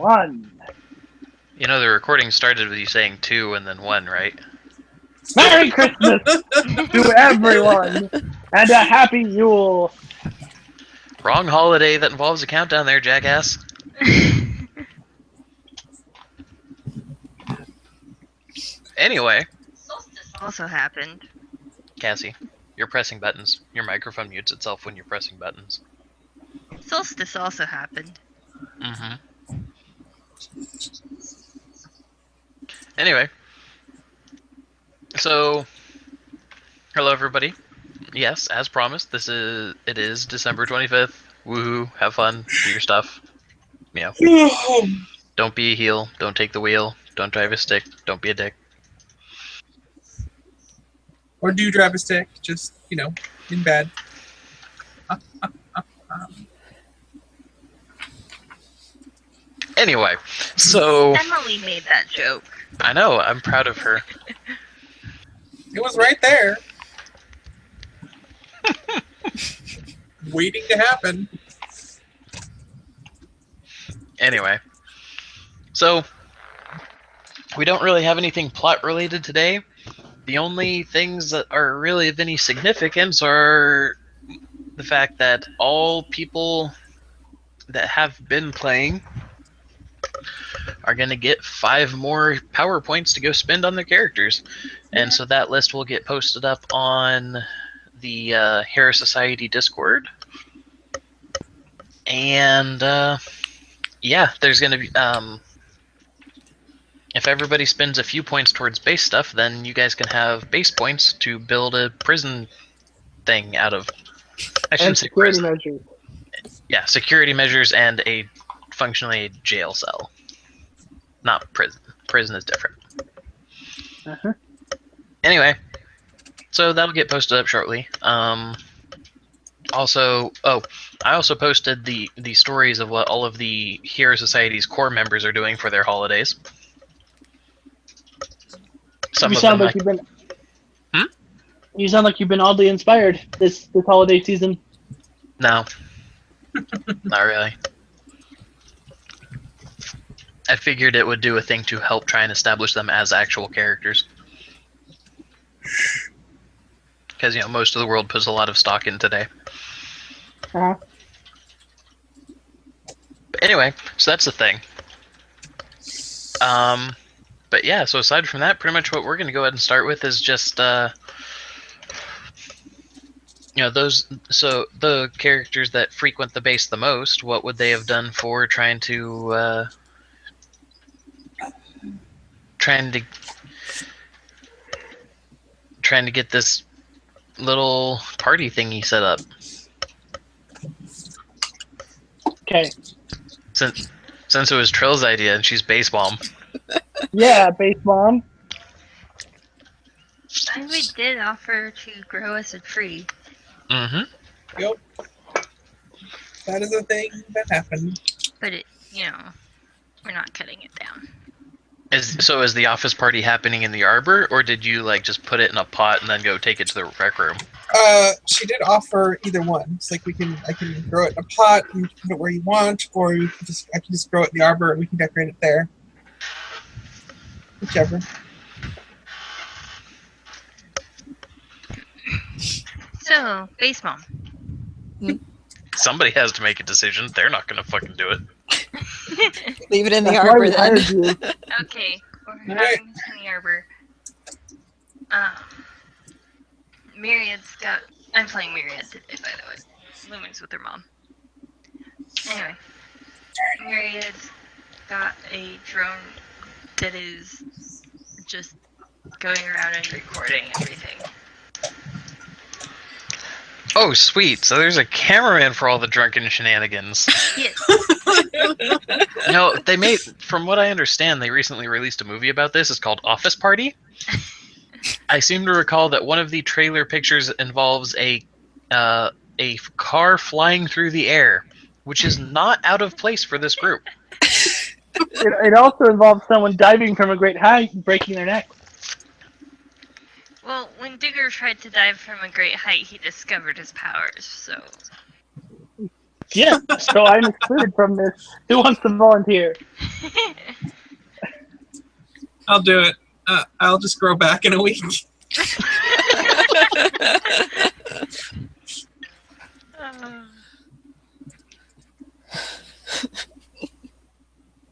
1. You know, the recording started with you saying 2 and then 1, right? Merry Christmas to everyone, and a happy Yule. Wrong holiday that involves a countdown there, jackass. Anyway. Solstice also happened. Cassie, you're pressing buttons. Your microphone mutes itself when you're pressing buttons. Solstice also happened. Mm-hmm. Anyway. So, hello everybody. Yes, as promised, it is December 25th. Woohoo, have fun, do your stuff. You know. Don't be a heel, don't take the wheel, don't drive a stick, don't be a dick. Or do drive a stick, just, you know, in bed. Anyway, so... Emily made that joke. I know, I'm proud of her. It was right there. Waiting to happen. Anyway, so we don't really have anything plot related today. The only things that are really of any significance are the fact that all people that have been playing are going to get 5 more power points to go spend on their characters. And so that list will get posted up on the Hera Society Discord. And yeah, there's going to be... if everybody spends a few points towards base stuff, then you guys can have base points to build a prison thing out of. I shouldn't say security prison. measures. Yeah, security measures and a functionally jail cell. Not prison. Prison is different. Uh-huh. Anyway, so that'll get posted up shortly. Also, I also posted the stories of what all of the Hero Society's core members are doing for their holidays. You sound like you've been. You sound like you've been oddly inspired this holiday season. No, not really. I figured it would do a thing to help try and establish them as actual characters. Because, you know, most of the world puts a lot of stock in today. Uh-huh. But anyway, so that's the thing. But yeah, so aside from that, pretty much what we're going to go ahead and start with is just, you know, the characters that frequent the base the most, what would they have done for trying to get this little party thingy set up. Okay. Since it was Trill's idea and she's base mom. Yeah, base mom. And we did offer to grow us a tree. Mm-hmm. Yep. That is a thing that happened. But it, you know, we're not cutting it down. So is the office party happening in the arbor, or did you like just put it in a pot and then go take it to the rec room? She did offer either one. It's like I can grow it in a pot and you can put it where you want, or I can just grow it in the arbor and we can decorate it there. Whichever. So, base mom. Somebody has to make a decision. They're not gonna fucking do it. Leave it in the That's why arbor we then. hired you. Okay, we're having this in the arbor. Myriad's got... I'm playing Myriad today, by the way. Lumen's with her mom. Anyway. Myriad's got a drone that is just going around and recording everything. Oh, sweet. So there's a cameraman for all the drunken shenanigans. Yes. No, from what I understand, they recently released a movie about this. It's called Office Party. I seem to recall that one of the trailer pictures involves a car flying through the air, which is not out of place for this group. It also involves someone diving from a great height and breaking their neck. Well, when Digger tried to dive from a great height, he discovered his powers, so... Yeah, so I'm excluded from this. Who wants to volunteer? I'll do it. I'll just grow back in a week. I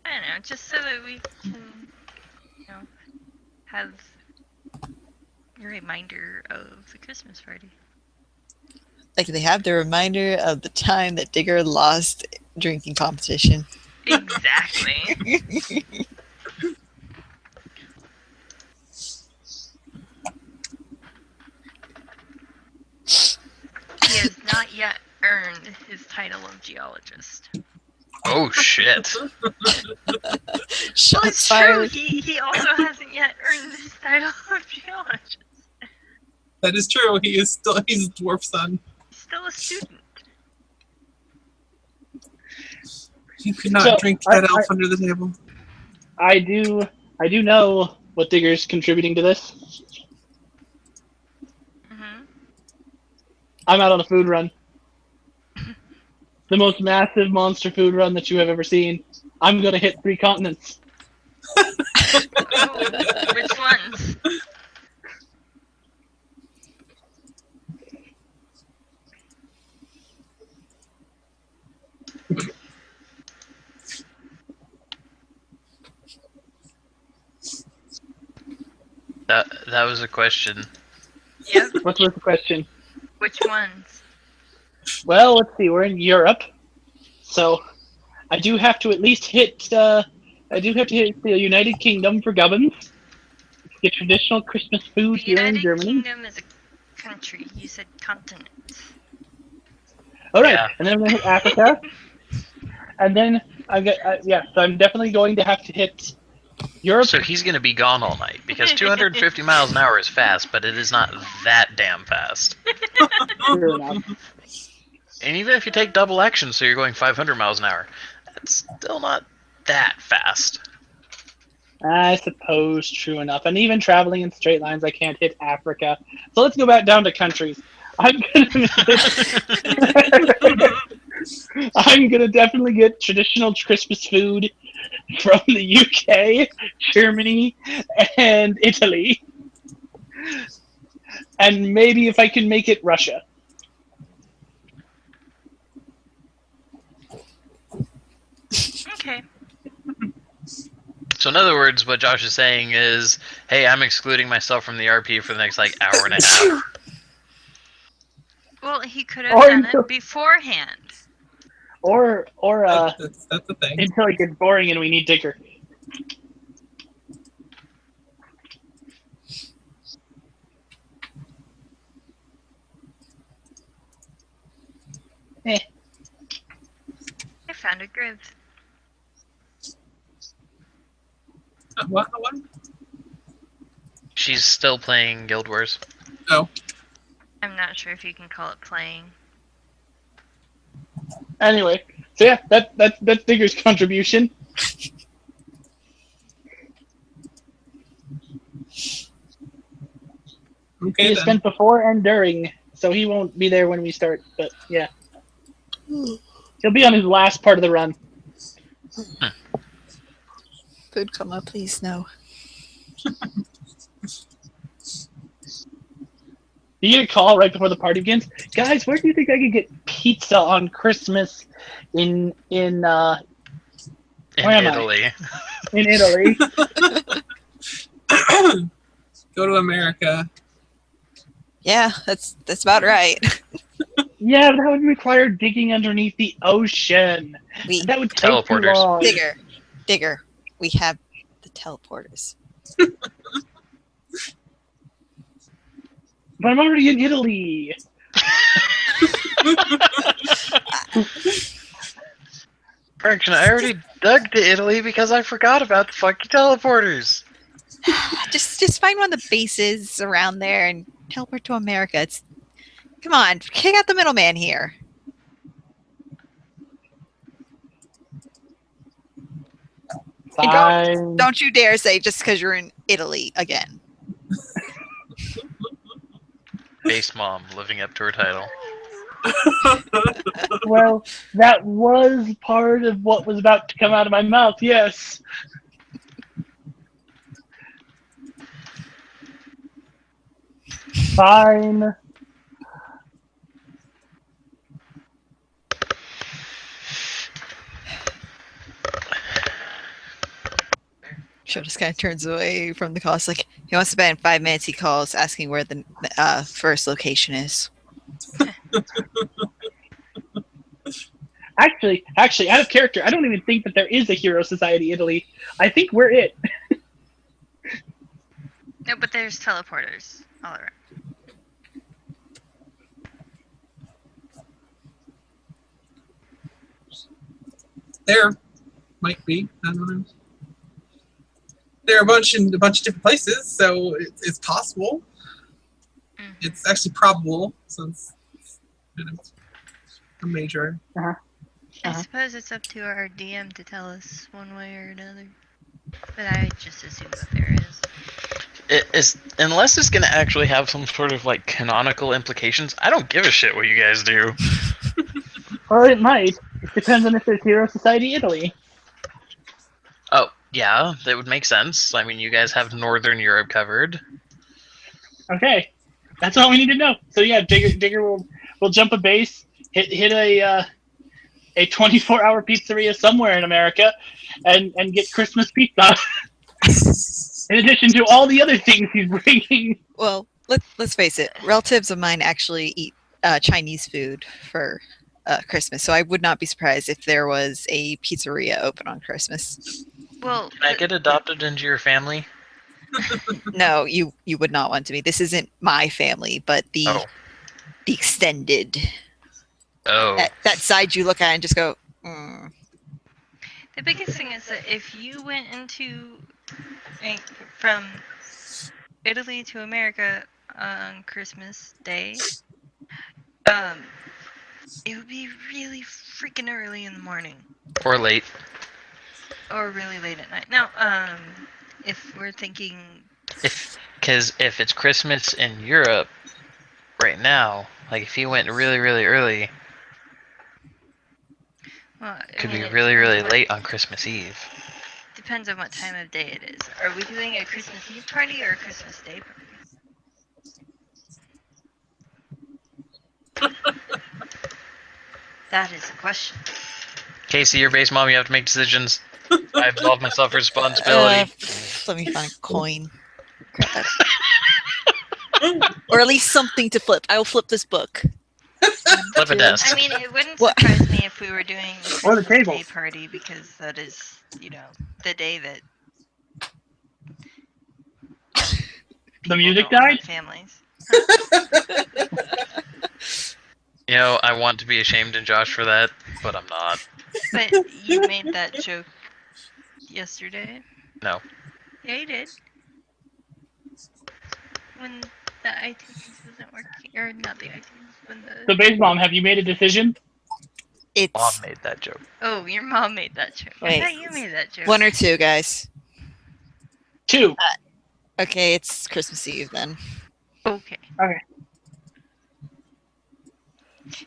don't know, just so that we can, have a reminder of the Christmas party. Like they have the reminder of the time that Digger lost drinking competition. Exactly. He has not yet earned his title of geologist. Oh shit! Shots Well, it's fired. true. He also hasn't yet earned his title of geologist. That is true. He's a dwarf son. He's still a student. You could not So, drink that elf under the table. I do know what Digger's contributing to this. Mm-hmm. I'm out on a food run. The most massive monster food run that you have ever seen. I'm gonna hit 3 continents. Oh, which ones? That was a question. Yep. What's the question? Which ones? Well, let's see. We're in Europe, so I do have to at least hit. I do have to hit the United Kingdom for gubbins. Get traditional Christmas food The here in United Germany. Kingdom is a country. You said continent. All right, Yeah. and then I'm gonna hit Africa, and then I get So I'm definitely going to have to hit Europe. So he's gonna be gone all night because 250 miles an hour is fast, but it is not that damn fast. True enough. And even if you take double action, so you're going 500 miles an hour, that's still not that fast. I suppose true enough. And even traveling in straight lines, I can't hit Africa. So let's go back down to countries. I'm gonna definitely get traditional Christmas food from the UK, Germany, and Italy. And maybe if I can make it Russia. Okay. So in other words, what Josh is saying is, hey, I'm excluding myself from the RP for the next hour and a half. Well, he could have Or done until- it beforehand. Or That's the thing. until it gets boring and we need Digger. I found a grid. What? She's still playing Guild Wars. Oh. I'm not sure if you can call it playing. Anyway, so yeah, that's Digger's contribution. Okay, He has then. spent before and during, so he won't be there when we start. But yeah, he'll be on his last part of the run. Food coma, please no. You get a call right before the party begins. Guys, where do you think I could get pizza on Christmas in In Where am I? Italy. in Italy? Go to America. Yeah, that's about right. Yeah, that would require digging underneath the ocean. We That would take too Teleporters. long. Digger. We have the teleporters. But I'm already in Italy. Correction, I already dug to Italy because I forgot about the fucking teleporters. Just find one of the bases around there and teleport to America. Come on, kick out the middleman here. Fine. Don't you dare say just because you're in Italy again. Base mom living up to her title. Well, that was part of what was about to come out of my mouth, yes. Fine. Joe just kind of turns away from the call. It's like he wants to bet in 5 minutes. He calls asking where the first location is. Actually, out of character, I don't even think that there is a Hero Society Italy. I think we're it. No, but there's teleporters all around. There might be. I don't know. There are a bunch of different places, so it's possible. Mhm. It's actually probable, since it's a major. I suppose it's up to our DM to tell us one way or another. But I just assume that there is. Unless it's going to actually have some sort of like canonical implications, I don't give a shit what you guys do. Well, it might. It depends on if there's Hero Society Italy. Oh, yeah, that would make sense. I mean, you guys have Northern Europe covered. Okay, that's all we need to know. So yeah, Digger will jump a base, hit a 24-hour pizzeria somewhere in America, and get Christmas pizza. In addition to all the other things he's bringing. Well, let's face it. Relatives of mine actually eat Chinese food for Christmas, so I would not be surprised if there was a pizzeria open on Christmas. Well, Can I get adopted into your family? No, you would not want to be. This isn't my family, but the extended. Oh. That side you look at and just go, mm. the biggest thing is that if you went from Italy to America on Christmas Day, it would be really freaking early in the morning. Or late. Or really late at night. Now, if we're thinking... Because if it's Christmas in Europe right now, like if you went really, really early, Well, it could be really, really late on Christmas Eve. Depends on what time of day it is. Are we doing a Christmas Eve party or a Christmas Day party? That is the question. Casey, your base mom, you have to make decisions. I absolve myself of responsibility. Let me find a coin. Or at least something to flip. I will flip this book. Flip a desk. I mean, it wouldn't surprise me if we were doing a Or the Christmas table. Day party, because that is, the day that The music don't have died? families. You know, I want to be ashamed in Josh for that, but I'm not. But you made that joke yesterday. No. Yeah, you did. When the iTunes wasn't working, or not the iTunes, when the... So, base mom, have you made a decision? Mom It's made that joke. Oh, your mom made that joke. Wait. I thought you made that joke. 1 or 2, guys. 2. Okay, it's Christmas Eve then. Okay. Okay.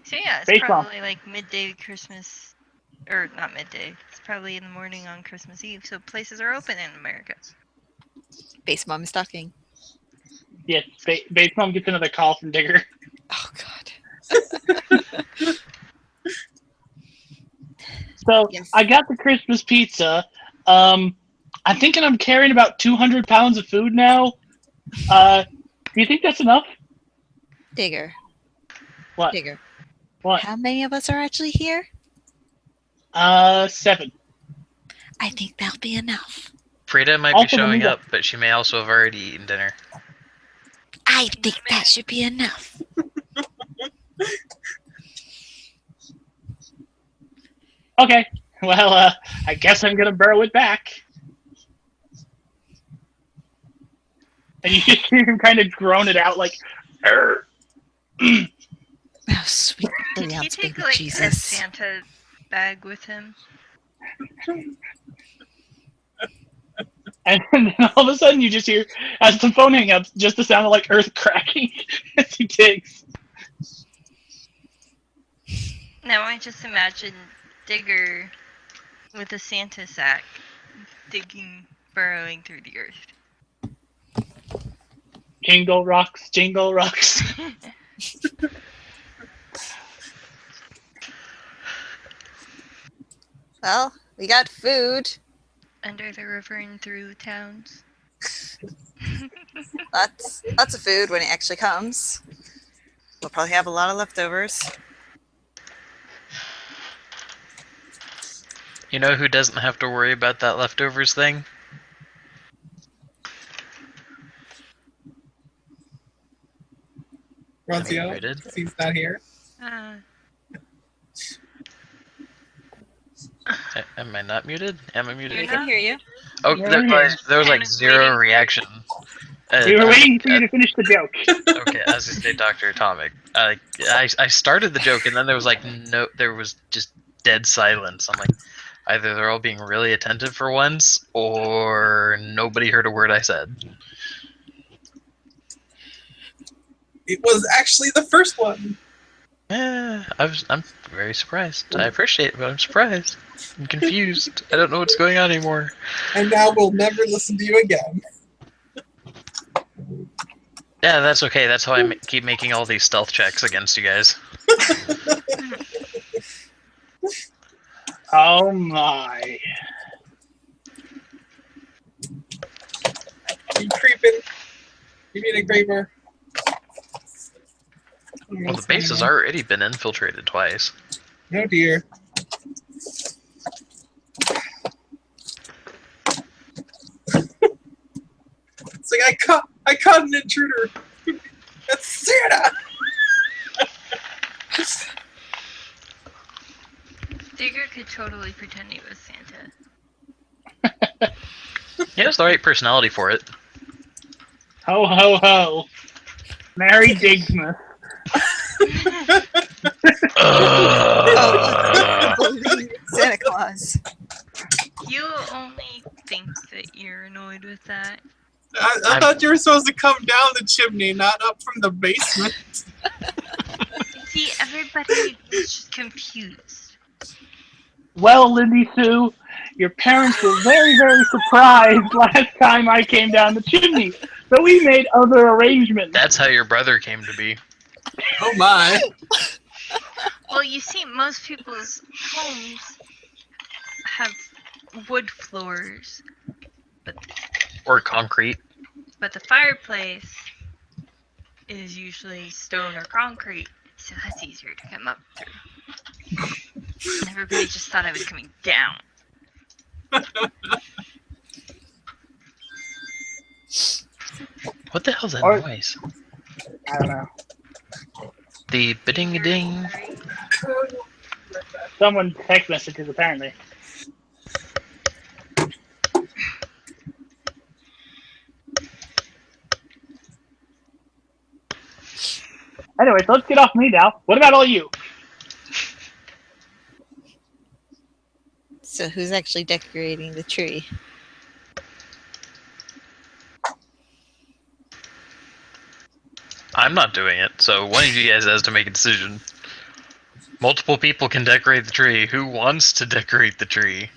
So yeah, it's Baseball. probably like midday Christmas, or not midday. It's probably in the morning on Christmas Eve, so places are open in America. Base mom is talking. Yes, base mom gets another call from Digger. Oh God. So Yes. I got the Christmas pizza. I'm thinking I'm carrying about 200 pounds of food now. Do you think that's enough? Digger. What? Digger. What? How many of us are actually here? 7. I think that'll be enough. Frida might Also, be showing Amiga. up, but she may also have already eaten dinner. I think that should be enough. Okay. Well, I guess I'm gonna burrow it back. And you just hear him kind of groan it out like, "Arr." Oh, sweet Did 3 he ounce take baby like a Jesus. Santa bag with him? And then all of a sudden you just hear, as the phone hangs up, just the sound of like earth cracking as he digs. Now I just imagine Digger with a Santa sack burrowing through the earth. Jingle rocks, jingle rocks. Well, we got food. Under the river and through towns. Lots of food when it actually comes. We'll probably have a lot of leftovers. You know who doesn't have to worry about that leftovers thing? Ronzio, Muted. he's not here. Am I not muted? Am I muted? We can hear you. Oh, Yeah, there was like I was zero waiting. reaction. We were waiting for you to finish the joke. Okay, as you say, Dr. Atomic. I started the joke and then there was like there was just dead silence. I'm like, either they're all being really attentive for once, or nobody heard a word I said. It was actually the first one. I'm very surprised. I appreciate it, but I'm surprised. I'm confused. I don't know what's going on anymore. And now we'll never listen to you again. Yeah, that's okay. That's how I keep making all these stealth checks against you guys. Oh my. You creeping. You mean a graver. Well, the base has already been infiltrated twice. Oh dear. It's like I caught an intruder. That's Santa. Digger could totally pretend he was Santa. He has the right personality for it. Ho ho ho. Merry Digsmas. Santa Claus. You only think that you're annoyed with that. I thought you were supposed to come down the chimney, not up from the basement. See, everybody is just confused. Well, Lindy Sue, your parents were very, very surprised last time I came down the chimney. So we made other arrangements. That's how your brother came to be. Oh my. Well, you see, most people's homes have wood floors, Or concrete. but the fireplace is usually stone or concrete, so that's easier to come up through. And everybody just thought I was coming down. What the hell's that Or- noise? I don't know. The bidding-a-ding. Someone text messages, apparently. Anyway, so let's get off me now. What about all you? So who's actually decorating the tree? I'm not doing it, so one of you guys has to make a decision. Multiple people can decorate the tree. Who wants to decorate the tree?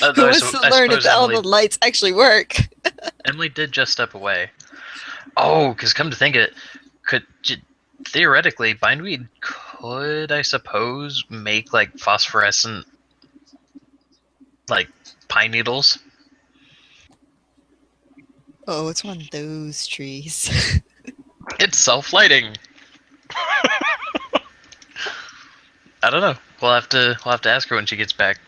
Who wants to learn if all the lights actually work? Emily did just step away. Oh, because come to think of it, theoretically, bindweed could, I suppose, make like phosphorescent, like pine needles. Oh, it's one of those trees. It's self-lighting. I don't know. We'll have to ask her when she gets back.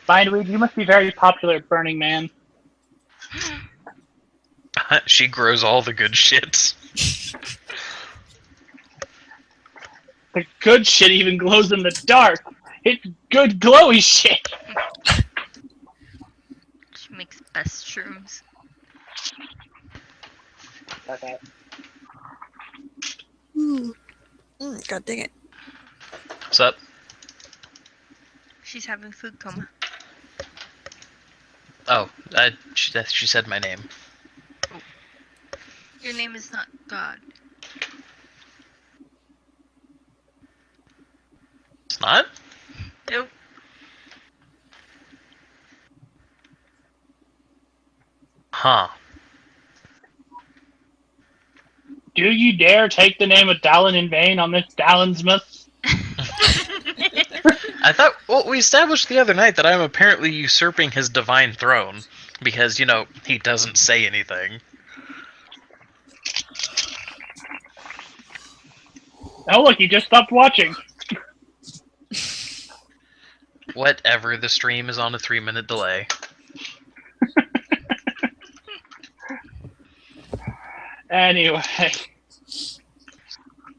Bindweed, you must be very popular at Burning Man. She grows all the good shit. The good shit even glows in the dark. It's good glowy shit. She makes best shrooms. Okay. God dang it. What's up? She's having food coma. Oh, she said my name. Your name is not God. Huh. Do you dare take the name of Dallin in vain on this Dallinsmith? I thought, well, we established the other night that I'm apparently usurping his divine throne because, he doesn't say anything. Oh, look, you just stopped watching. Whatever, the stream is on a 3-minute delay. Anyway,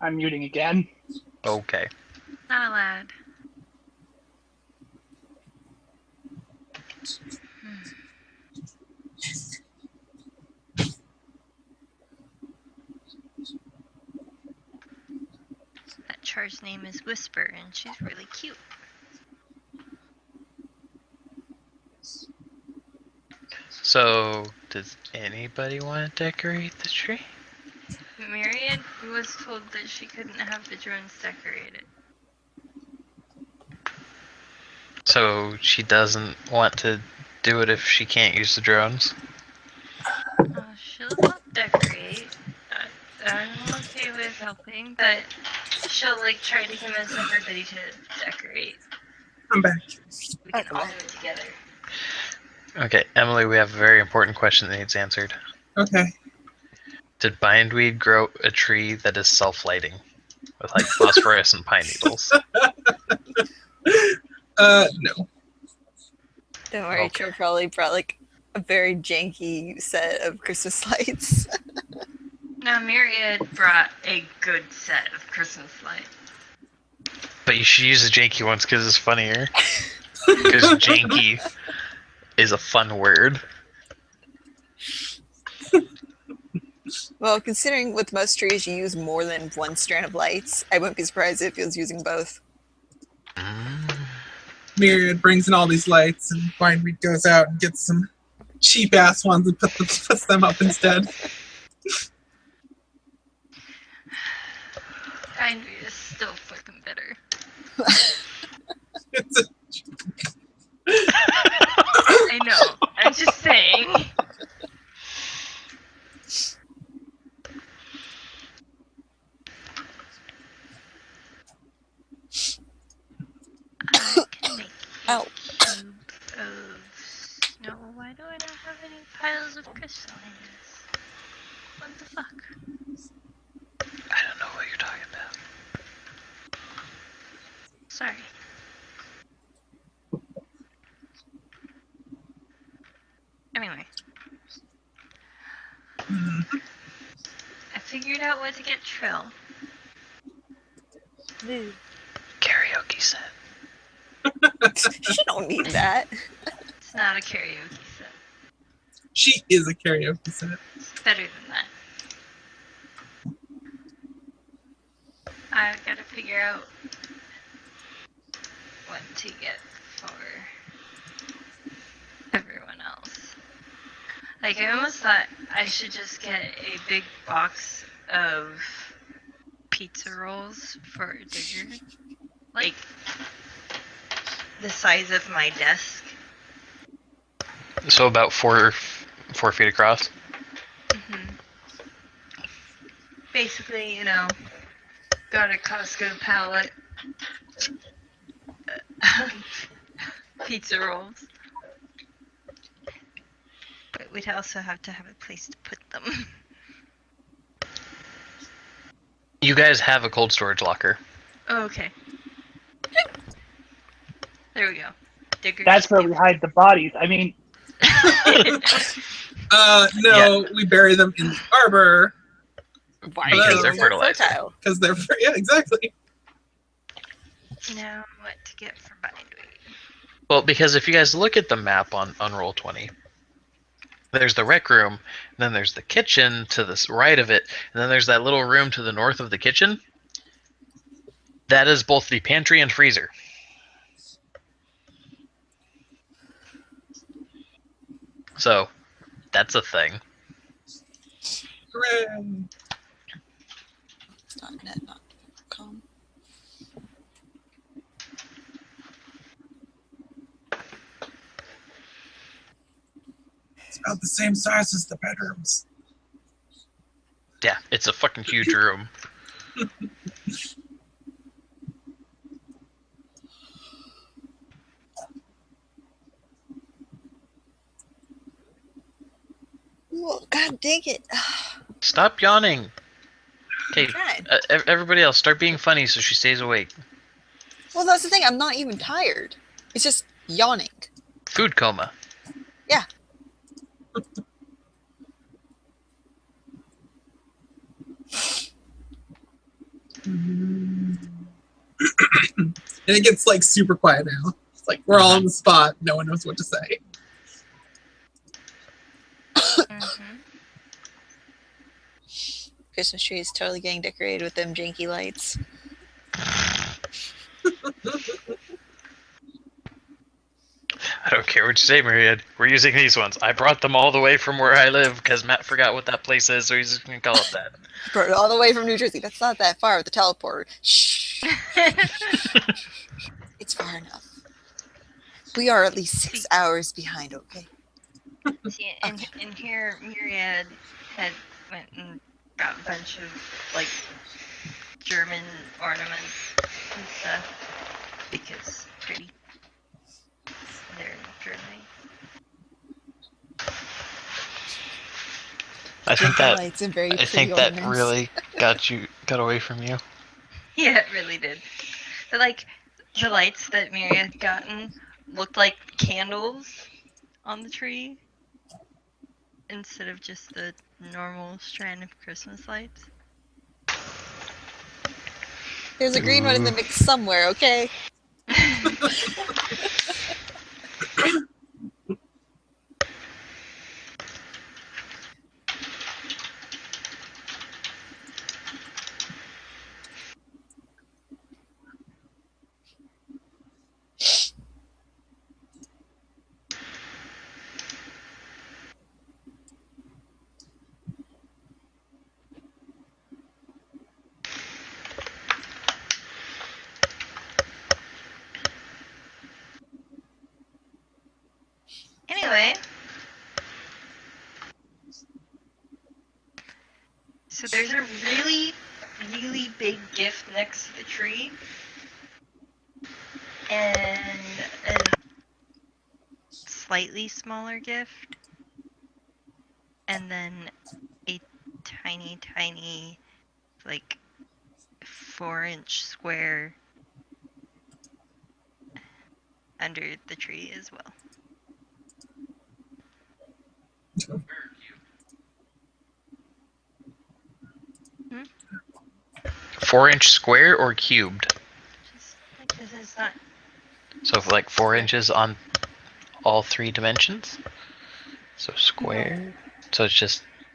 I'm muting again. Okay. Not allowed. That char's name is Whisper, and she's really cute. So, does anybody want to decorate the tree? Myriad was told that she couldn't have the drones decorated. So, she doesn't want to do it if she can't use the drones? She'll help decorate. I'm okay with helping, but she'll try to convince everybody to decorate. I'm back. We can all do it together. Okay, Emily, we have a very important question that needs answered. Okay. Did Bindweed grow a tree that is self-lighting? With phosphorescent pine needles? No. Don't worry, Okay. Joe probably brought a very janky set of Christmas lights. Now, Myriad brought a good set of Christmas lights. But you should use the janky ones because it's funnier. Because janky is a fun word. Well, considering with most trees you use more than one strand of lights, I wouldn't be surprised if he was using both. Myriad brings in all these lights, and Bindweed goes out and gets some cheap ass ones and puts them up instead. Bindweed is still fucking bitter. It's a I know. I'm just saying. I can make Ow. a cube of snow. Why do I not have any piles of crystallines? What the fuck? I don't know what you're talking about. Sorry. Anyway. I figured out what to get Trill. Karaoke set. She don't need that. It's not a karaoke set. She is a karaoke set. It's better than that. I've got to figure out what to get for everyone else. I almost thought I should just get a big box of pizza rolls for Digger. The size of my desk. So about 4 feet across. Mm-hmm. Basically, got a Costco pallet. Pizza rolls. But we'd also have to have a place to put them. You guys have a cold storage locker. Oh, okay. There we go. Digger. That's where we hide the bodies. I mean, No, we bury them in the arbor. Why Because are they're they fertilizer. fertile? Because they're yeah, exactly. Now, what to get for Bindweed? Well, because if you guys look at the map on Roll20, there's the rec room, and then there's the kitchen to the right of it, and then there's that little room to the north of the kitchen. That is both the pantry and freezer. So, that's a thing. Hooray. It's not net, not com. It's about the same size as the bedrooms. Yeah, it's a fucking huge room. Well, God dang it. Stop yawning. Okay, Trying. everybody else, start being funny so she stays awake. Well, that's the thing. I'm not even tired. It's just yawning. Food coma. Yeah. And it gets like super quiet now. It's like we're all on the spot. No one knows what to say. Mm-hmm. Christmas tree is totally getting decorated with them janky lights. I don't care what you say, Myriad. We're using these ones. I brought them all the way from where I live because Matt forgot what that place is, so he's just going to call it that. Brought it all the way from New Jersey. That's not that far with the teleporter. Shh. It's far enough. We are at least 6 hours behind, okay? See, in here, Myriad had went and got a bunch of like German ornaments and stuff because pretty. They're in Germany. I think Janky that lights and very I pretty think that ornaments. really got away from you. Yeah, it really did. But like the lights that Myriad had gotten looked like candles on the tree instead of just the normal strand of Christmas lights. There's a green one in the mix somewhere, okay? Anyway, so there's a really, really big gift next to the tree, and a slightly smaller gift, and then a tiny, tiny, like 4-inch square under the tree as well. 4-inch square or cubed? Just like this is not. So like 4 inches on all 3 dimensions? So square? So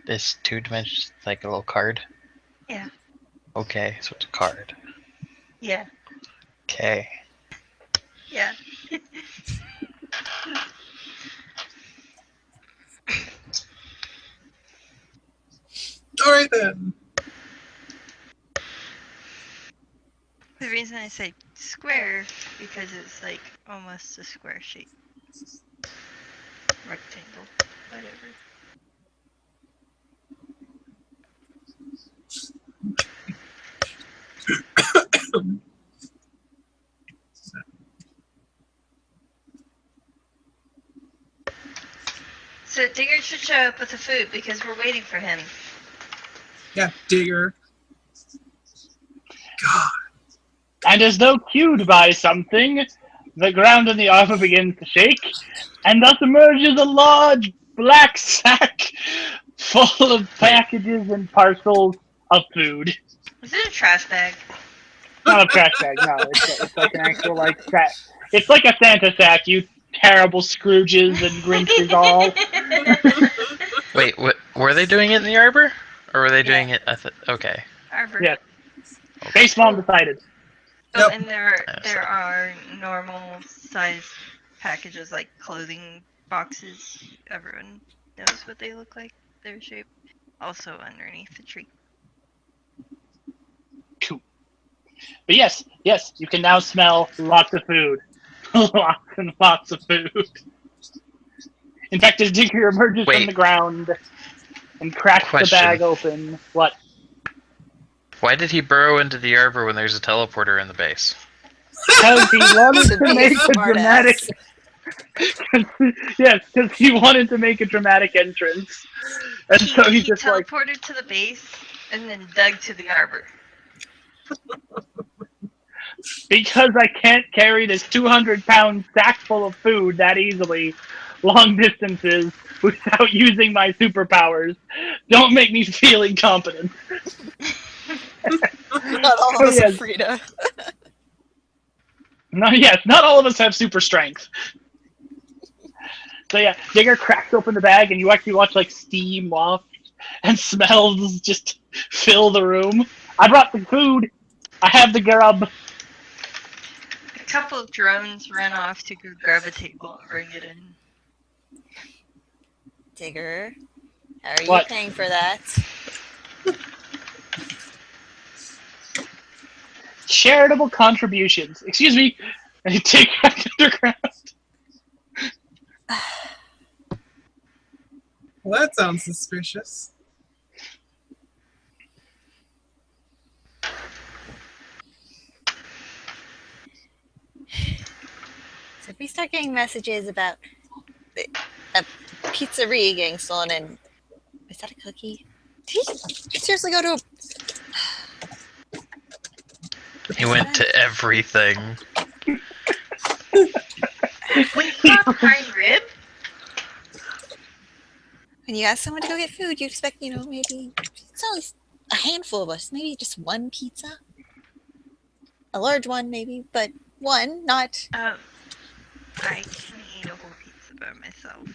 it's 2 dimensions, like a little card? Yeah. Okay, so it's a card. Yeah. Okay. Yeah. All right then. The reason I say square because it's like almost a square shape. Rectangle. Whatever. So Digger should show up with the food because we're waiting for him. Yeah, Digger. God. And as though cued by something, the ground in the arbor begins to shake, and thus emerges a large black sack full of packages and parcels of food. Is it a trash bag? Not a trash bag, no. It's like an actual like sack. It's like a Santa sack, you terrible Scrooges and Grinches all. Wait, were they doing it in the arbor? Or were they doing it okay. Arbor. Yes. Base mom decided. Oh, Yep. and there are normal size packages like clothing boxes. Everyone knows what they look like. Their shape. Also underneath the tree. But yes, you can now smell lots of food. Lots and lots of food. In fact, as Digger emerges from Wait. the ground and cracks the Question. bag open, what? Why did he burrow into the arbor when there's a teleporter in the base? Because he wanted To to be a make a smart dramatic. ass. Yes, because he wanted to make a dramatic entrance, and so he's He just like, teleported to the base and then dug to the arbor. because I can't carry this 200-pound sack full of food that easily, long distances, without using my superpowers. Don't make me feel incompetent. Not all of Oh, us are yes. Frida. Not all of us have super strength. So yeah, Digger cracks open the bag, and you actually watch like steam waft and smells just fill the room. I brought the food. I have the grub. A couple of drones ran off to go grab a table and bring it in. Digger, how are you What? paying for that? Charitable contributions. Excuse me. And you take back underground. Well, that sounds suspicious. So if we start getting messages about a pizzeria getting stolen, and is that a cookie? Did he seriously go to a... He went to everything. When you got prime rib, When you ask someone to go get food, you expect, maybe it's only a handful of us, maybe just one pizza, a large one, maybe, but one, not. I can eat a whole pizza by myself.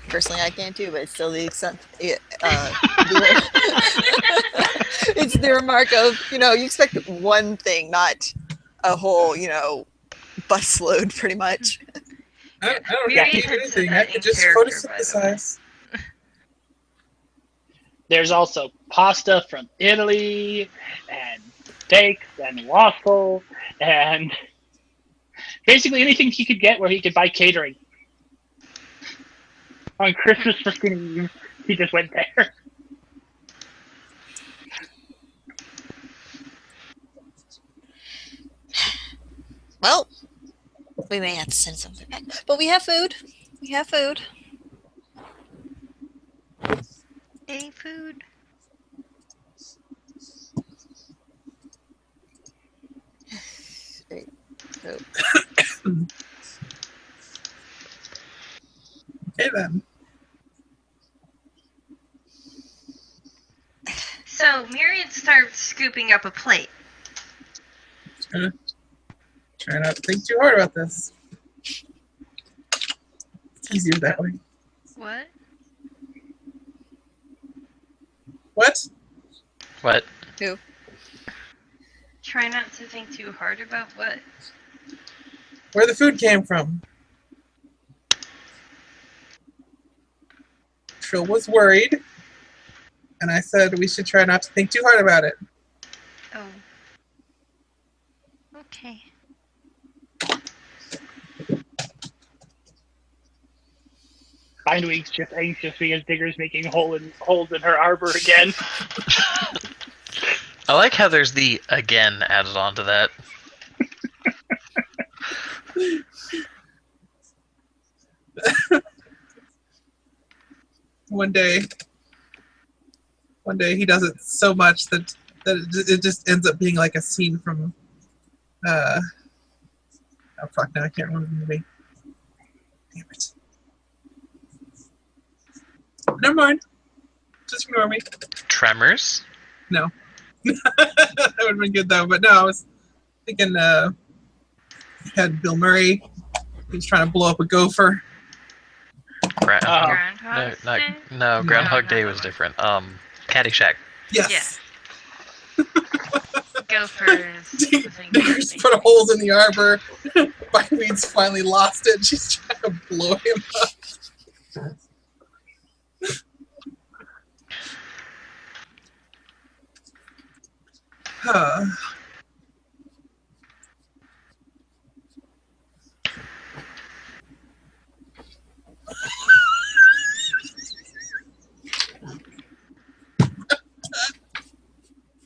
Personally, I can't too, but it's still the extent. It's the remark of you expect one thing, not a whole busload, pretty much. I don't Yeah. need anything. I could just Character, by the way. photosynthesize. There's also pasta from Italy, and steaks, and waffle, and basically anything he could get where he could buy catering. On Christmas freaking Eve, he just went there. Well, we may have to send something back, but we have food. We have food. Hey, food. Okay then. So Myriad starts scooping up a plate. Try not to think too hard about this. It's easier that way. What? What? What? Try not to think too hard about what? Where the food came from. Trill was worried, and I said we should try not to think too hard about it. Oh. Okay. Bindweed's just anxious because Digger's making holes in her arbor again. I like how there's the again added on to that. One day he does it so much that it just ends up being like a scene from oh fuck, now I can't remember the movie. Damn it. Never mind. Just ignore me. Tremors? No. That would have been good though, but no, I was thinking had Bill Murray. He was trying to blow up a gopher. Groundhog Day? No, Groundhog Day was different. Caddyshack. Yes. Gophers. Digger just put holes in the arbor. Bindweed's finally lost it. She's trying to blow him up. Huh.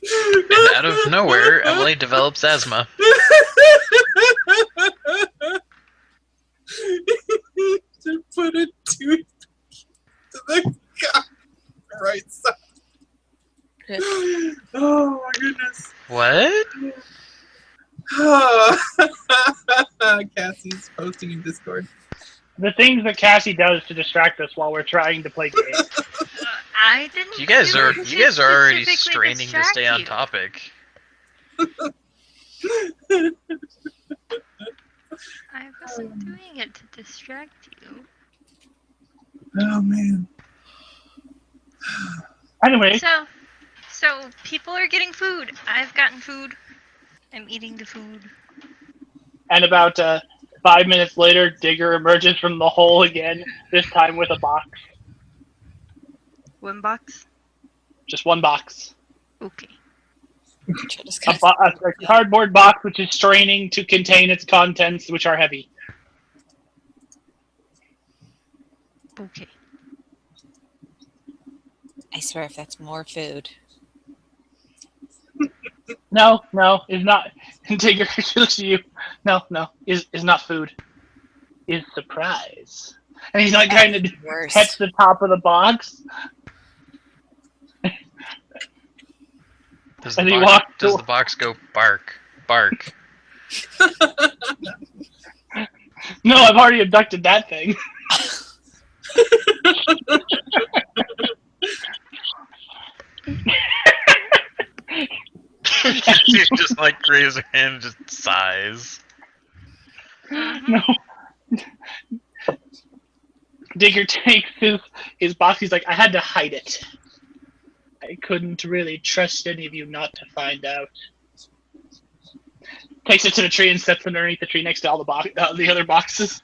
And out of nowhere, Emily develops asthma. To put it to the right side. Oh my goodness. What? Cassie's posting in Discord. The things that Cassie does to distract us while we're trying to play games. I didn't. You guys do are it you guys are already specifically straining to stay on distract you. topic. I wasn't doing it to distract you. Oh man. Anyway, So people are getting food. I've gotten food. I'm eating the food. and about 5 minutes later, Digger emerges from the hole again, this time with a box. One box. Just one box. Okay. A cardboard box which is straining to contain its contents, which are heavy. Okay. I swear if that's more food. No, is not. Digger looks at you. No, is not food. Is surprise. And he's like trying to Worse. catch the top of the box. Does And the he box, walks does to- the box go bark? Bark. No, I've already abducted that thing. She just like raises her hand and just sighs. No. Digger takes his box. He's like, I had to hide it. I couldn't really trust any of you not to find out. Takes it to the tree and sets it underneath the tree next to all the other boxes.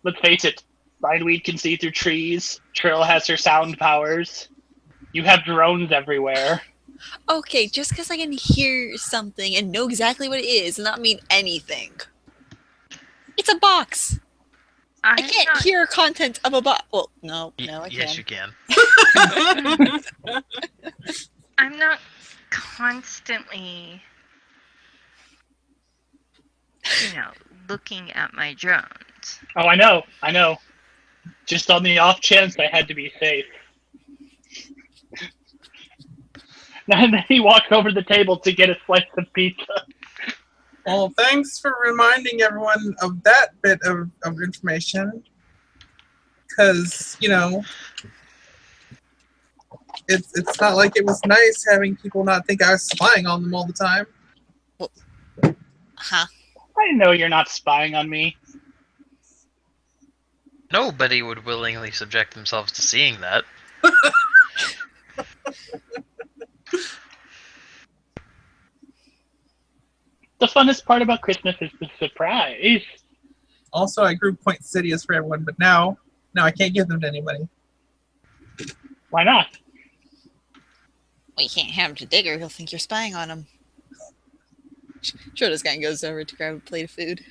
Let's face it, Bindweed can see through trees. Trill has her sound powers. You have drones everywhere. Okay, just because I can hear something and know exactly what it is does not mean anything. It's a box. I can't hear content of a box. Well, no, I can. Yes, you can. I'm not constantly, looking at my drones. Oh, I know. Just on the off chance I had to be safe. And then he walks over to the table to get a slice of pizza. Well, thanks for reminding everyone of that bit of information. Because, it's not like it was nice having people not think I was spying on them all the time. Huh? I know you're not spying on me. Nobody would willingly subject themselves to seeing that. The funnest part about Christmas is the surprise. Also, I grew poinsettias for everyone, but now I can't give them to anybody. Why not? Well, you can't have him to Digger. He'll think you're spying on him. Sure, this guy goes over to grab a plate of food.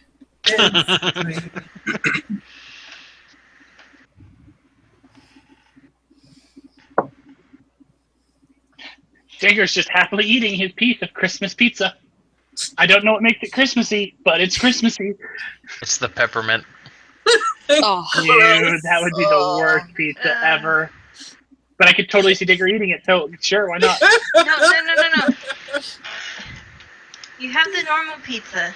Digger's just happily eating his piece of Christmas pizza. I don't know what makes it Christmassy, but it's Christmassy. It's the peppermint. Oh, Dude, that would be the worst pizza ever. But I could totally see Digger eating it, so sure, why not? No. You have the normal pizza,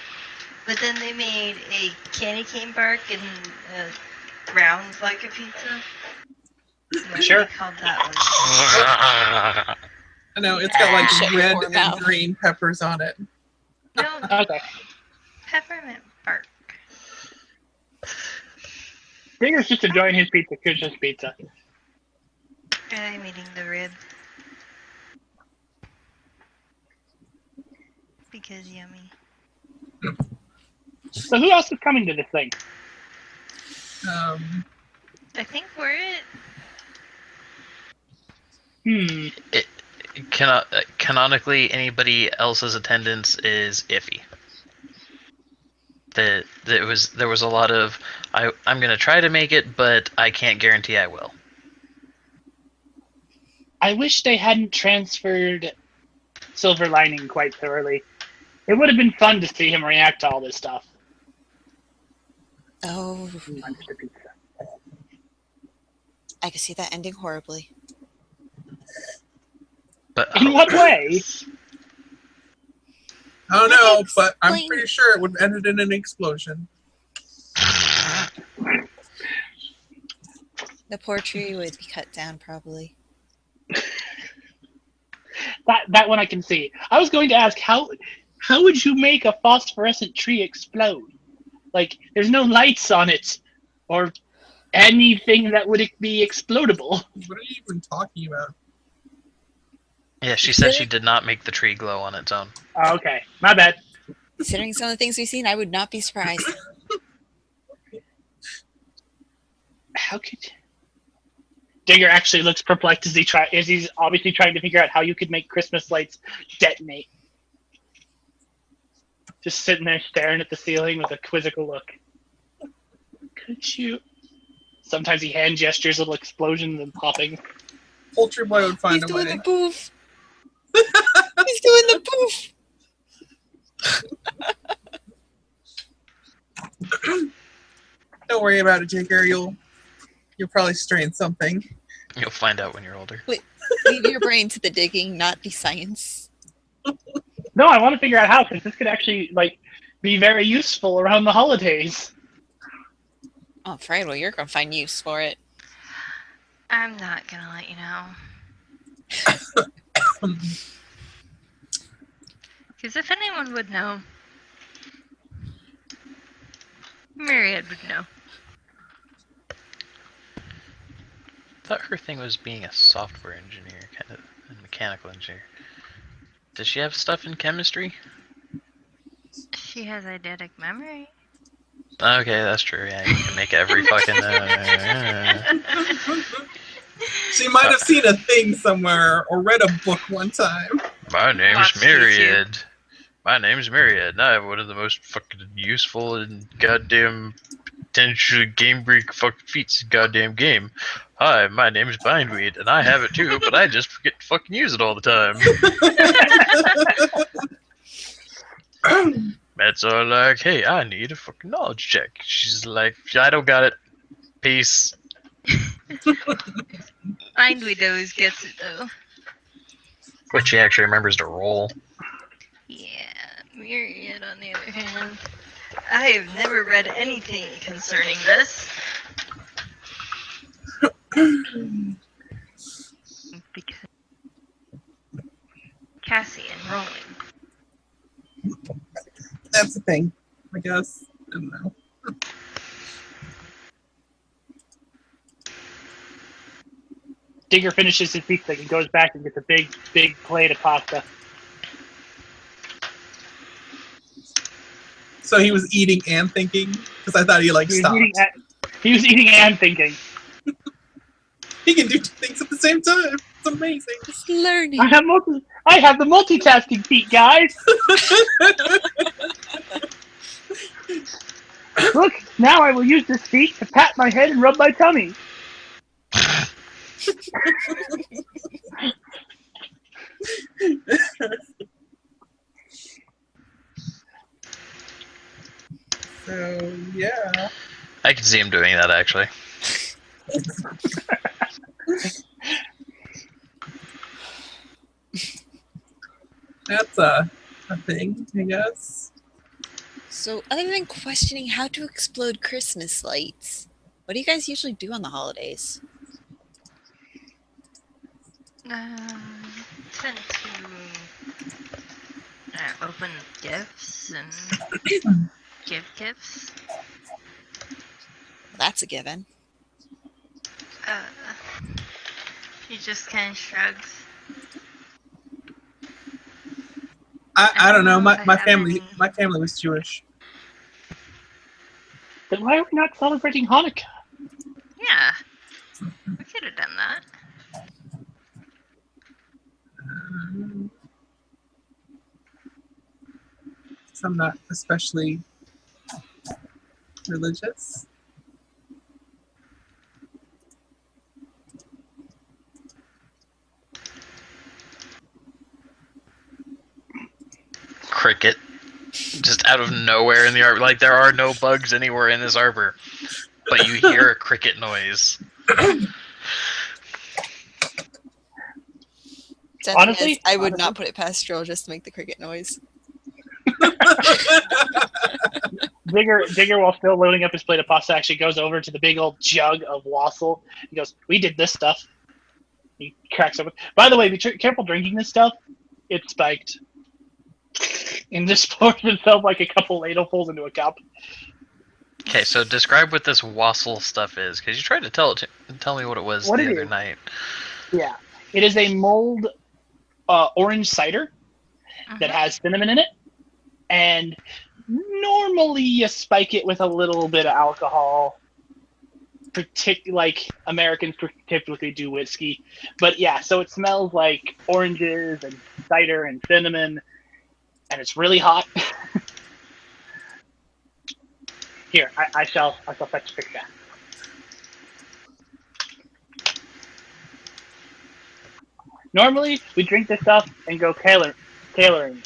but then they made a candy cane bark and rounds like a pizza. Sure. They called that one. I know, it's got like Shut your red poor and mouth. green peppers on it. No, Okay. peppermint bark. Digger's just enjoying his pizza, Christmas pizza. I'm eating the rib. Because yummy. So who else is coming to this thing? I think we're it. Canonically, anybody else's attendance is iffy. There was a lot of I'm gonna try to make it, but I can't guarantee I will. I wish they hadn't transferred Silver Lining quite so early. It would have been fun to see him react to all this stuff. Oh, Lunch to pizza. I can see that ending horribly. But In what way? I don't know, but I'm Explain. pretty sure it would have ended in an explosion. The poor tree would be cut down, probably. That one I can see. I was going to ask how would you make a phosphorescent tree explode? Like, there's no lights on it, or anything that would be explodable. What are you even talking about? Yeah, she said she did not make the tree glow on its own. Oh, okay, my bad. Considering some of the things we've seen, I would not be surprised. How could Digger actually looks perplexed as he's obviously trying to figure out how you could make Christmas lights detonate. Just sitting there staring at the ceiling with a quizzical look. Could you? Sometimes he hand gestures little explosions and popping. Poultry Boy would find He's a way. doing the poof. He's doing the poof. Don't worry about it, Jigger. You'll probably strain something. You'll find out when you're older. Leave your brain to the digging, not the science. No, I want to figure out how, because this could actually be very useful around the holidays. Oh, afraid, well, you're gonna find use for it. I'm not gonna let you know. Because if anyone would know, Myriad would know. I thought her thing was being a software engineer, kind of a mechanical engineer. Does she have stuff in chemistry? She has eidetic memory. Okay, that's true. Yeah, you can make every fucking. She might have seen a thing somewhere or read a book one time. My name's Watch Myriad. My name's Myriad, and I have one of the most fucking useful and goddamn potentially game break fucking feats in goddamn game. Hi, my name's Bindweed, and I have it too, but I just forget to fucking use it all the time. Matt's all like, hey, I need a fucking knowledge check. She's like, I don't got it. Peace. Bindweed always gets it though. But she actually remembers to roll. Yeah, Myriad on the other hand. I have never read anything concerning this. Because Cassie and rolling. That's the thing, I guess. I don't know. Digger finishes his pizza and goes back and gets a big plate of pasta. So he was eating and thinking? Because I thought he stopped. He was eating and thinking. He can do two things at the same time. It's amazing. He's learning. I have the multitasking feat, guys. Look, now I will use this feat to pat my head and rub my tummy. So, yeah. I can see him doing that, actually. That's a thing, I guess. So, other than questioning how to explode Christmas lights, what do you guys usually do on the holidays? Tend to open gifts and give gifts. Well, that's a given. He just kind of shrugs. I don't know. My family was Jewish. Then why are we not celebrating Hanukkah? Yeah, we could have done that. guess I'm not especially religious. Cricket. Just out of nowhere in the arbor. Like, there are no bugs anywhere in this arbor. But you hear a cricket noise. Honestly, I would not put it past Joel just to make the cricket noise. Digger, while still loading up his plate of pasta, actually goes over to the big old jug of wassail. He goes, "We did this stuff." He cracks open. By the way, be careful drinking this stuff. It's spiked. And just pours himself like a couple ladlefuls into a cup. Okay, so describe what this wassail stuff is, because you tried to tell me what it was the other night. Yeah, it is a mulled orange cider that has cinnamon in it, and normally you spike it with a little bit of alcohol. Like Americans typically do whiskey, but yeah, so it smells like oranges and cider and cinnamon, and it's really hot. Here, I shall fetch a picture. Normally, we drink this stuff and go caroling. Caroling?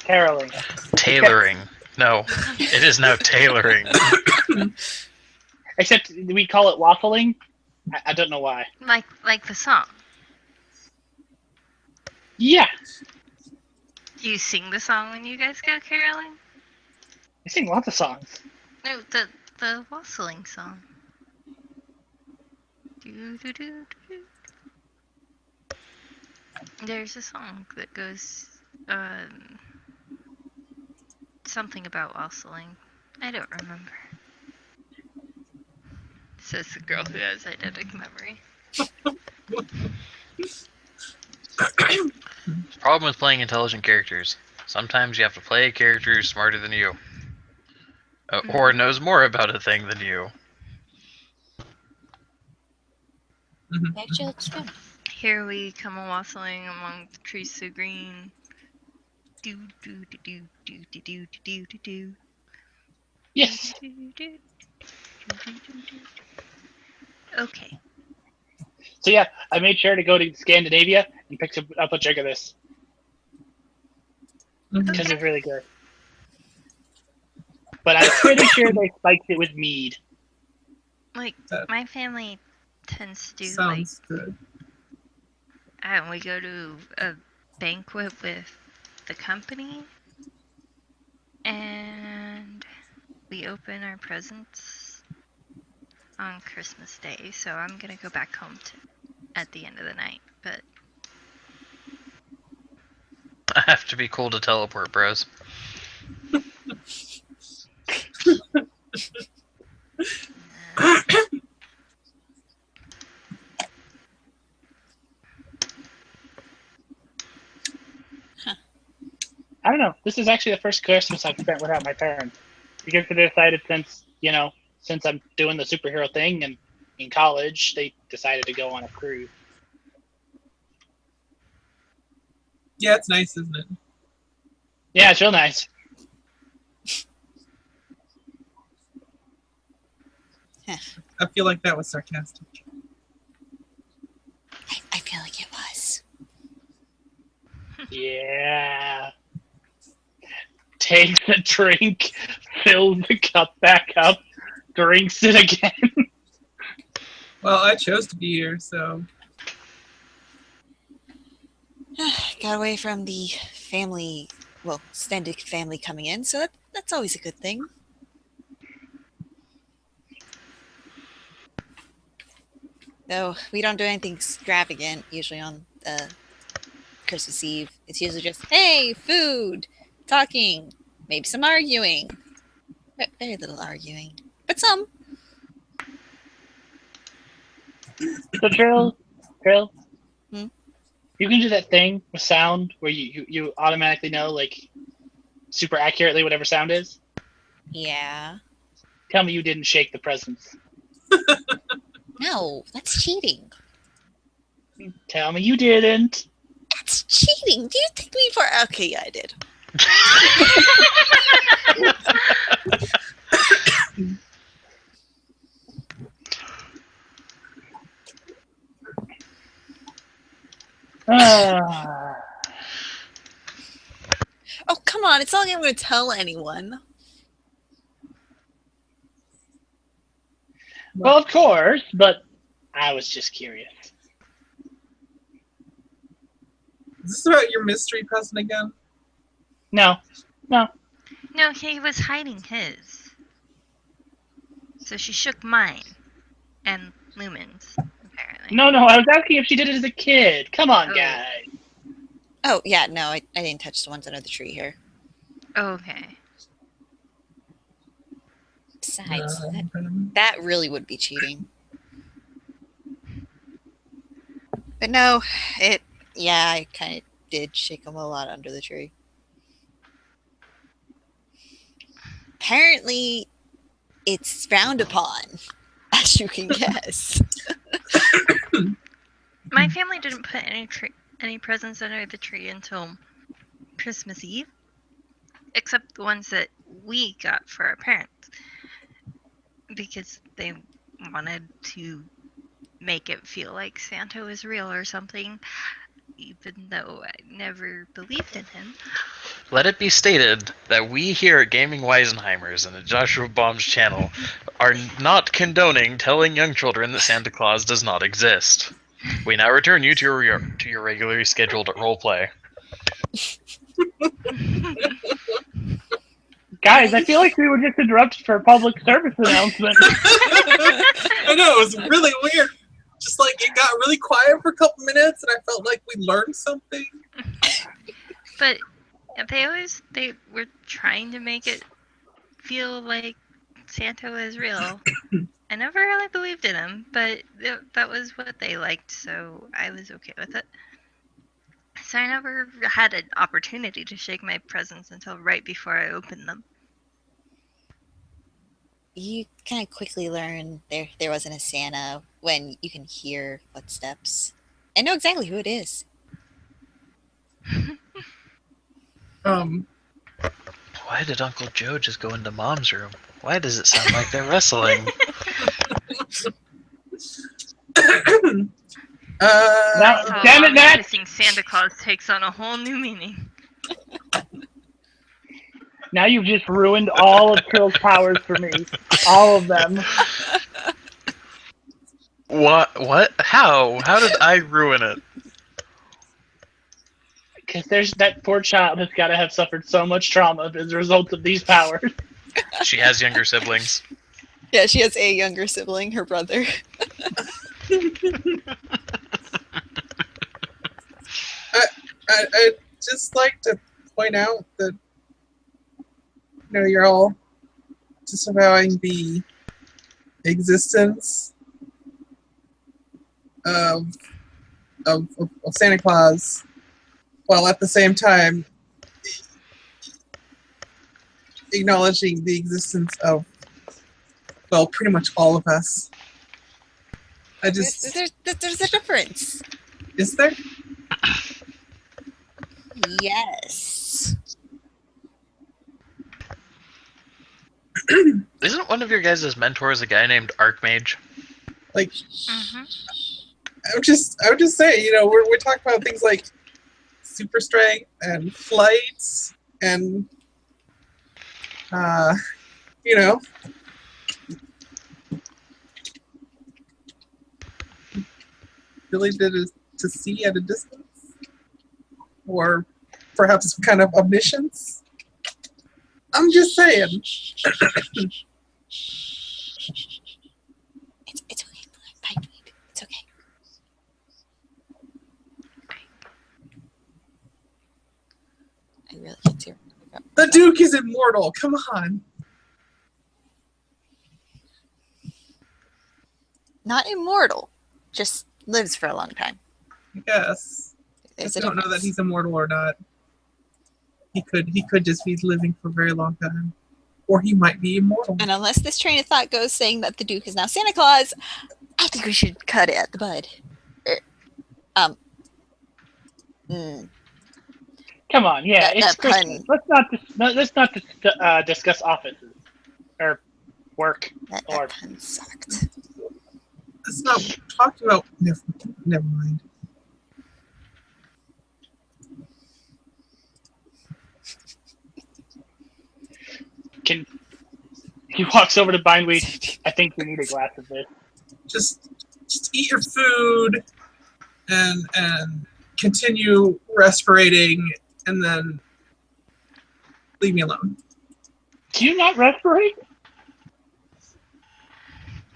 Caroling. Tailoring. No, it is now tailoring. Except we call it waffling. I don't know why. Like the song. Yeah. Do you sing the song when you guys go caroling? I sing lots of songs. No, the wassailing song. Do, do, do, do. There's a song that goes something about wassailing. I don't remember. Says the girl who has eidetic memory. The problem with playing intelligent characters. Sometimes you have to play a character who's smarter than you. Or knows more about a thing than you. Actually, it's fun. Here we come a wassailing among the trees so green. Do do do do do do do do do do. Yes. Okay. So yeah, I made sure to go to Scandinavia and pick up a jug of this. Because it's really good. But I'm pretty sure they spiked it with mead. Like, my family tends to do Sounds good. And we go to a banquet with the company, and we open our presents on Christmas Day. So I'm gonna go back home at the end of the night. But I have to be cool to teleport, bros. I don't know. This is actually the first Christmas I've spent without my parents. Because they decided since I'm doing the superhero thing and in college, they decided to go on a cruise. Yeah, it's nice, isn't it? Yeah, it's real nice. I feel like that was sarcastic. I feel like it was. Yeah. Takes a drink, fills the cup back up, drinks it again. Well, I chose to be here, so... Got away from the family, extended family coming in, so that's always a good thing. Though we don't do anything extravagant usually on Christmas Eve. It's usually just, hey, food, talking, maybe some arguing. Very little arguing, but some. So Trill, Hmm? You can do that thing with sound where you automatically know, like, super accurately whatever sound is. Yeah. Tell me you didn't shake the presents. No, that's cheating. Tell me you didn't. That's cheating. Do you take me for... Okay, yeah, I did. Oh, come on. It's not like I'm going to tell anyone. Well, of course, but I was just curious. Is this about your mystery cousin again? No. No, he was hiding his. So she shook mine. And Lumen's, apparently. No, I was asking if she did it as a kid. Come on, guys. Oh, yeah, no, I didn't touch the ones under the tree here. Okay. Besides, that really would be cheating. But no, I kind of did shake them a lot under the tree. Apparently, it's frowned upon, as you can guess. My family didn't put any presents under the tree until Christmas Eve, except the ones that we got for our parents, because they wanted to make it feel like Santa was real or something, even though I never believed in him. Let it be stated that we here at Gaming Weisenheimers and at Joshua Baum's channel are not condoning telling young children that Santa Claus does not exist. We now return you to your regularly scheduled roleplay. Guys, I feel like we were just interrupted for a public service announcement. I know, it was really weird. Just like it got really quiet for a couple minutes and I felt like we learned something. But they were trying to make it feel like Santa was real. I never really believed in him, but that was what they liked, so I was okay with it. So I never had an opportunity to shake my presents until right before I opened them. You kind of quickly learn there wasn't a Santa when you can hear footsteps. I know exactly who it is. Why did Uncle Joe just go into Mom's room? Why does it sound like they're wrestling? Now, damn it, Matt! Kissing Santa Claus takes on a whole new meaning. Now you've just ruined all of Kill's powers for me. All of them. What? How? How did I ruin it? Because there's that poor child has got to have suffered so much trauma as a result of these powers. She has younger siblings. Yeah, she has a younger sibling, her brother. I'd just like to point out that you're all disavowing the existence of Santa Claus, while at the same time acknowledging the existence of, well, pretty much all of us. There's a difference. Is there? Yes. Isn't one of your guys' mentors a guy named Archmage? Like, Mm-hmm. I would just say, we're talking about things like super strength and flights and, ability to see at a distance, or perhaps some kind of omniscience. I'm just saying. It's okay. Bye. It's okay. I really can't see her. The Duke is immortal. Come on. Not immortal. Just lives for a long time. Yes. I don't know that he's immortal or not. He could just be living for a very long time. Or he might be immortal. And unless this train of thought goes saying that the Duke is now Santa Claus, I think we should cut it at the bud. Come on, yeah, That- it's that pun. Christmas. Let's not discuss offices or work That or. pun sucked. Let's not talk about. Never mind. He walks over to Bindweed. I think you need a glass of this. Just eat your food and continue respirating, and then leave me alone. Do you not respirate?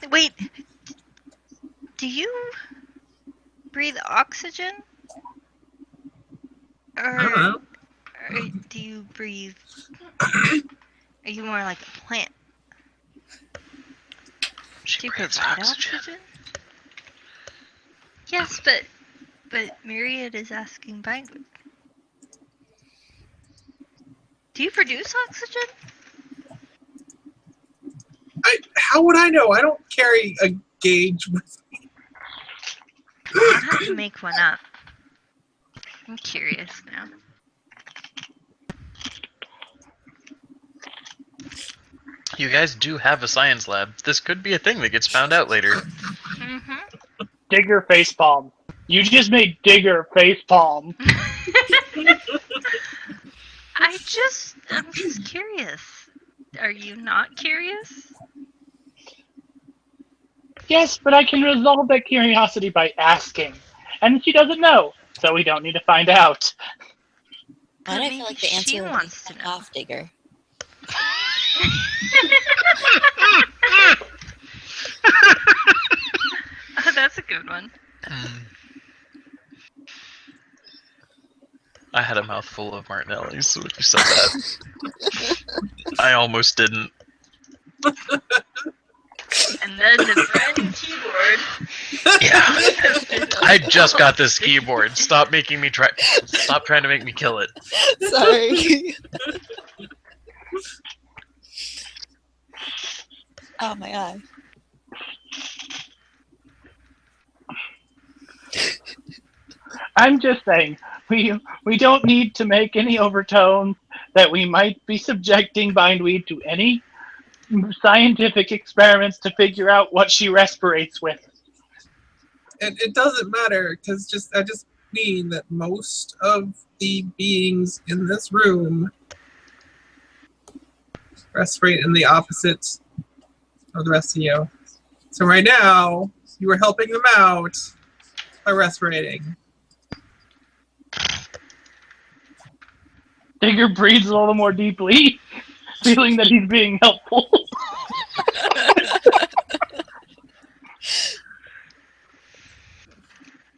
Wait, do you breathe oxygen? I don't Or, know. or do you breathe... Are you more like a plant? She Do you breathes provide oxygen. Yes, but Myriad is asking Bindweed. Do you produce oxygen? How would I know? I don't carry a gauge with me. I'll have to make one up. I'm curious now. You guys do have a science lab. This could be a thing that gets found out later. Mm-hmm. Digger facepalm. You just made Digger facepalm. I'm just curious. Are you not curious? Yes, but I can resolve that curiosity by asking. And she doesn't know, so we don't need to find out. Why do I Maybe feel like the she answer would be wants to fuck know. off, Digger? Oh, that's a good one. I had a mouthful of Martinelli's so when you said that. I almost didn't. And then the brand new keyboard. Yeah. I just got this keyboard. Stop making me try. Stop trying to make me kill it. Sorry. Oh my god. I'm just saying, we don't need to make any overtones that we might be subjecting Bindweed to any scientific experiments to figure out what she respirates with. And it doesn't matter, because I just mean that most of the beings in this room respirate in the opposite of the rest of you. So right now, you are helping them out by respirating. Digger breathes a little more deeply, feeling that he's being helpful.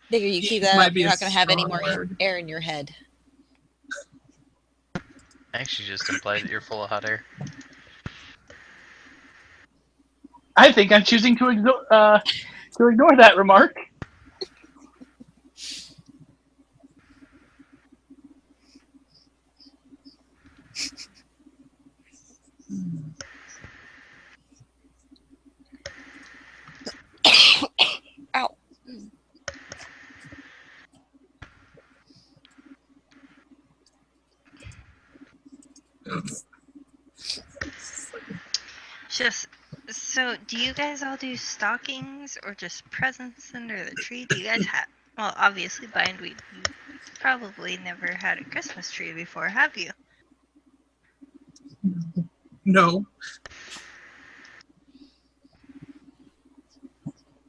Digger, you keep It that might up. be You're a not going to have any strong more word. air in your head. I actually just implied that you're full of hot air. I think I'm choosing to ignore that remark. Ow. Just so, do you guys all do stockings or just presents under the tree? Do you guys have? Well, obviously, Bindweed, you probably never had a Christmas tree before, have you? No.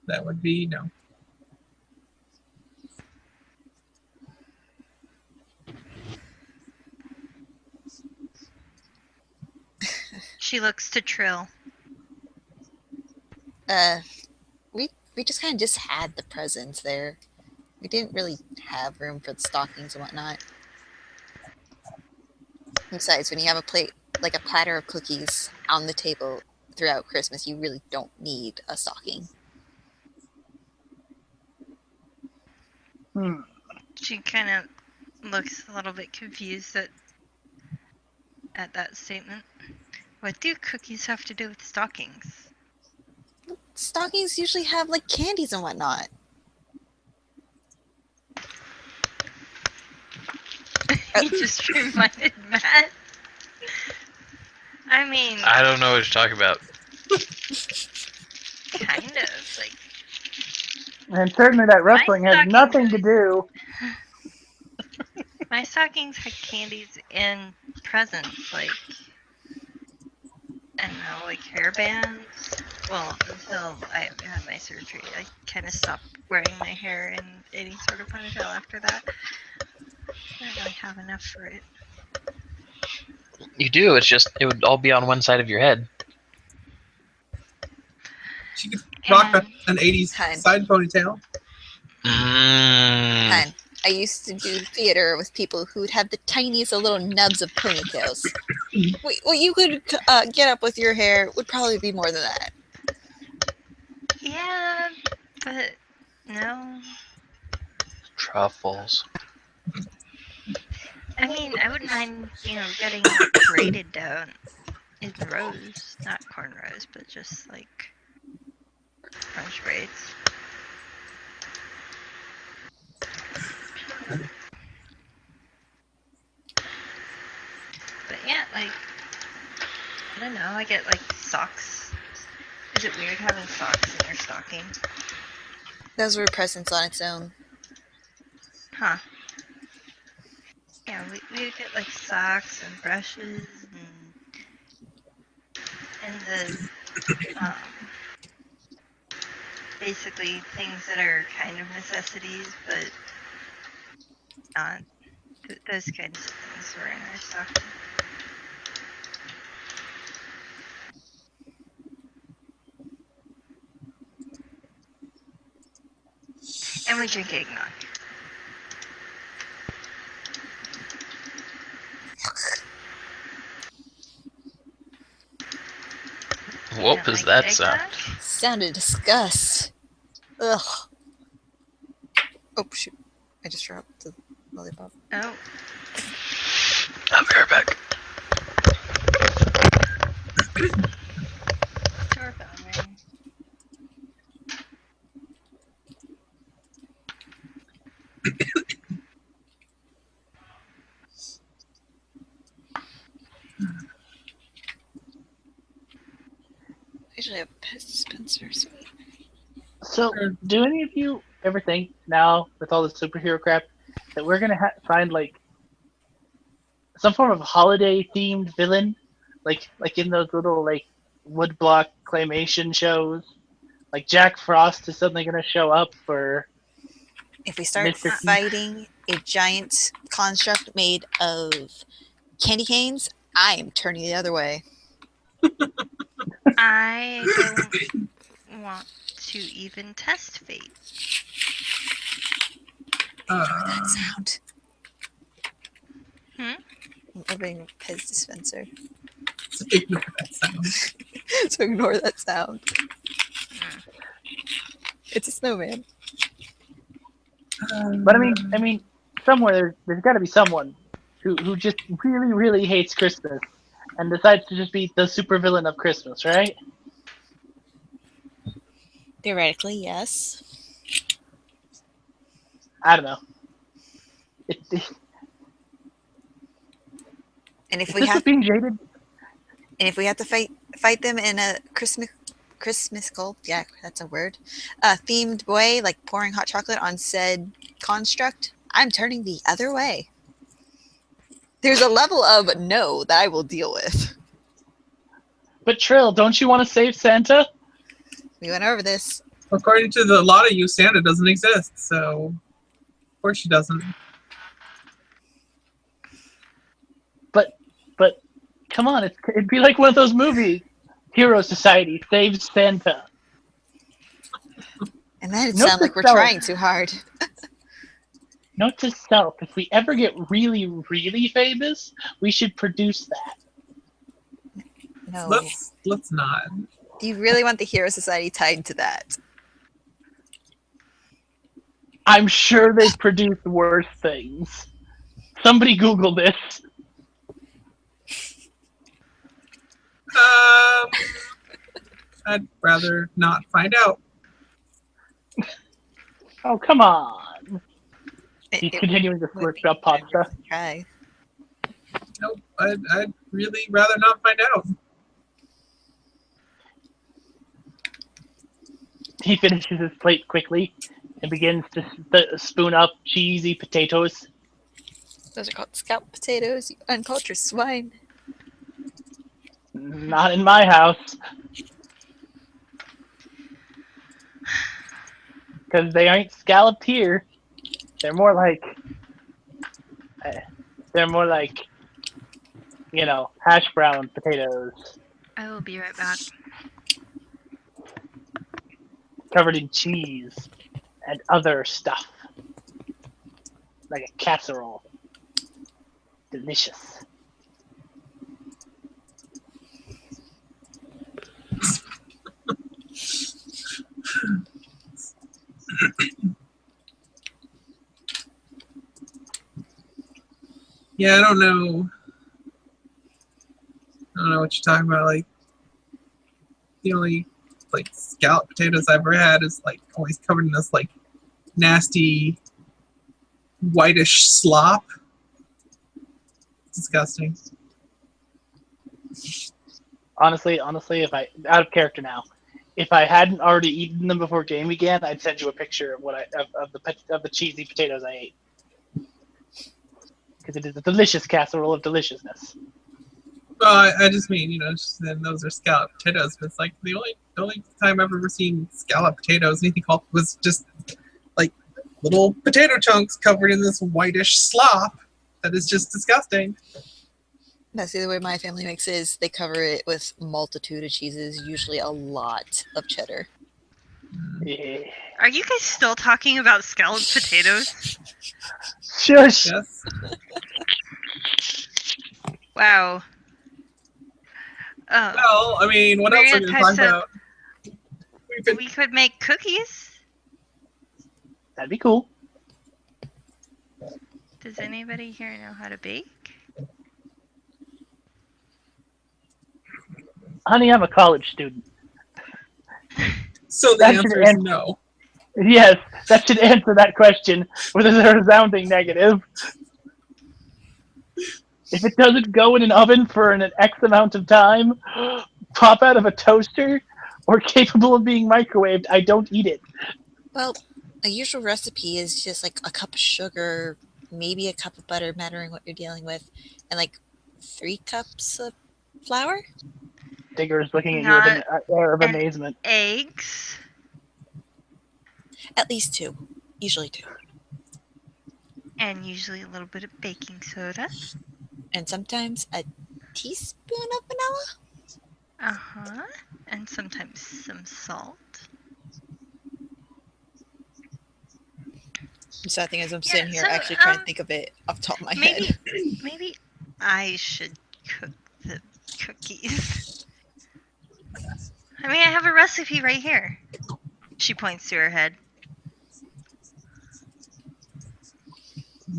That would be no. She looks to Trill. We just kind of just had the presents there. We didn't really have room for the stockings and whatnot. Besides, when you have a plate, like a platter of cookies on the table throughout Christmas, you really don't need a stocking. She kind of looks a little bit confused at that statement. What do cookies have to do with stockings? Stockings usually have like candies and whatnot. He just reminded Matt. I mean, I don't know what you're talking about. kind of like. And certainly that rustling has stockings nothing to do. My stockings had candies and presents, like, I don't know, like hairbands. Well, until I had my surgery, I kind of stopped wearing my hair in any sort of ponytail after that. I don't really have enough for it. You do. It's just it would all be on one side of your head. She could rock And- an 80s Hun. side ponytail. And I used to do theater with people who would have the tiniest of little nubs of ponytails. What you could get up with your hair would probably be more than that. Yeah, but no. Truffles. I mean, I wouldn't mind, getting like braided down in rows, not cornrows, but just like French braids. But yeah, like, I don't know, I get like socks. Is it weird having socks in your stocking? Those were presents on its own. Huh. Yeah, we would get like socks and brushes and the basically things that are kind of necessities, but not those kinds of things were in our stocking. And we drink eggnog. What was that sound? Sounded disgust. Ugh. Oh shoot! I just dropped the lollipop. Oh. I'll be right back. Doorbell ring. I should have a pet dispenser. So, do any of you ever think now, with all the superhero crap, that we're gonna find like some form of holiday-themed villain, like in those little like woodblock claymation shows? Like Jack Frost is suddenly gonna show up, or If we start Mr. fighting a giant construct made of candy canes, I am turning the other way. I don't want to even test fate. Ignore that sound. Hmm? I'm opening a Pez dispenser. Ignore that sound. So ignore that sound. It's a snowman. But I mean, somewhere there's got to be someone who just really, really hates Christmas and decides to just be the supervillain of Christmas, right? Theoretically, yes. I don't know. And if Is we this have, just being jaded? and if we have to fight them in a Christmas, yeah, that's a word, themed way, like pouring hot chocolate on said construct, I'm turning the other way. There's a level of no that I will deal with. But Trill, don't you want to save Santa? We went over this. According to a lot of you, Santa doesn't exist, so of course she doesn't. But come on, it'd be like one of those movies. Hero Society saves Santa. And that'd Note sound to like we're self. trying too hard. Note to self: if we ever get really, really famous, we should produce that. No. Let's not. Do you really want the Hero Society tied to that? I'm sure they've produced worse things. Somebody Google this. I'd rather not find out. Oh, come on. He's continuing to slurp up pasta. Try. I'd really rather not find out. He finishes his plate quickly and begins to spoon up cheesy potatoes. Those are called scalloped potatoes, you uncultured swine. Not in my house. Because they ain't scalloped here. They're more like, hash brown potatoes I will be right back. covered in cheese and other stuff. Like a casserole. Delicious. Yeah, I don't know what you're talking about. Like, the only like scalloped potatoes I've ever had is like always covered in this like nasty whitish slop. It's disgusting. Honestly, if I out of character now, if I hadn't already eaten them before game began, I'd send you a picture of of the cheesy potatoes I ate. Because it is a delicious casserole of deliciousness. Well, I just mean, then those are scalloped potatoes. But it's like the only time I've ever seen scalloped potatoes anything called was just like little potato chunks covered in this whitish slop that is just disgusting. That's the way my family makes it, is they cover it with multitude of cheeses, usually a lot of cheddar. Yeah. Are you guys still talking about scalloped potatoes? Shush! Yes. Wow. Oh, Well, I mean, what else are we Myriad going to talk types up- about? we could make cookies. That'd be cool. Does anybody here know how to bake? Honey, I'm a college student. So the That should answer is end- no. Yes, that should answer that question with a resounding negative. If it doesn't go in an oven for an X amount of time, pop out of a toaster, or capable of being microwaved, I don't eat it. Well, a usual recipe is just like a cup of sugar, maybe a cup of butter, mattering what you're dealing with, and like 3 cups of flour. Digger's looking at you Not with an air of an- amazement. Eggs. At least 2. Usually 2. And usually a little bit of baking soda. And sometimes a teaspoon of vanilla. Uh-huh. And sometimes some salt. The sad thing is I'm Yeah, sitting here so, actually trying to think of it off the top of my head. Maybe I should cook the cookies. I mean, I have a recipe right here. She points to her head.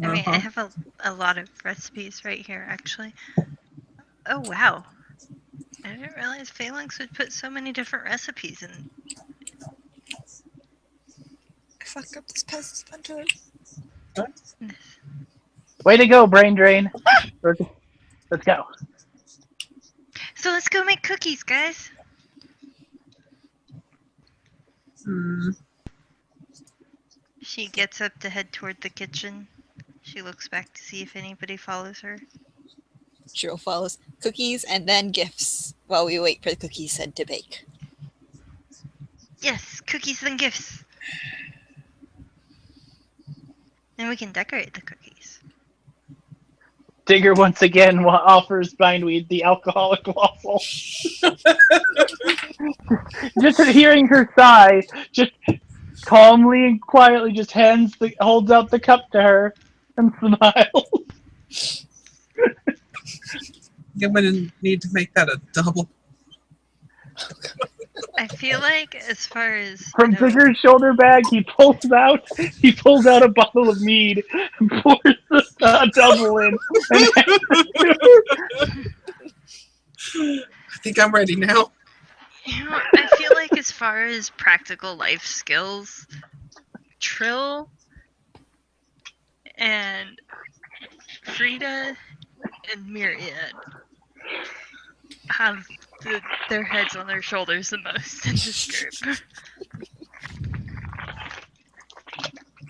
I mean, I have a lot of recipes right here, actually. Oh, wow. I didn't realize Phalanx would put so many different recipes in. I fuck up this peasant's punter. Way to go, brain drain. Let's go. So let's go make cookies, guys. She gets up to head toward the kitchen. She looks back to see if anybody follows her. Cheryl follows cookies and then gifts while we wait for the cookies said to bake. Yes, cookies and gifts. And we can decorate the cookies. Digger once again offers Bindweed the alcoholic waffle. Just hearing her sigh, just calmly and quietly just holds out the cup to her and smiles. I'm going to need to make that a double. I feel like as far as From Digger's shoulder bag, he pulls out a bottle of mead and pours a double in. I think I'm ready now. I feel like as far as practical life skills, Trill and Frida and Myriad have their heads on their shoulders the most in this group.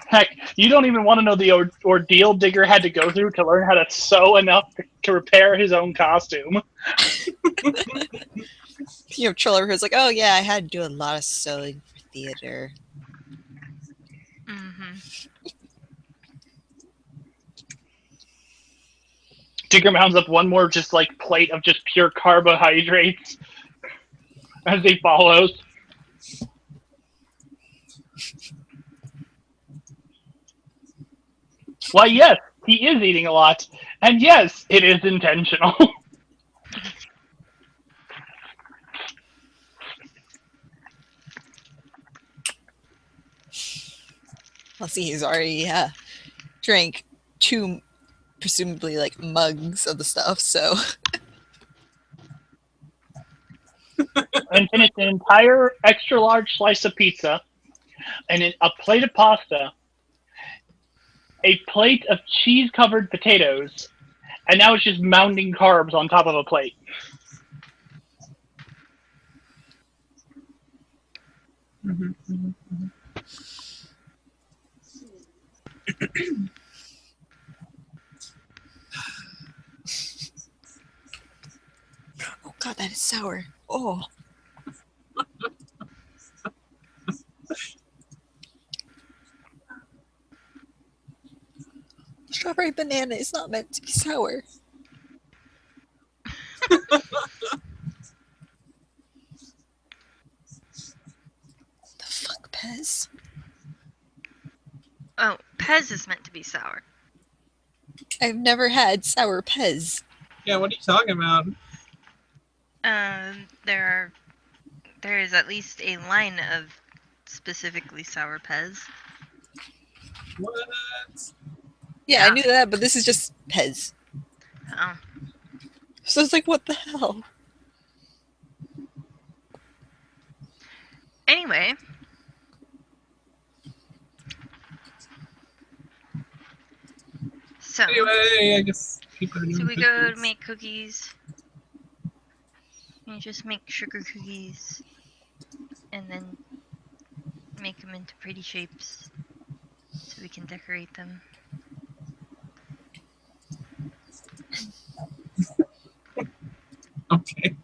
Heck, you don't even want to know the ordeal Digger had to go through to learn how to sew enough to repair his own costume. You know, Triller who's like, oh yeah, I had to do a lot of sewing for theater. Mm-hmm. Digger mounts up one more just like plate of just pure carbohydrates as he follows. Why, yes, he is eating a lot. And yes, it is intentional. Let's see, he's already drank 2, presumably like mugs of the stuff, so. And finished an entire extra large slice of pizza, and a plate of pasta, a plate of cheese-covered potatoes, and now it's just mounting carbs on top of a plate. Mm-hmm, mm-hmm, mm-hmm. Oh god, that is sour. Oh. Strawberry banana is not meant to be sour. The fuck, Pez? Oh, Pez is meant to be sour. I've never had sour Pez. Yeah, what are you talking about? There is at least a line of specifically sour Pez. What? Yeah, I knew that, but this is just Pez. Oh. So it's like, what the hell? Anyway. So. Anyway, I guess people are doing So we cookies. go to make cookies. You just make sugar cookies. And then make them into pretty shapes. So we can decorate them. Okay.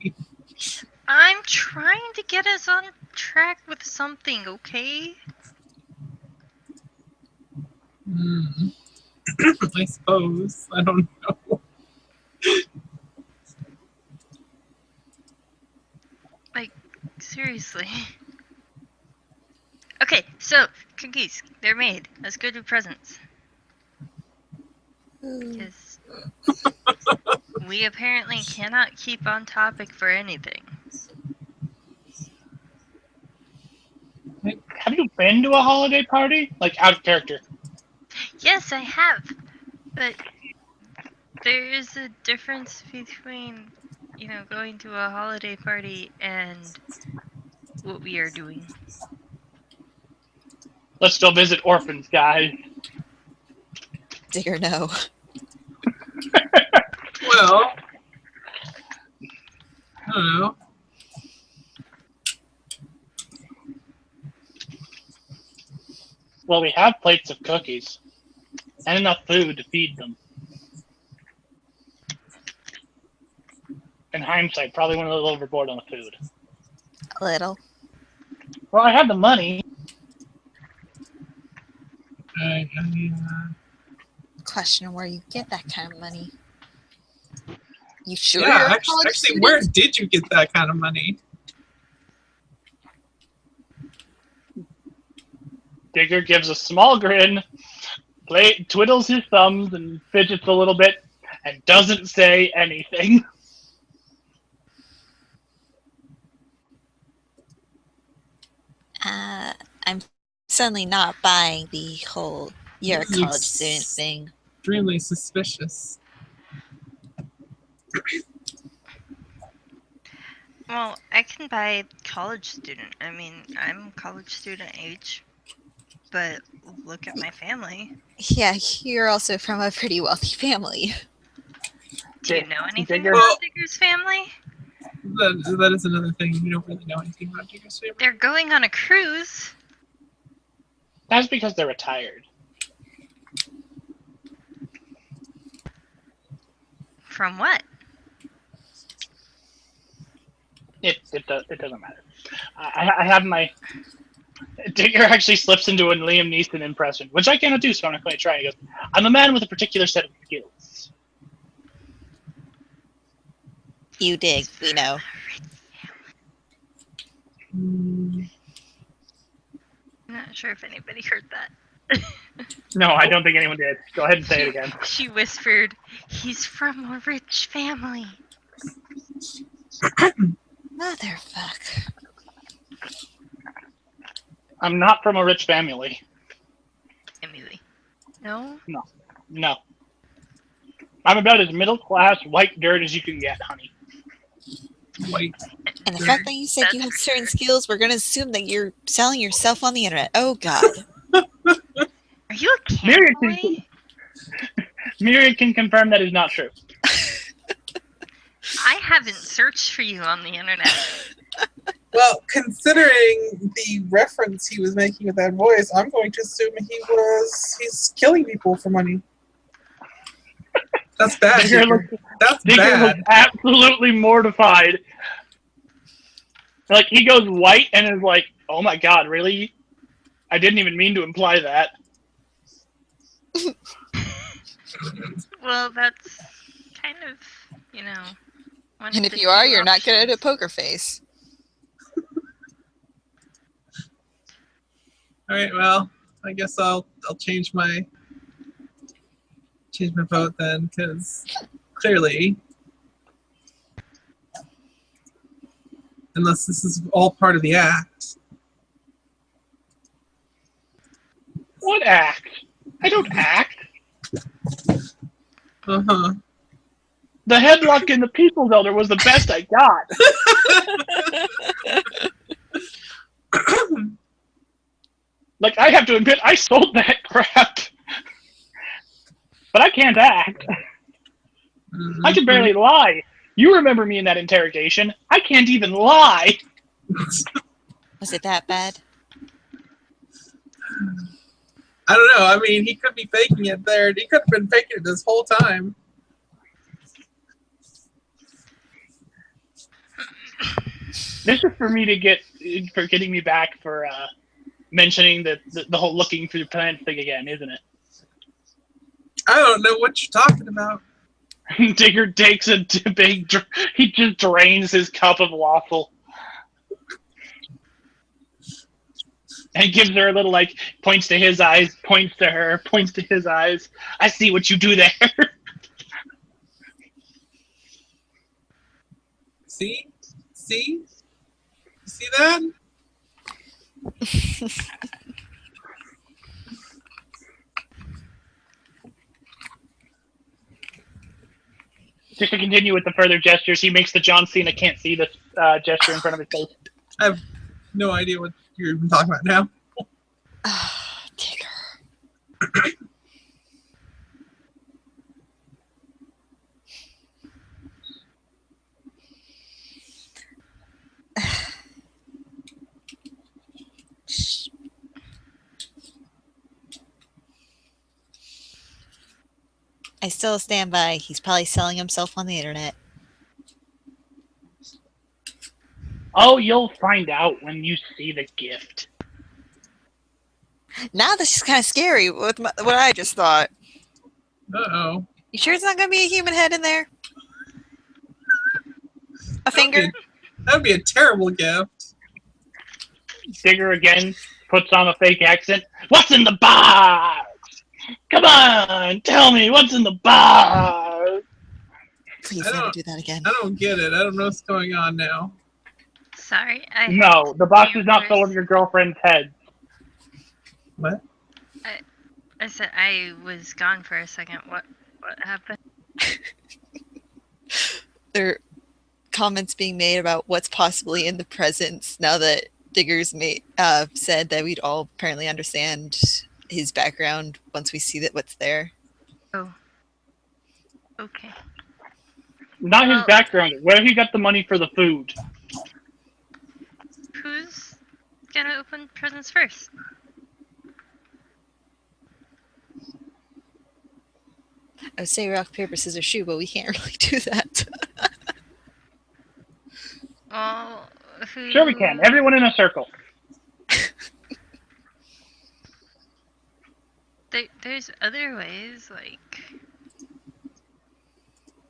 I'm trying to get us on track with something, okay? I suppose. I don't know. Like, seriously. Okay, so, cookies. They're made. Let's go do presents. Because we apparently cannot keep on topic for anything. Have you been to a holiday party? Like, out of character? Yes, I have. But there is a difference between, you know, going to a holiday party and what we are doing. Let's go visit orphans, guys. Digger, no. Well, I don't know. Well, we have plates of cookies and enough food to feed them. In hindsight, probably went a little overboard on the food. A little. Well, I had the money. Question where you get that kind of money. You sure? Yeah, you're a actually, college student? where did you get that kind of money? Digger gives a small grin, twiddles his thumbs and fidgets a little bit, and doesn't say anything. I'm suddenly not buying the whole you're a college student thing. Extremely suspicious. Well, I can buy college student. I mean, I'm college student age. But look at my family. Yeah, you're also from a pretty wealthy family. Do you know anything Digger. about Digger's family? That is another thing. You don't really know anything about Digger's family. They're going on a cruise. That's because they're retired. From what? It doesn't matter. I have my Digger actually slips into a Liam Neeson impression, which I cannot do, so I'm not going to try. He goes, "I'm a man with a particular set of skills." You dig, we know. I'm not sure if anybody heard that. No, I don't think anyone did. Go ahead and say it again. She whispered, "He's from a rich family." Motherfuck. I'm not from a rich family. Emily. No? No. I'm about as middle class white dirt as you can get, honey. White. And the fact that you said you have certain skills, we're going to assume that you're selling yourself on the internet. Oh, God. Are you a cowboy? Myriad can confirm that is not true. I haven't searched for you on the internet. Well, considering the reference he was making with that voice, I'm going to assume he's killing people for money. That's bad. Digger. That's Digger bad. was absolutely mortified. Like, he goes white and is like, "Oh my God, really? I didn't even mean to imply that." Well, that's kind of, one And of if the you are, few you're not good at a options. poker face. All right. Well, I guess I'll change my vote then, because clearly, unless this is all part of the act. What act? I don't act. Uh-huh. The headlock in the People's Elder was the best I got. Like, I have to admit, I sold that crap. But I can't act. I can barely lie. You remember me in that interrogation. I can't even lie. Was it that bad? I don't know. I mean, he could be faking it there. He could have been faking it this whole time. This is for getting me back for mentioning the whole looking through plants thing again, isn't it? I don't know what you're talking about. Digger takes he just drains his cup of waffle. And gives her a little, like, points to his eyes, points to her, points to his eyes. I see what you do there. See? See? You see that? Just to continue with the further gestures, he makes the John Cena can't see this gesture in front of his face. I have no idea what you're even talking about now. Digger. I still stand by. He's probably selling himself on the internet. Oh, you'll find out when you see the gift. Now this is kind of scary with what I just thought. Uh-oh. You sure it's not going to be a human head in there? A finger? That would be a terrible gift. Digger again puts on a fake accent. What's in the box? Come on, tell me what's in the box. Please never do that again. I don't get it. I don't know what's going on now. Sorry, No, the box is not full of your girlfriend's heads. What? I said I was gone for a second. What happened? There are comments being made about what's possibly in the presents now that Digger's said that we'd all apparently understand his background once we see what's there. Oh. Okay. Not his Well- background. Where he got the money for the food. Who's gonna open presents first? I would say rock, paper, scissors, shoe, but we can't really do that. Well, who... Sure we can. Everyone in a circle. There's other ways, like...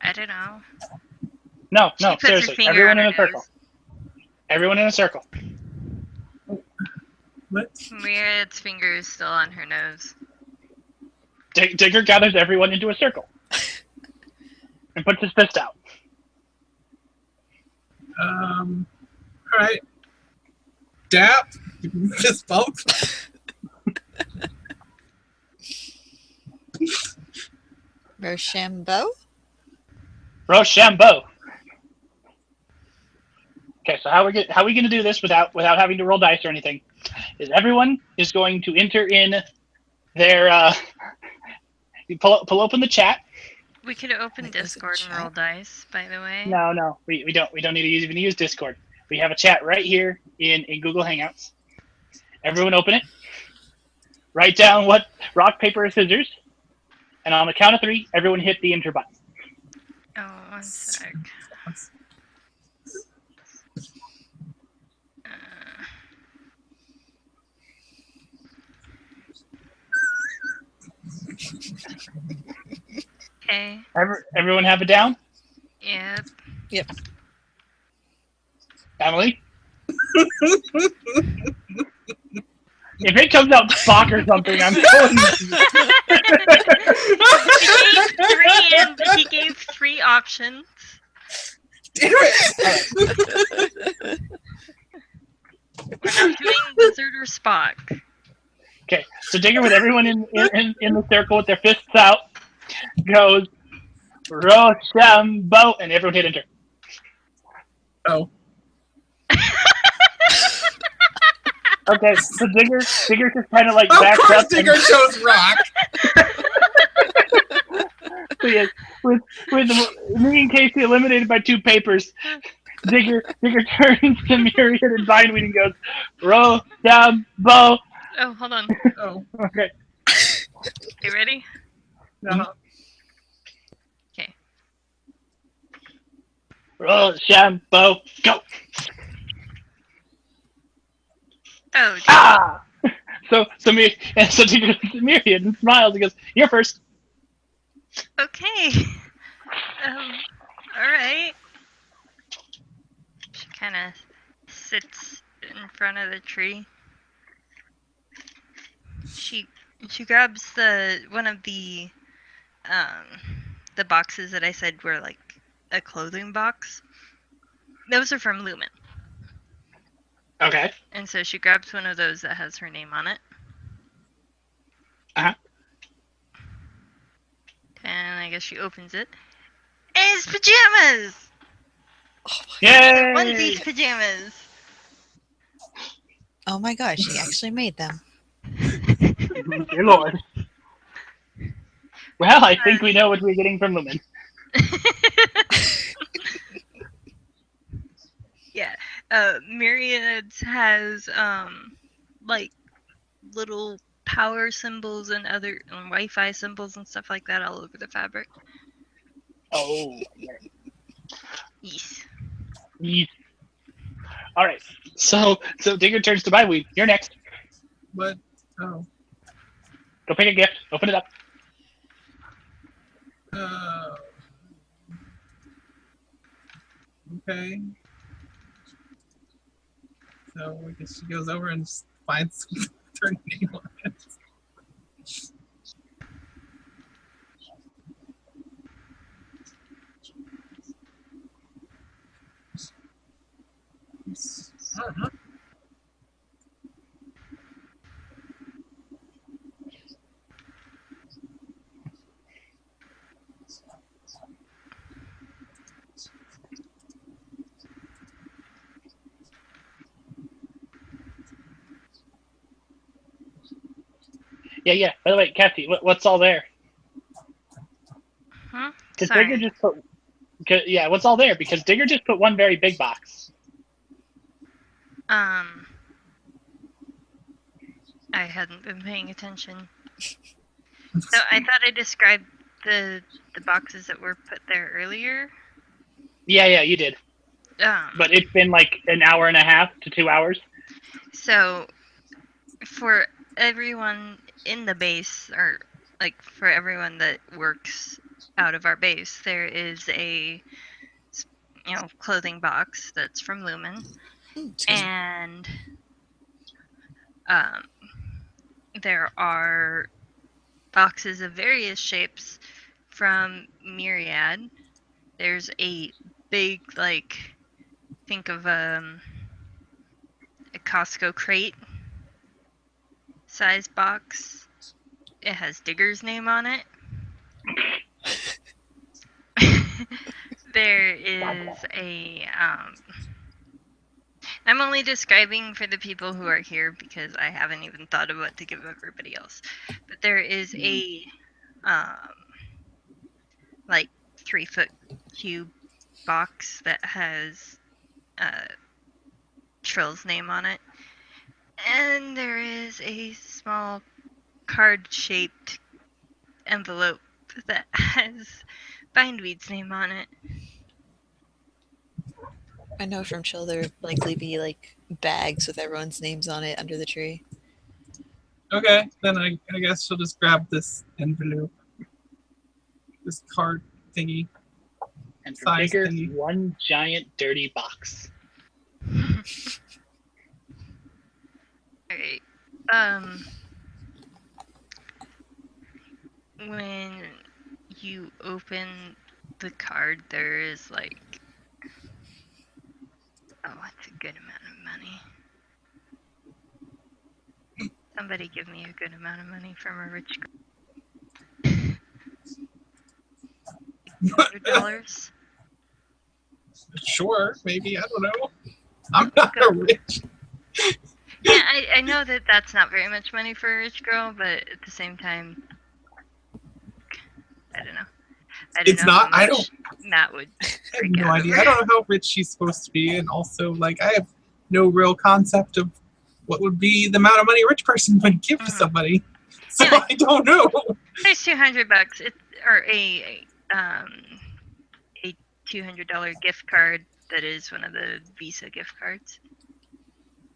I don't know. No, She puts her seriously. finger Everyone on in her a circle. nose. Everyone in a circle. What? Myriad's finger is still on her nose. Digger gathers everyone into a circle. And puts his fist out. Alright. Dap. Fist bump. Rochambeau? Rochambeau. Okay, so how we going to do this without having to roll dice or anything? Is everyone is going to enter in their you pull open the chat. We could open Wait, there's a Discord and roll chat? dice, by the way. No, we don't need to even use Discord. We have a chat right here in Google Hangouts. Everyone open it. Write down what rock, paper, or scissors. And on the count of 3, everyone hit the enter button. Oh, one sec. Okay. Everyone have it down? Yep. Yep. Emily? If it comes out Spock or something, I'm telling you. He gave 3 options. Damn it! We're not doing Wizard or Spock. Okay, so Digger, with everyone in the circle with their fists out, goes Rochambeau, and everyone hit enter. Oh. Okay, so Digger just kind of like Of backs course up. Digger chose rock. So yes, with me and Casey eliminated by 2 papers, Digger turns to Myriad and Bindweed and goes Rochambeau. Oh, hold on. Oh. Okay. You ready? Uh-huh. Okay. Rochambeau, go. Oh, dear. Ah! So Digger looks at Myriad and smiles and goes, "You're first." Okay. Alright. She kind of sits in front of the tree. She grabs one of the boxes that I said were like a clothing box. Those are from Lumen. Okay. And so she grabs one of those that has her name on it. Uh-huh. And I guess she opens it. And it's pajamas! Yay! Onesie pajamas! Oh my gosh, she actually made them. Dear Lord. Well, I think we know what we're getting from Lumen. Yeah. Myriads has like little power symbols and other Wi-Fi symbols and stuff like that all over the fabric. Oh. Yes. Yes. All right. So Digger turns to Bindweed. You're next. What? Oh. Go pick a gift. Open it up. Okay. So I guess she goes over and just finds her name on it. Uh-huh. Yeah. By the way, Cassie, what's all there? Huh? Because Sorry. Digger just put Yeah, what's all there? Because Digger just put one very big box. I hadn't been paying attention. So I thought I described the boxes that were put there earlier. Yeah, you did. But it's been like an hour and a half to 2 hours. So for everyone in the base, or like for everyone that works out of our base, there is a clothing box that's from Lumen, and there are boxes of various shapes from Myriad. There's a big, like, think of a Costco crate size box. It has Digger's name on it. There is a I'm only describing for the people who are here because I haven't even thought of what to give everybody else. But there is a like 3-foot cube box that has Trill's name on it. And there is a small card-shaped envelope that has Bindweed's name on it. I know from Chill there would likely be like bags with everyone's names on it under the tree. Okay, then I guess she'll just grab this envelope. This card thingy. And for Size Digger, thingy. one giant dirty box. Alright. When you open the card, there is like, it's a good amount of money. Somebody give me a good amount of money from a rich girl. $100? Sure, maybe, I don't know. I'm not a rich. Yeah, I know that that's not very much money for a rich girl, but at the same time, I don't know. It's not. I don't. Matt would. I have no idea. I don't know how rich she's supposed to be, and also, like, I have no real concept of what would be the amount of money a rich person would give to somebody. So anyway, I don't know. There's $200. Or a $200 gift card that is one of the Visa gift cards.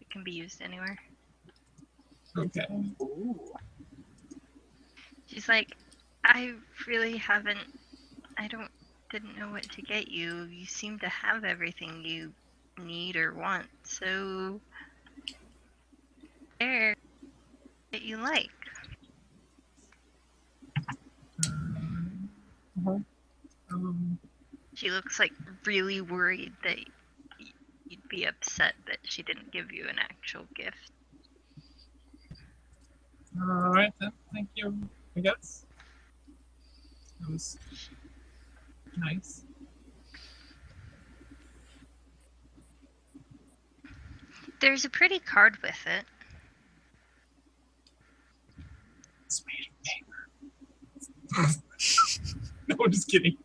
It can be used anywhere. Okay. Ooh. She's like, I really didn't know what to get you. You seem to have everything you need or want, so there that you like. She looks like really worried that you'd be upset that she didn't give you an actual gift. Alright then, thank you, I guess. That was nice. There's a pretty card with it. It's made of paper. No, just kidding.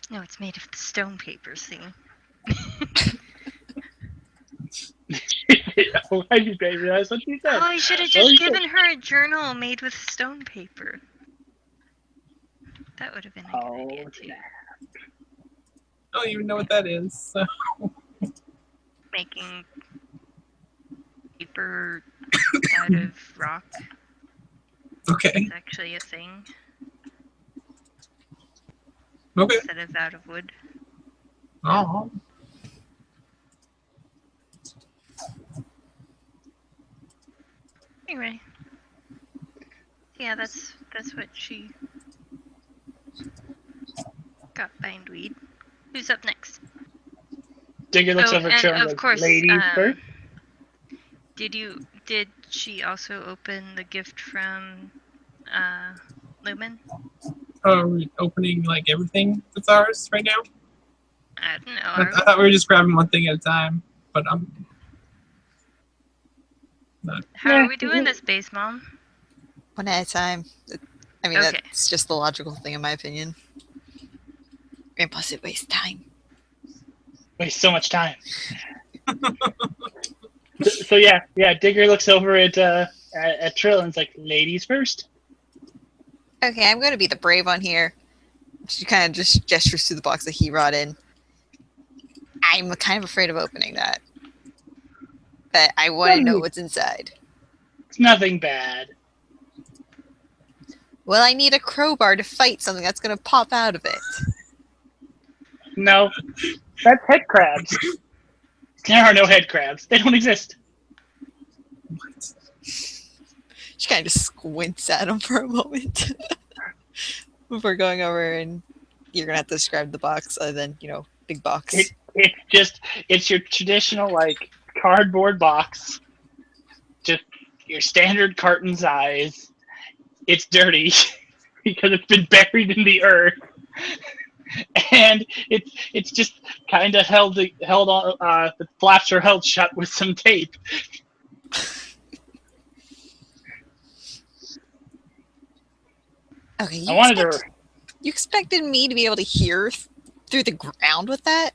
No, it's made of the stone paper, see? Why did you realize what she said? Oh, I should have just given her a journal made with stone paper. That would have been a good idea, too. I don't even know what that is, so. Making paper out of rock. Okay. It's actually a thing. Okay. Instead of out of wood. Oh. Anyway. Yeah, that's what she got Bindweed. Who's up next? Digger looks over and and of course, ladies first. Did she also open the gift from Lumen? Oh, are we opening like everything that's ours right now? I don't know. I thought we were just grabbing one thing at a time, but I'm not. How are we doing this, Base Mom? One at a time. I mean, Okay. that's just the logical thing, in my opinion. And plus, it wastes time. Waste so much time. So yeah, Digger looks over at Trill and is like, ladies first. Okay, I'm going to be the brave one here. She kind of just gestures to the box that he brought in. I'm kind of afraid of opening that. But I want to know what's inside. It's nothing bad. Well, I need a crowbar to fight something that's going to pop out of it. No, that's head crabs. There are no head crabs. They don't exist. What? She kind of just squints at him for a moment before going over, and you're going to have to describe the box other than, big box. It's your traditional, like, cardboard box. Just your standard carton size. It's dirty because it's been buried in the earth. And it's just kind of held on. The flaps are held shut with some tape. Okay, You expected me to be able to hear through the ground with that?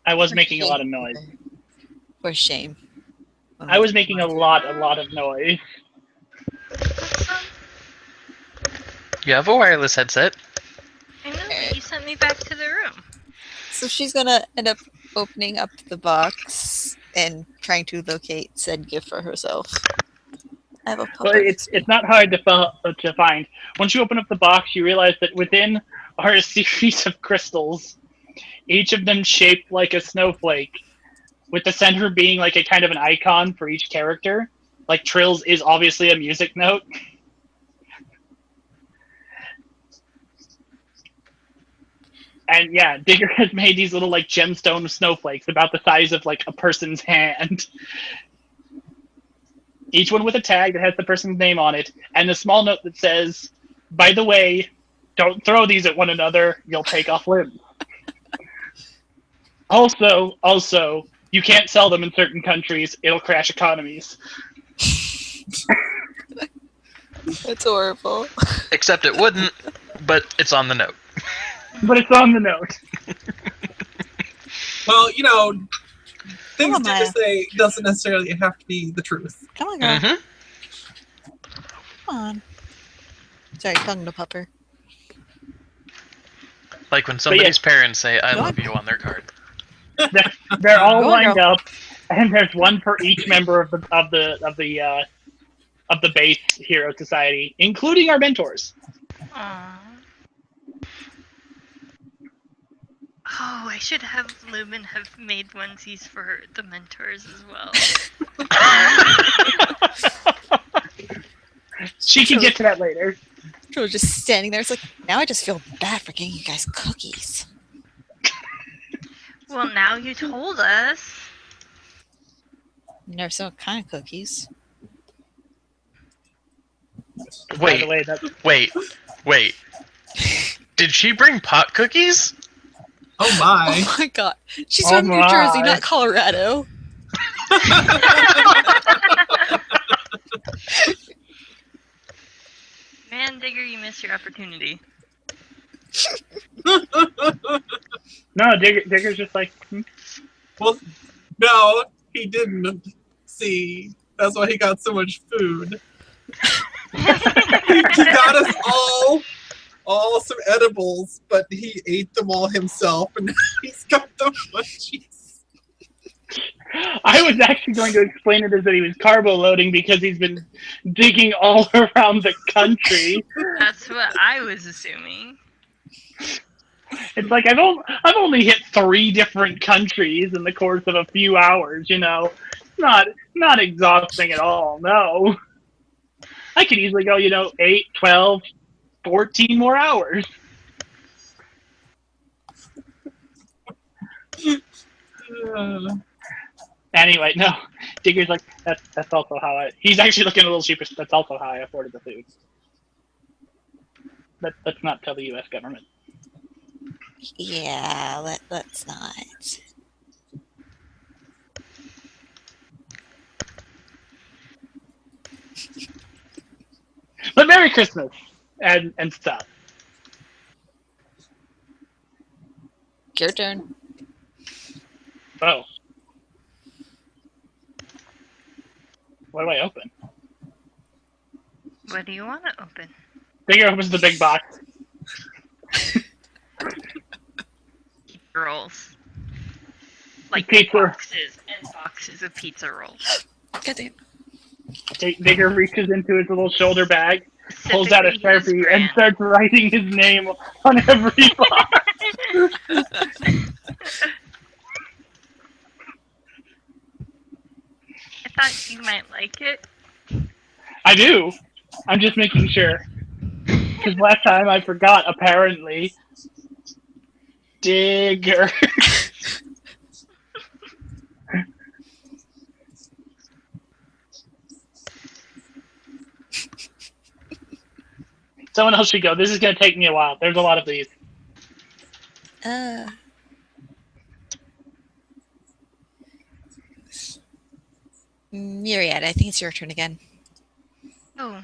I was making a lot of noise. For shame. I was making a lot of noise. You have a wireless headset. I know, but you sent me back to the room. So she's gonna end up opening up the box and trying to locate said gift for herself. I have a Well, it's not hard to find. Once you open up the box, you realize that within are a series of crystals, each of them shaped like a snowflake, with the center being like a kind of an icon for each character. Like Trill's is obviously a music note. And yeah, Digger has made these little like gemstone snowflakes about the size of like a person's hand. Each one with a tag that has the person's name on it, and a small note that says, by the way, don't throw these at one another, you'll take off limbs. Also, you can't sell them in certain countries, it'll crash economies. It's horrible. Except it wouldn't, but it's on the note. But it's on the note. Well, things to say doesn't necessarily have to be the truth. Come on, girl. Mm-hmm. Come on. Sorry, tongue to pupper. Like when somebody's parents say "I love you" on their card. They're all lined up, and there's one for each member of the base hero society, including our mentors. Aww. Oh, I should have Lumen have made onesies for the mentors as well. She can get to that later. She was just standing there. It's like, now I just feel bad for getting you guys cookies. Well, now you told us. Never seen what kind of cookies. Wait. Did she bring pot cookies? Oh my. Oh my god. She's from New Jersey, not Colorado. Man, Digger, you missed your opportunity. No, Digger's just like, Well, no, he didn't. See, that's why he got so much food. He got us all some edibles, but he ate them all himself, and he's got the munchies. I was actually going to explain it as that he was carbo loading because he's been digging all around the country. That's what I was assuming. It's like I've only hit 3 different countries in the course of a few hours. Not exhausting at all. No, I could easily go 8, 12, 14 more hours. Anyway, no. Digger's like, that's also how he's actually looking a little sheepish. That's also how I afforded the food. Let's not tell the U.S. government. Yeah, let's not. But Merry Christmas and stuff. Your turn. Oh. What do I open? What do you want to open? Digger opens the big box. Rolls. Like Pizza. boxes and boxes of pizza rolls. Goddamn. Digger reaches into his little shoulder bag, pulls out a Specifically his Sharpie, and brand. starts writing his name on every box. I thought you might like it. I do. I'm just making sure. Because last time I forgot, apparently. Digger. Someone else should go. This is going to take me a while. There's a lot of these. Myriad, I think it's your turn again. Oh.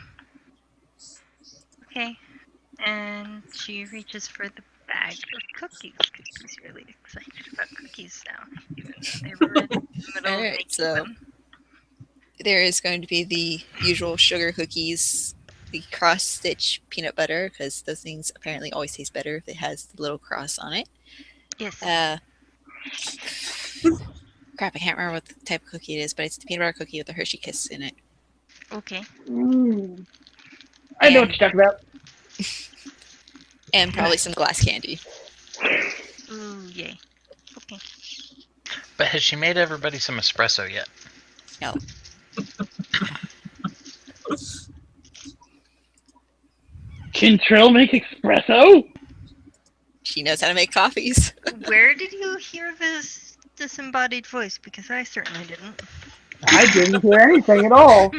Okay. And she reaches for the bag of cookies. She's really excited about cookies now. Even though they were in the middle of Alright, making so them. there is going to be the usual sugar cookies, the cross-stitch peanut butter, because those things apparently always taste better if it has the little cross on it. Yes. Crap, I can't remember what the type of cookie it is, but it's the peanut butter cookie with the Hershey Kiss in it. Okay. I know what you're talking about. And probably some glass candy. Ooh, yay. Okay. But has she made everybody some espresso yet? No. Can Trill make espresso? She knows how to make coffees. Where did you hear this disembodied voice? Because I certainly didn't. I didn't hear anything at all.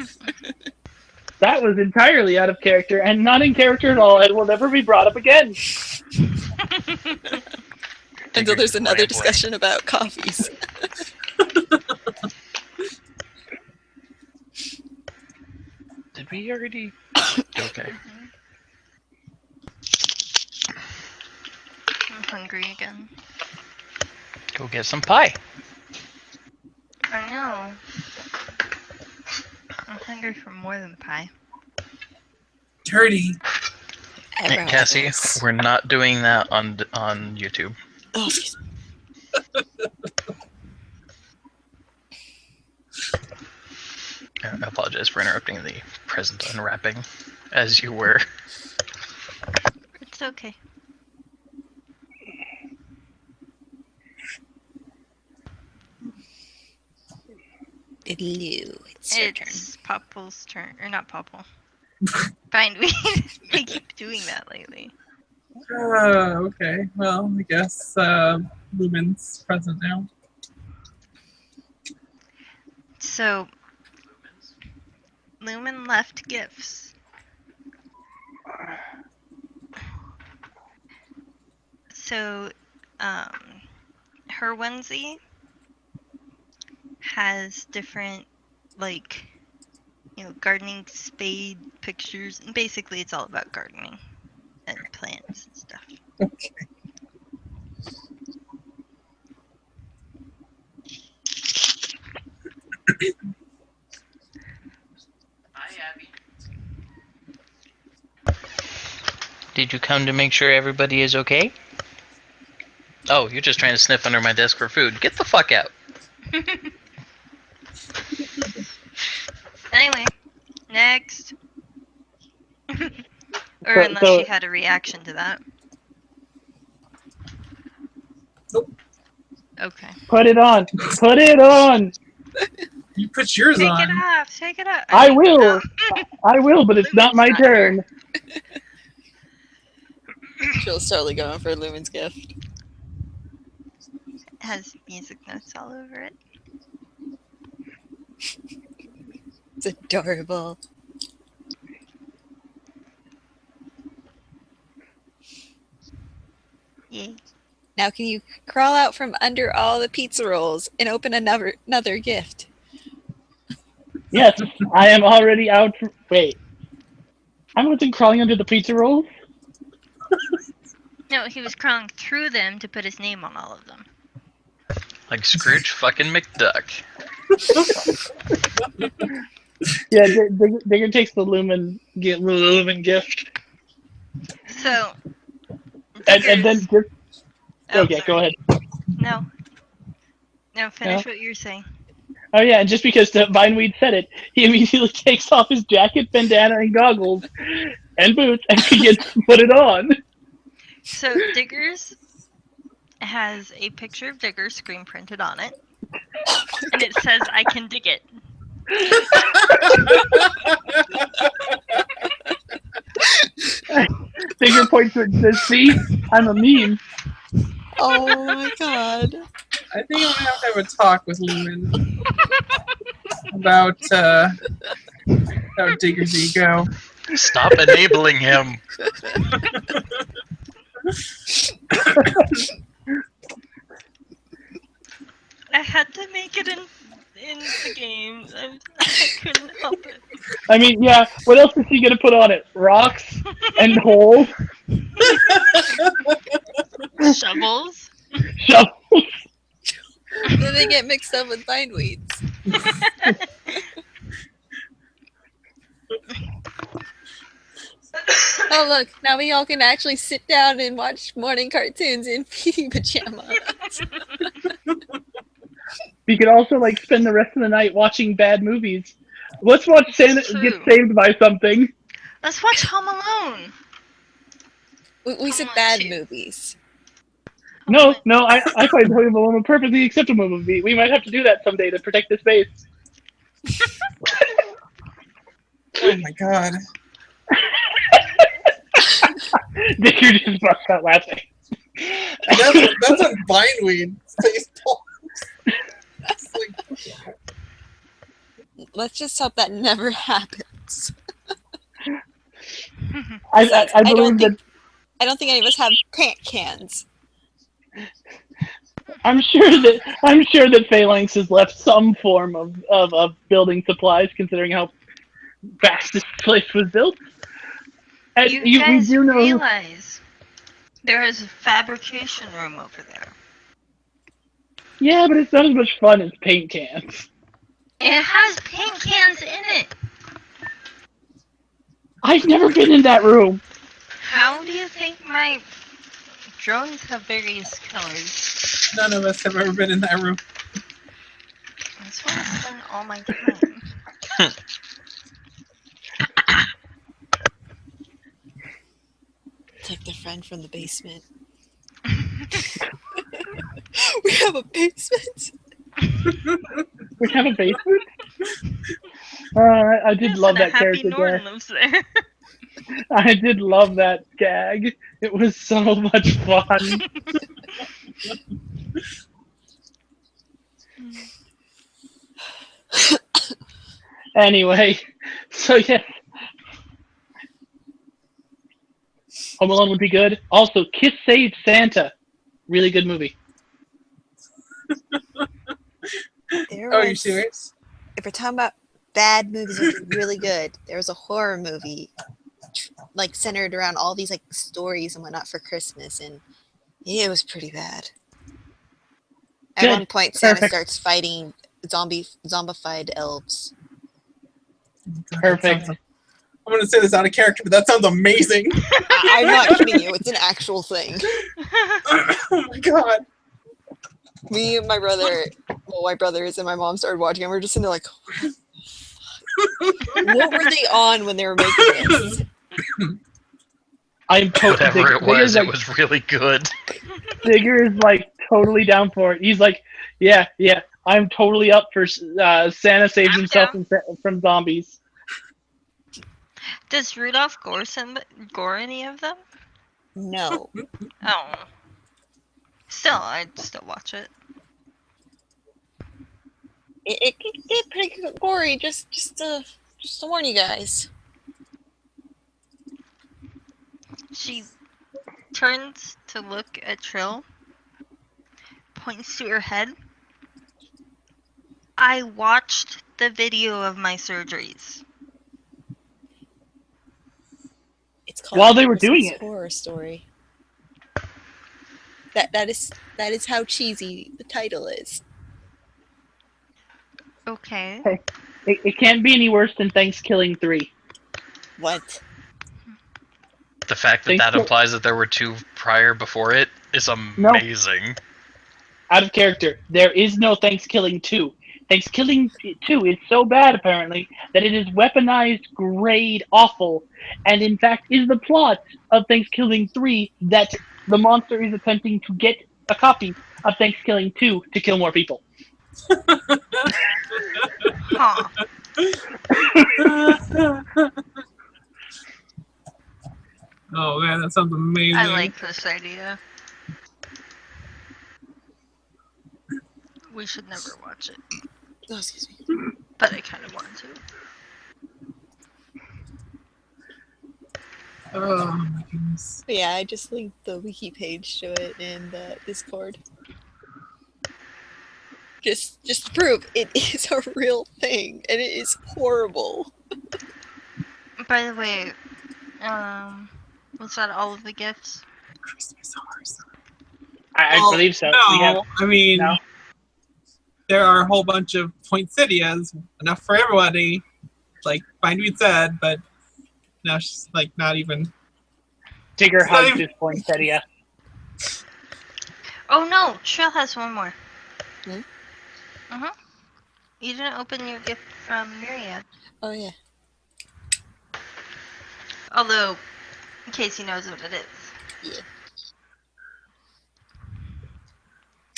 That was entirely out of character and not in character at all and will never be brought up again. Until there's another discussion about coffees. Did we already? Okay. I'm hungry again. Go get some pie. I know. I'm hungry for more than pie. Dirty. Hey, Cassie, we're not doing that on YouTube. Oh, excuse me. I apologize for interrupting the present unwrapping as you were. It's okay. Lou, it's your turn. It's Popple's turn. Or not Popple. Fine, they keep doing that lately. Okay. Well, I guess Lumen's present now. So, Lumen left gifts. So, her onesie has different, like, gardening spade pictures. And basically, it's all about gardening and plants and stuff. Okay. Hi, Abby. Did you come to make sure everybody is okay? Oh, you're just trying to sniff under my desk for food. Get the fuck out. Anyway, next. Or unless she had a reaction to that. Nope. Okay. Put it on. Put it on. You put yours Take on. it off. Take it off. I will. I will, but it's not my turn. Jill's totally going for Lumen's gift. It has music notes all over it. It's adorable. Yay. Now can you crawl out from under all the pizza rolls and open another gift? Yes, I am already out. Wait. I wasn't crawling under the pizza rolls. No, he was crawling through them to put his name on all of them. Like Scrooge fucking McDuck. Yeah, Digger takes the lumen gift, So, and then Digger's- just Oh, okay. sorry. Go ahead. No, finish No? what you're saying. Oh yeah, and just because the Vineweed said it, he immediately takes off his jacket, bandana, and goggles, and boots, and begins to put it on. So, Digger's has a picture of Digger screen printed on it, and it says, "I can dig it." Digger points to it and says, "See, I'm a meme." Oh my god. I think I'm gonna have a talk with Lumen about Digger's ego. Stop enabling him. I had to make it in the game. I couldn't help it. I mean, yeah. What else is he gonna put on it? Rocks and holes, Shovels. shovels. Then they get mixed up with bindweeds. Oh look, now we all can actually sit down and watch morning cartoons in PD pajamas. We could also like spend the rest of the night watching bad movies. Let's watch Santa True. get saved by something. Let's watch Home Alone. We said Come on, bad two. movies. No, I find Home Alone a perfectly acceptable movie. We might have to do that someday to protect the space. Oh my god. Digger just bust out laughing. That's on Vineweed. Baseball. It's like, Let's just hope that never happens. I believe that. I don't think any of us have paint cans. I'm sure that Phalanx has left some form of building supplies, considering how fast this place was built. And You guys we do know. realize there is a fabrication room over there. Yeah, but it's not as much fun as paint cans. It has paint cans in it. I've never been in that room. How do you think my drones have various colors? none of us have ever been in that room. That's where I spend all my time. Take the friend from the basement. We have a basement. We have a basement? I did Yes, love and a that Happy character Norn gag. lives there. I did love that gag. It was so much fun. Anyway, so yeah. Home Alone would be good. Also, Kiss Saved Santa. Really good movie. Oh, are you serious? If we're talking about bad movies that are really good, there was a horror movie like centered around all these like stories and whatnot for Christmas, and it was pretty bad. At Good. one point, Santa Perfect. starts fighting zombified elves. Perfect. I'm going to say this out of character, but that sounds amazing. I'm not kidding you; it's an actual thing. Oh my god. Me and my brother, well, my brothers and my mom started watching, and we're just sitting there like, what were they on when they were making this? I'm totally. Whatever it was, it was really good. Digger is like totally down for it. He's like, yeah, I'm totally up for Santa saves I'm himself down. from zombies. Does Rudolph gore any of them? No. Oh. Still, I'd still watch it. It can get pretty gory. Just to warn you guys. She turns to look at Trill, points to her head. I watched the video of my surgeries. call While it they were Christmas doing it. Horror Story. That is how cheesy the title is. Okay. Hey, it can't be any worse than Thanksgiving 3. What? The fact that that implies that there were 2 prior before it is amazing. Out of character. There is no Thanksgiving 2. Thanksgiving 2 is so bad, apparently, that it is weaponized grade awful, and in fact is the plot of Thanksgiving 3 that the monster is attempting to get a copy of Thanksgiving 2 to kill more people. Huh. Oh man, that sounds amazing. I like this idea. We should never watch it. Oh, excuse me. But I kind of want to. Oh my goodness. But yeah, I just linked the wiki page to it in the Discord. Just to prove it is a real thing, and it is horrible. By the way, was that all of the gifts? Christmas horrors. I believe so. No, I mean, no? there are a whole bunch of poinsettias, enough for everybody. Like Bindweed said, but now she's like not even. Tigger hugs his poinsettia. Oh no, Trill has one more. Hmm? You didn't open your gift from Myriad. Oh yeah. Although, in case he knows what it is. Yeah.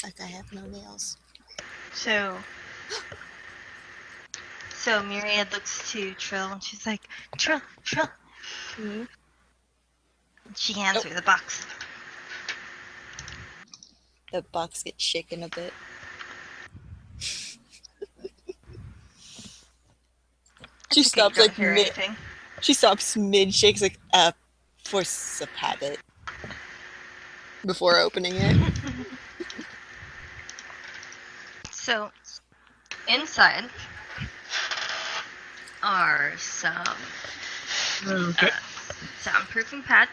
Like I have no nails. So Myriad looks to Trill and she's like, Trill. Mm-hmm. She hands her the box. The box gets shaken a bit. She stops like mid. She stops mid shakes like force of habit before opening it. So inside are some soundproofing pads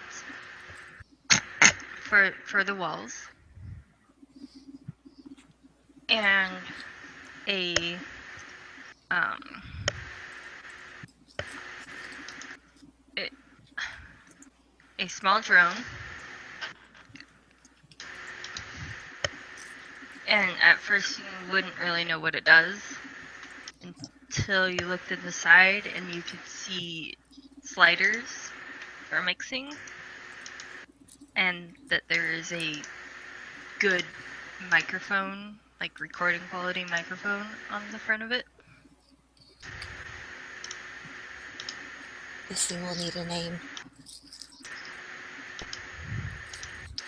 for the walls and a small drone, and at first you wouldn't really know what it does until you looked at the side and you could see sliders for mixing, and that there is a good microphone, like recording quality microphone on the front of it. This thing will need a name.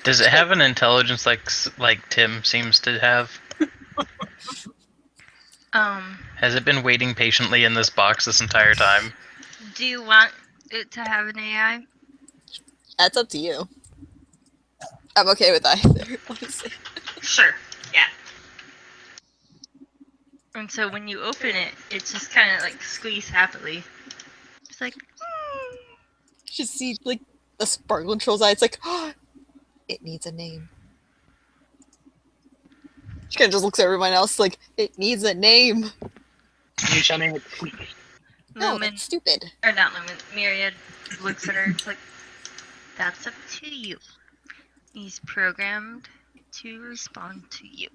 Does it have an intelligence like Tim seems to have? Has it been waiting patiently in this box this entire time? Do you want it to have an AI? That's up to you. I'm okay with either, honestly. Sure, yeah. And so when you open it, it's just kind of like squeeze happily. It's like, Just see like the sparkle in Troll's eye. It's like, oh, it needs a name. She kind of just looks at everyone else like, it needs a name. You shall name it Squeak. No, Lumen, that's stupid. or not Lumen, Myriad looks at her, it's like, that's up to you. He's programmed to respond to you.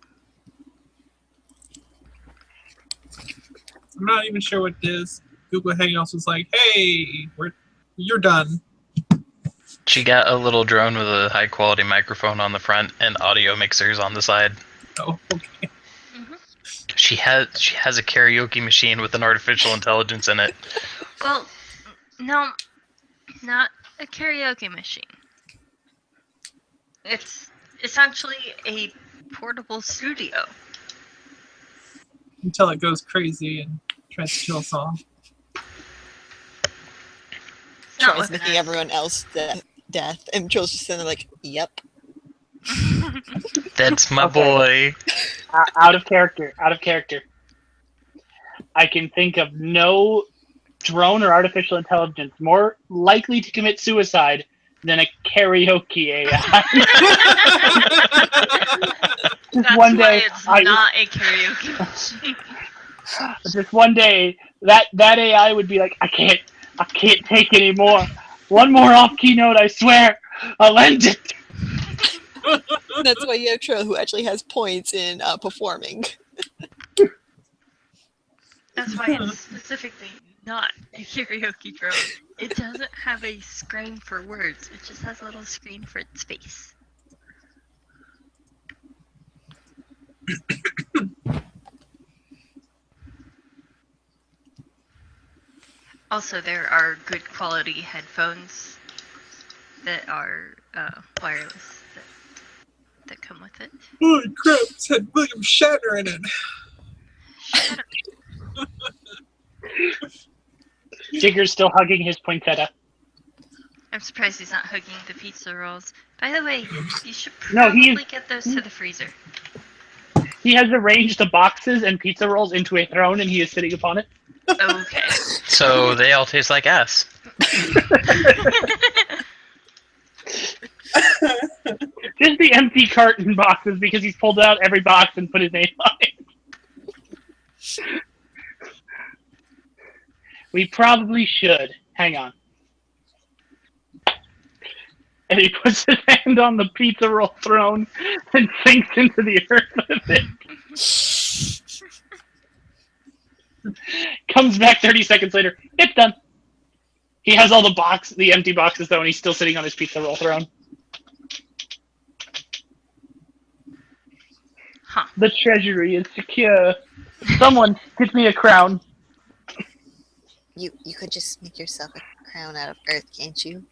I'm not even sure what it is. Google Hangouts was like, "Hey, you're done." She got a little drone with a high quality microphone on the front and audio mixers on the side. Oh, okay. Mm-hmm. She has a karaoke machine with an artificial intelligence in it. Well, no, not a karaoke machine. It's essentially a portable studio. Until it goes crazy and tries to kill us all. Tries making everyone else death, and Joel's just sitting there like, yep. That's my Okay. boy. Out of character. I can think of no drone or artificial intelligence more likely to commit suicide than a karaoke AI? Just That's one why day, it's not a karaoke machine. just one day, that AI would be like, I can't take any more. One more off keynote, I swear, I'll end it. That's why you have Trill, who actually has points in performing. That's why it's specifically not a karaoke drone. It doesn't have a screen for words. It just has a little screen for its face. Also, there are good quality headphones that are wireless that come with it. Holy crap, it's had William Shatner in it. Shut up. Jigger's still hugging his poinsettia. I'm surprised he's not hugging the pizza rolls. By the way, you should No, probably get those to the freezer. He has arranged the boxes and pizza rolls into a throne, and he is sitting upon it. Okay. So they all taste like ass. Just the empty carton boxes, because he's pulled out every box and put his name on it. We probably should. Hang on. And he puts his hand on the pizza roll throne and sinks into the earth with it. Comes back 30 seconds later. It's done. He has all the empty boxes though, and he's still sitting on his pizza roll throne. Huh. The treasury is secure. Someone get me a crown. You could just make yourself a crown out of earth, can't you?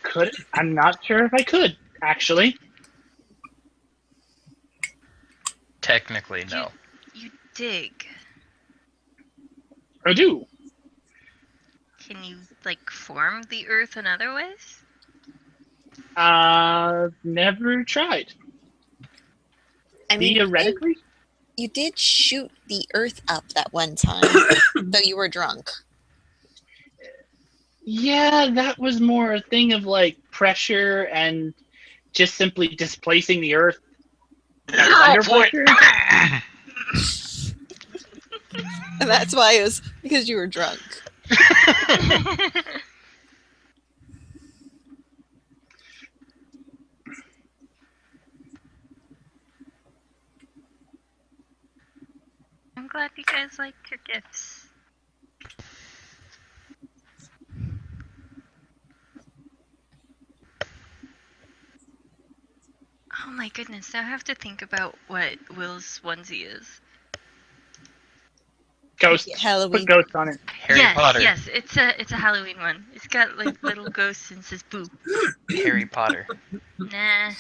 Could? I'm not sure if I could, actually. Technically, no. You dig. I do. Can you, like, form the earth in other ways? Never tried. I mean, Theoretically? you did shoot the earth up that one time, though you were drunk. Yeah, that was more a thing of, like, pressure and just simply displacing the earth under pressure. And that's why it was because you were drunk. I'm glad you guys liked your gifts. Oh my goodness, now I have to think about what Will's onesie is. Ghost. Halloween. Put ghost on it. Harry Potter. Yes, it's a Halloween one. It's got like little ghosts and says boo. Harry Potter. Nah.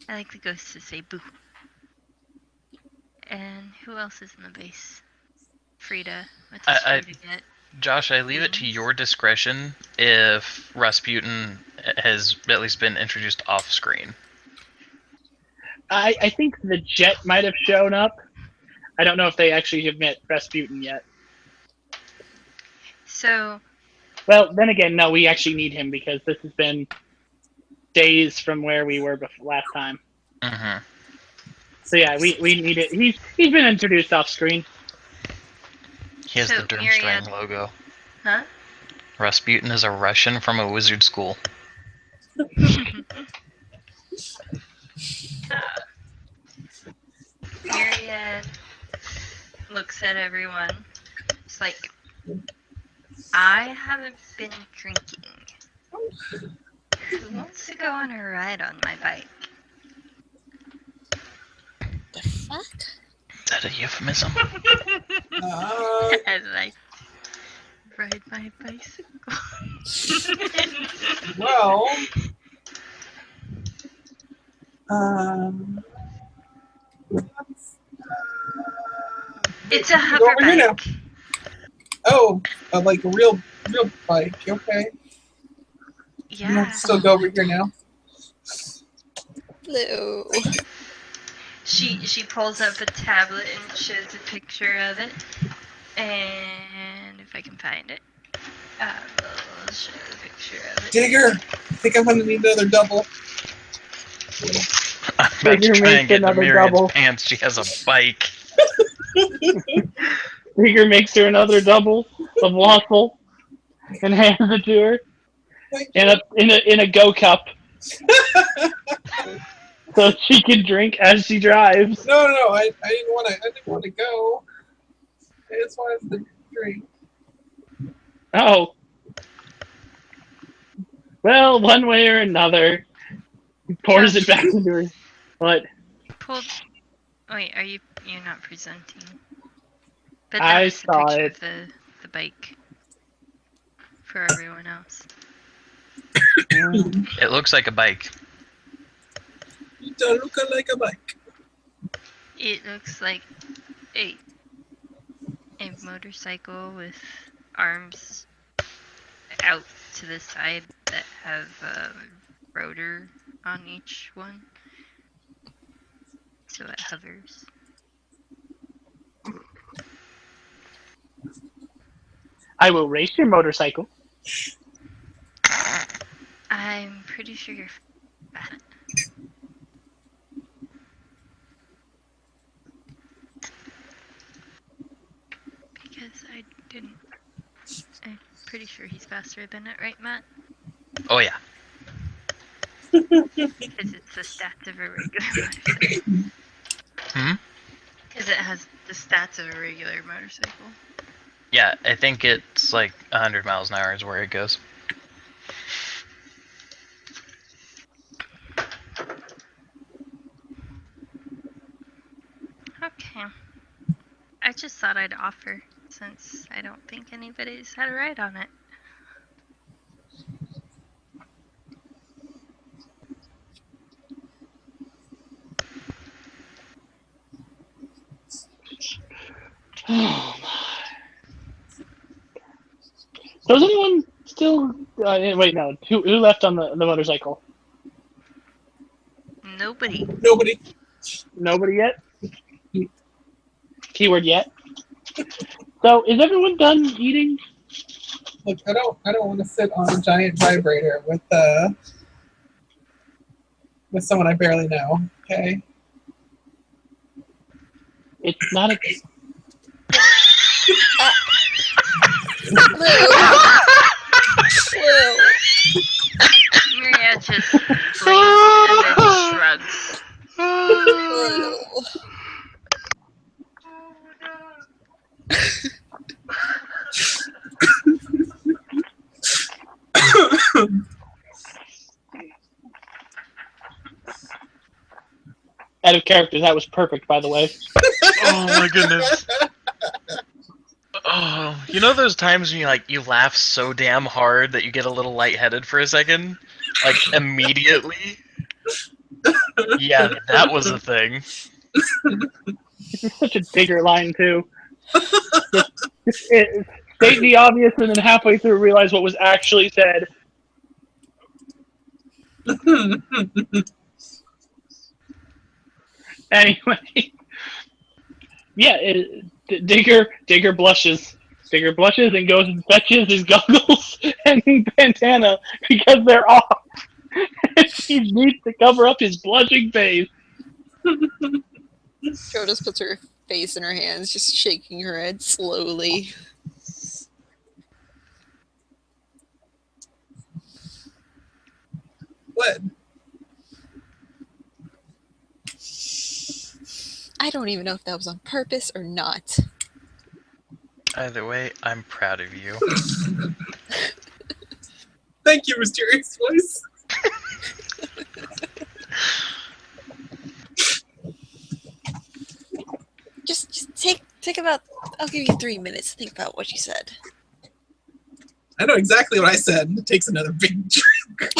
I like the ghosts to say boo. And who else is in the base? Frida. What does Frida get? Josh, I leave it to your discretion if Rasputin has at least been introduced off screen. I think the jet might have shown up. I don't know if they actually have met Rasputin yet. So. Well, then again, no, we actually need him because this has been days from where we were last time. Mm-hmm. So yeah, we need it. He's been introduced off screen. He has the Durmstrang logo. Huh? Rasputin is a Russian from a wizard school. Myriad looks at everyone. It's like, I haven't been drinking. Who wants to go on a ride on my bike? The fuck? Is that a euphemism? As I ride my bicycle. Well, it's a hover bike. Oh, like a real bike. Okay. Yeah. Still go over here now. Hello. She pulls up a tablet and shows a picture of it. And if I can find it, I'll show a picture of it. Digger, I think I'm gonna need another double. I'm about to Digger try and makes get into another Myriad's double. pants. She has a bike. Digger makes her another double of waffle and hands it to her in a go cup, so she can drink as she drives. No, I didn't want to go. I just wanted to drink. Oh. Well, one way or another, he pours it back into her. What? Wait, you're not presenting? But I there's a saw picture it. of the bike for everyone else. It looks like a bike. It don't look like a bike. It looks like a motorcycle with arms out to the side that have a rotor on each one, so it hovers. I will race your motorcycle. I'm pretty sure you're fat. Because I didn't. I'm pretty sure he's faster than it, right, Matt? Oh yeah. Because it's the stats of a regular motorcycle. Because it has the stats of a regular motorcycle. Yeah, I think it's like 100 miles an hour is where it goes. Okay. I just thought I'd offer, since I don't think anybody's had a ride on it. Oh my. Does anyone still? Wait, no. Who left on the motorcycle? Nobody. Nobody yet. Keyword yet. So is everyone done eating? Look, I don't want to sit on a giant vibrator with someone I barely know. Okay. It's not a. Maria just blinks and then shrugs. Out of character, that was perfect, by the way. Oh my goodness. Oh, you know those times when you laugh so damn hard that you get a little lightheaded for a second? Like immediately? Yeah, that was a thing. It's such a Digger line too. State the obvious, and then halfway through realize what was actually said. Anyway, yeah, Digger blushes. Digger blushes and goes and fetches his goggles and bandana because they're off. He needs to cover up his blushing face. Jo just puts her face in her hands, just shaking her head slowly. What? I don't even know if that was on purpose or not. Either way, I'm proud of you. Thank you, mysterious voice. Just take about. I'll give you 3 minutes to think about what you said. I know exactly what I said. It takes another big drink.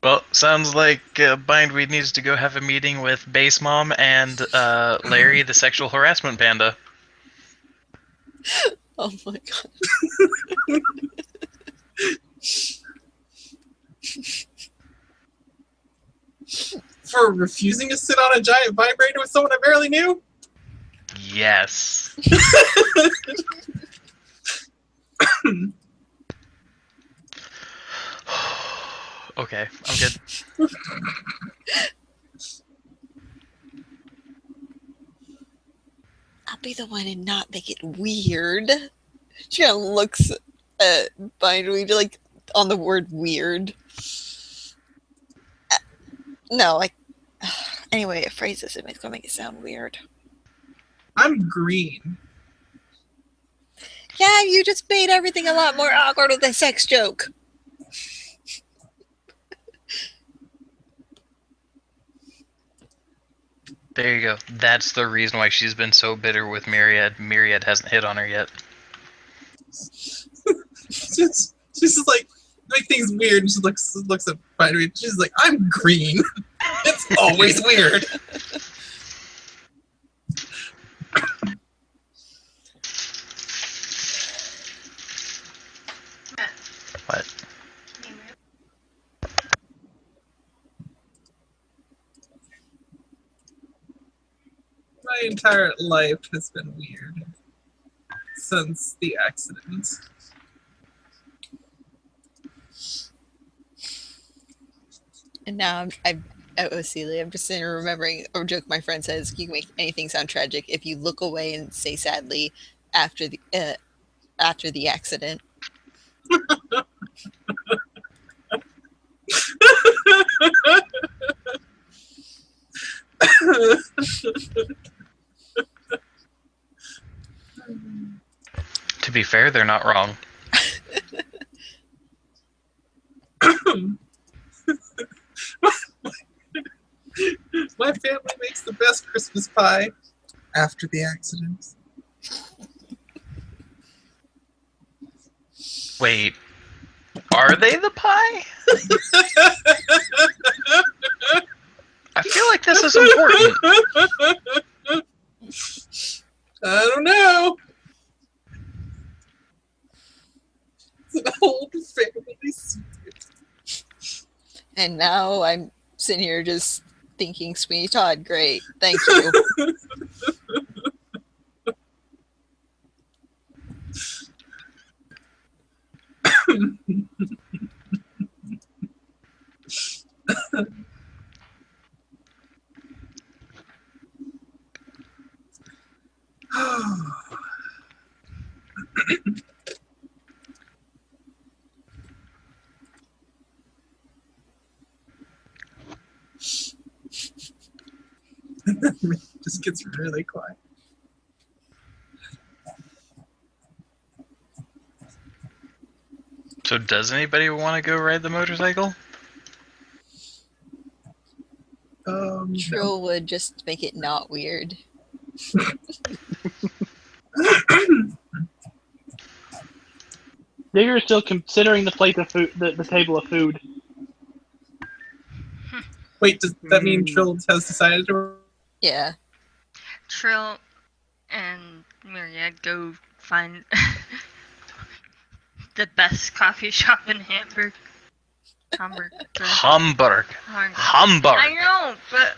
Well, sounds like Bindweed needs to go have a meeting with Base Mom and Larry, the sexual harassment panda. Oh my god. For refusing to sit on a giant vibrator with someone I barely knew? Yes. Okay, I'm good. I'll be the one and not make it weird. She kind of looks at Bindweed like on the word weird. No, like anyway, it phrases it, it's gonna make it sound weird. I'm green. Yeah, you just made everything a lot more awkward with a sex joke. There you go. That's the reason why she's been so bitter with Myriad. Myriad hasn't hit on her yet. she's just like make things weird. And she looks at Bindweed. She's like, I'm green. It's always weird. What? My entire life has been weird since the accident. And now I'm Celia, I'm just sitting here remembering a joke my friend says: you can make anything sound tragic if you look away and say sadly after the accident. To be fair, they're not wrong. My family makes the best Christmas pie after the accident. Wait, are they the pie? I feel like this is important. I don't know. It's an old family secret. And now I'm sitting here just thinking, Sweeney Todd, great, thank you. Just gets really quiet. So does anybody want to go ride the motorcycle? Trill would just make it not weird. Digger's still considering the plate of food, the table of food. Wait, does that mean Trill has decided to? Yeah. Trill and Myriad go find the best coffee shop in Hamburg. Hamburg. I know, but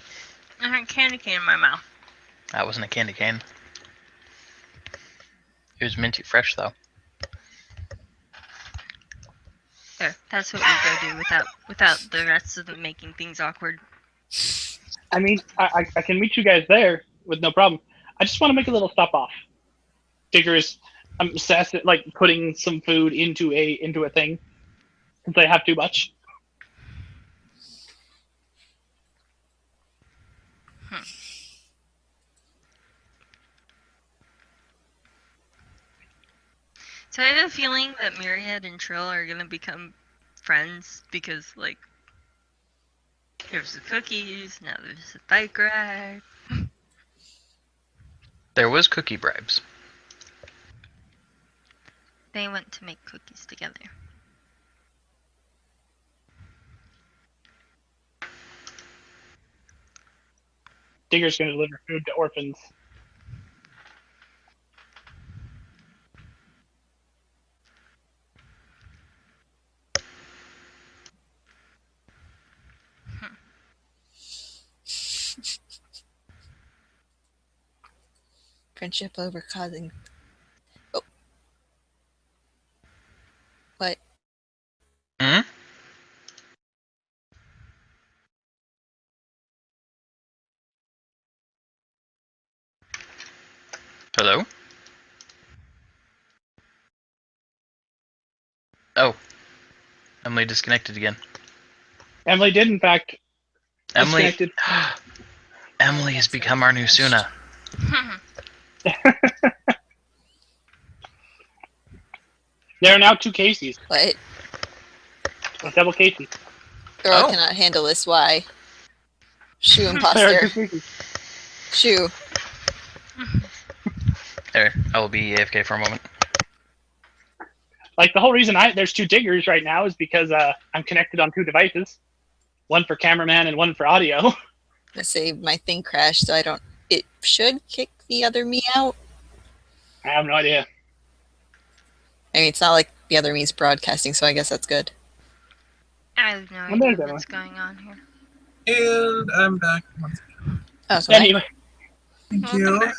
I had candy cane in my mouth. That wasn't a candy cane. It was minty fresh, though. There, that's what we go do without the rest of them making things awkward. I mean, I can meet you guys there with no problem. I just want to make a little stop off. Digger's obsessed at like putting some food into a thing since I have too much. So I have a feeling that Myriad and Trill are gonna become friends because, like, there's the cookies, now there's the bike ride. There was cookie bribes. They went to make cookies together. Digger's going to deliver food to orphans. Friendship over causing. Oh. What? Hmm? Hello? Oh. Emily disconnected again. Emily did, in fact, Emily. disconnected. Emily has become our new Suna. There are now 2 Caseys. What? Double Casey. Girl Oh. cannot handle this. Why? Shoo, There are imposter. 2 Caseys. Shoo. There, I will be AFK for a moment. Like, the whole reason there's 2 diggers right now is because I'm connected on 2 devices. One for cameraman and one for audio. Let's say my thing crashed, so I don't. It should kick the other me out. I have no idea. I mean, it's not like the other me's broadcasting, so I guess that's good. I have no Well, idea there's what's going on here. And I'm back. Oh, so Anyway, Thank Welcome you. back.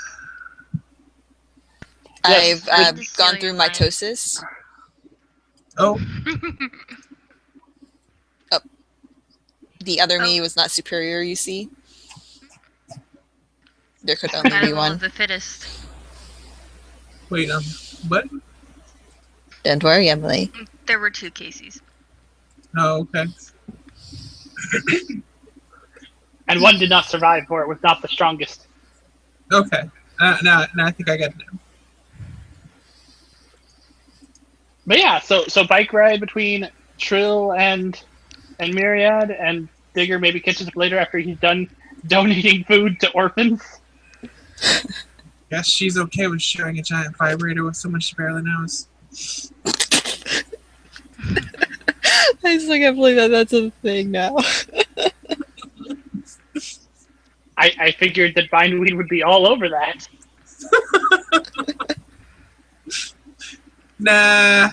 Yes. I've Good to gone see through you, mitosis. Oh, The other me Oh. was not superior, you see. There could only be Survival one. of the fittest. wait, what? Don't worry, Emily. There were 2 Caseys. Oh, okay. and one did not survive, for it was not the strongest. Okay. Now I think I get it now. But yeah, so bike ride between Trill and Myriad, and Digger maybe catches up later after he's done donating food to orphans. Guess she's okay with sharing a giant vibrator with someone she barely knows. I still can't believe that that's a thing now. I figured that Bindweed would be all over that. Nah.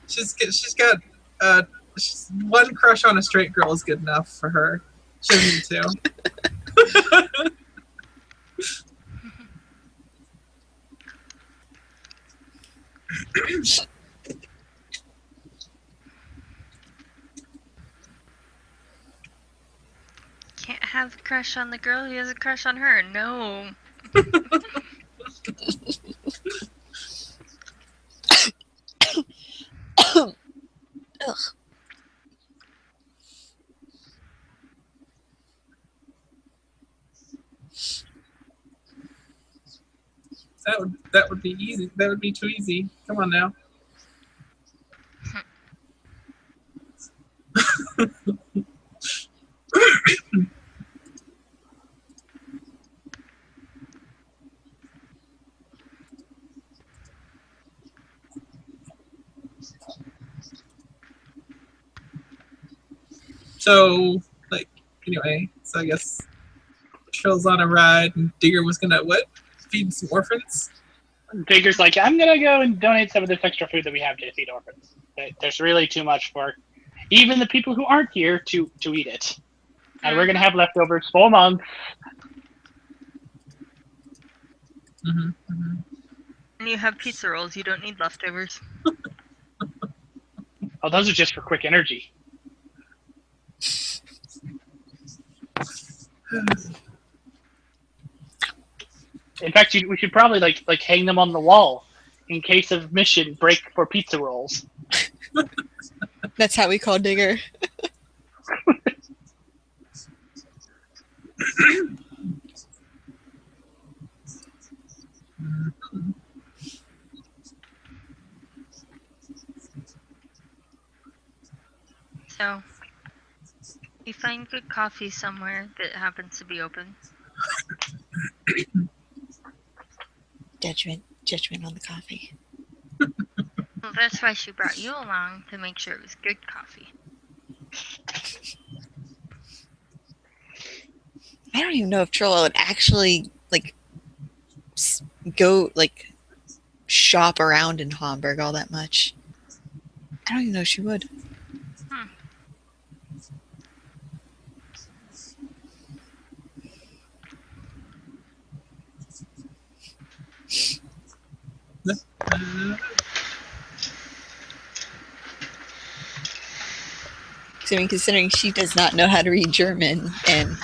She's got one crush on a straight girl is good enough for her. She doesn't need two. Can't have a crush on the girl who has a crush on her. No. Ugh. That would be easy. That would be too easy. Come on now. So, like, anyway, so I guess Trill's on a ride, and Digger was gonna, what? Feed some orphans? Digger's like, I'm gonna go and donate some of this extra food that we have to feed orphans. There's really too much for even the people who aren't here to eat it. And we're gonna have leftovers for months. And you have pizza rolls. You don't need leftovers. Oh, those are just for quick energy. In fact, we should probably like hang them on the wall in case of mission break for pizza rolls. That's how we call Digger. So, you find good coffee somewhere that happens to be open. Judgment on the coffee. Well, that's why she brought you along, to make sure it was good coffee. I don't even know if Trilla would actually go shop around in Hamburg all that much. I don't even know if she would. considering she does not know how to read German. And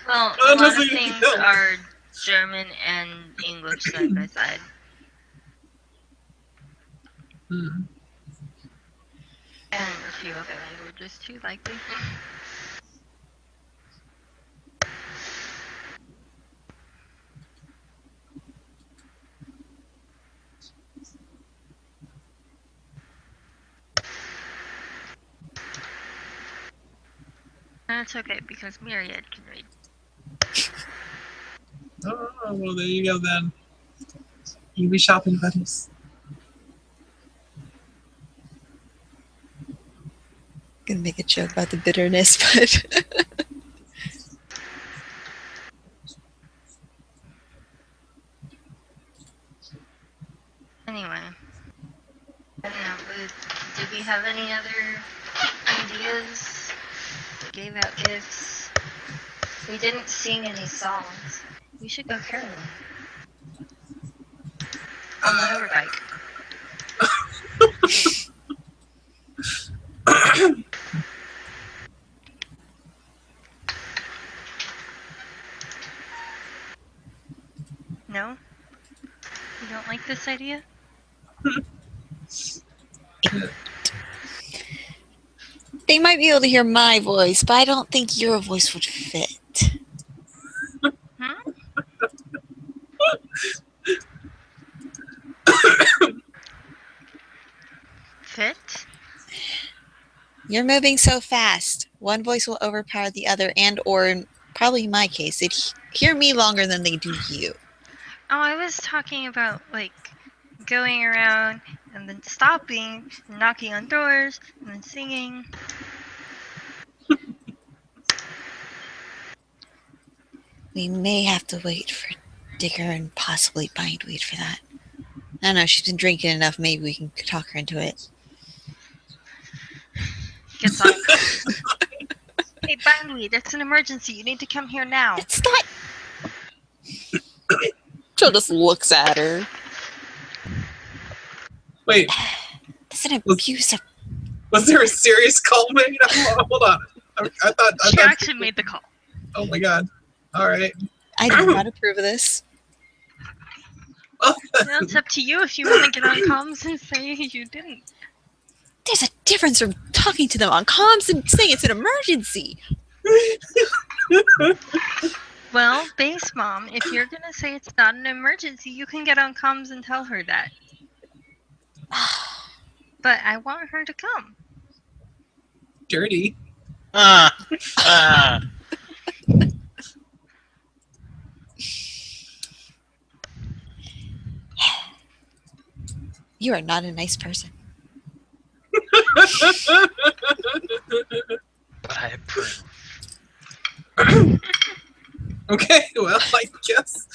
Well, a lot of things are German and English side by side. Hmm. And a few other languages too, likely. That's okay, because Myriad can read. Oh, well, there you go then. You be shopping buddies. gonna make a joke about the bitterness, but Anyway. I don't know, but did we have any other ideas? We gave out gifts. We didn't sing any songs. We should go caroling. On the hoverbike. No? You don't like this idea? they might be able to hear my voice, but I don't think your voice would fit. Hmm? Fit? You're moving so fast. One voice will overpower the other, and or probably in my case, they'd hear me longer than they do you. Oh, I was talking about, like, going around and then stopping, and knocking on doors, and then singing. We may have to wait for Digger and possibly Bindweed for that. I don't know, she's been drinking enough, maybe we can talk her into it. Gets on. Hey, Bindweed, it's an emergency. You need to come here now. It's not... Jill just looks at her. Wait, That's an abuse of... was there a serious call made? Hold on. I thought She actually made the call. Oh my god. All right. I do not approve of this. Well, it's up to you if you want to get on comms and say you didn't. There's a difference from talking to them on comms and saying it's an emergency. Well, Base Mom, if you're going to say it's not an emergency, you can get on comms and tell her that. But I want her to come. Dirty. You are not a nice person. But I approve. Okay, well, I guess.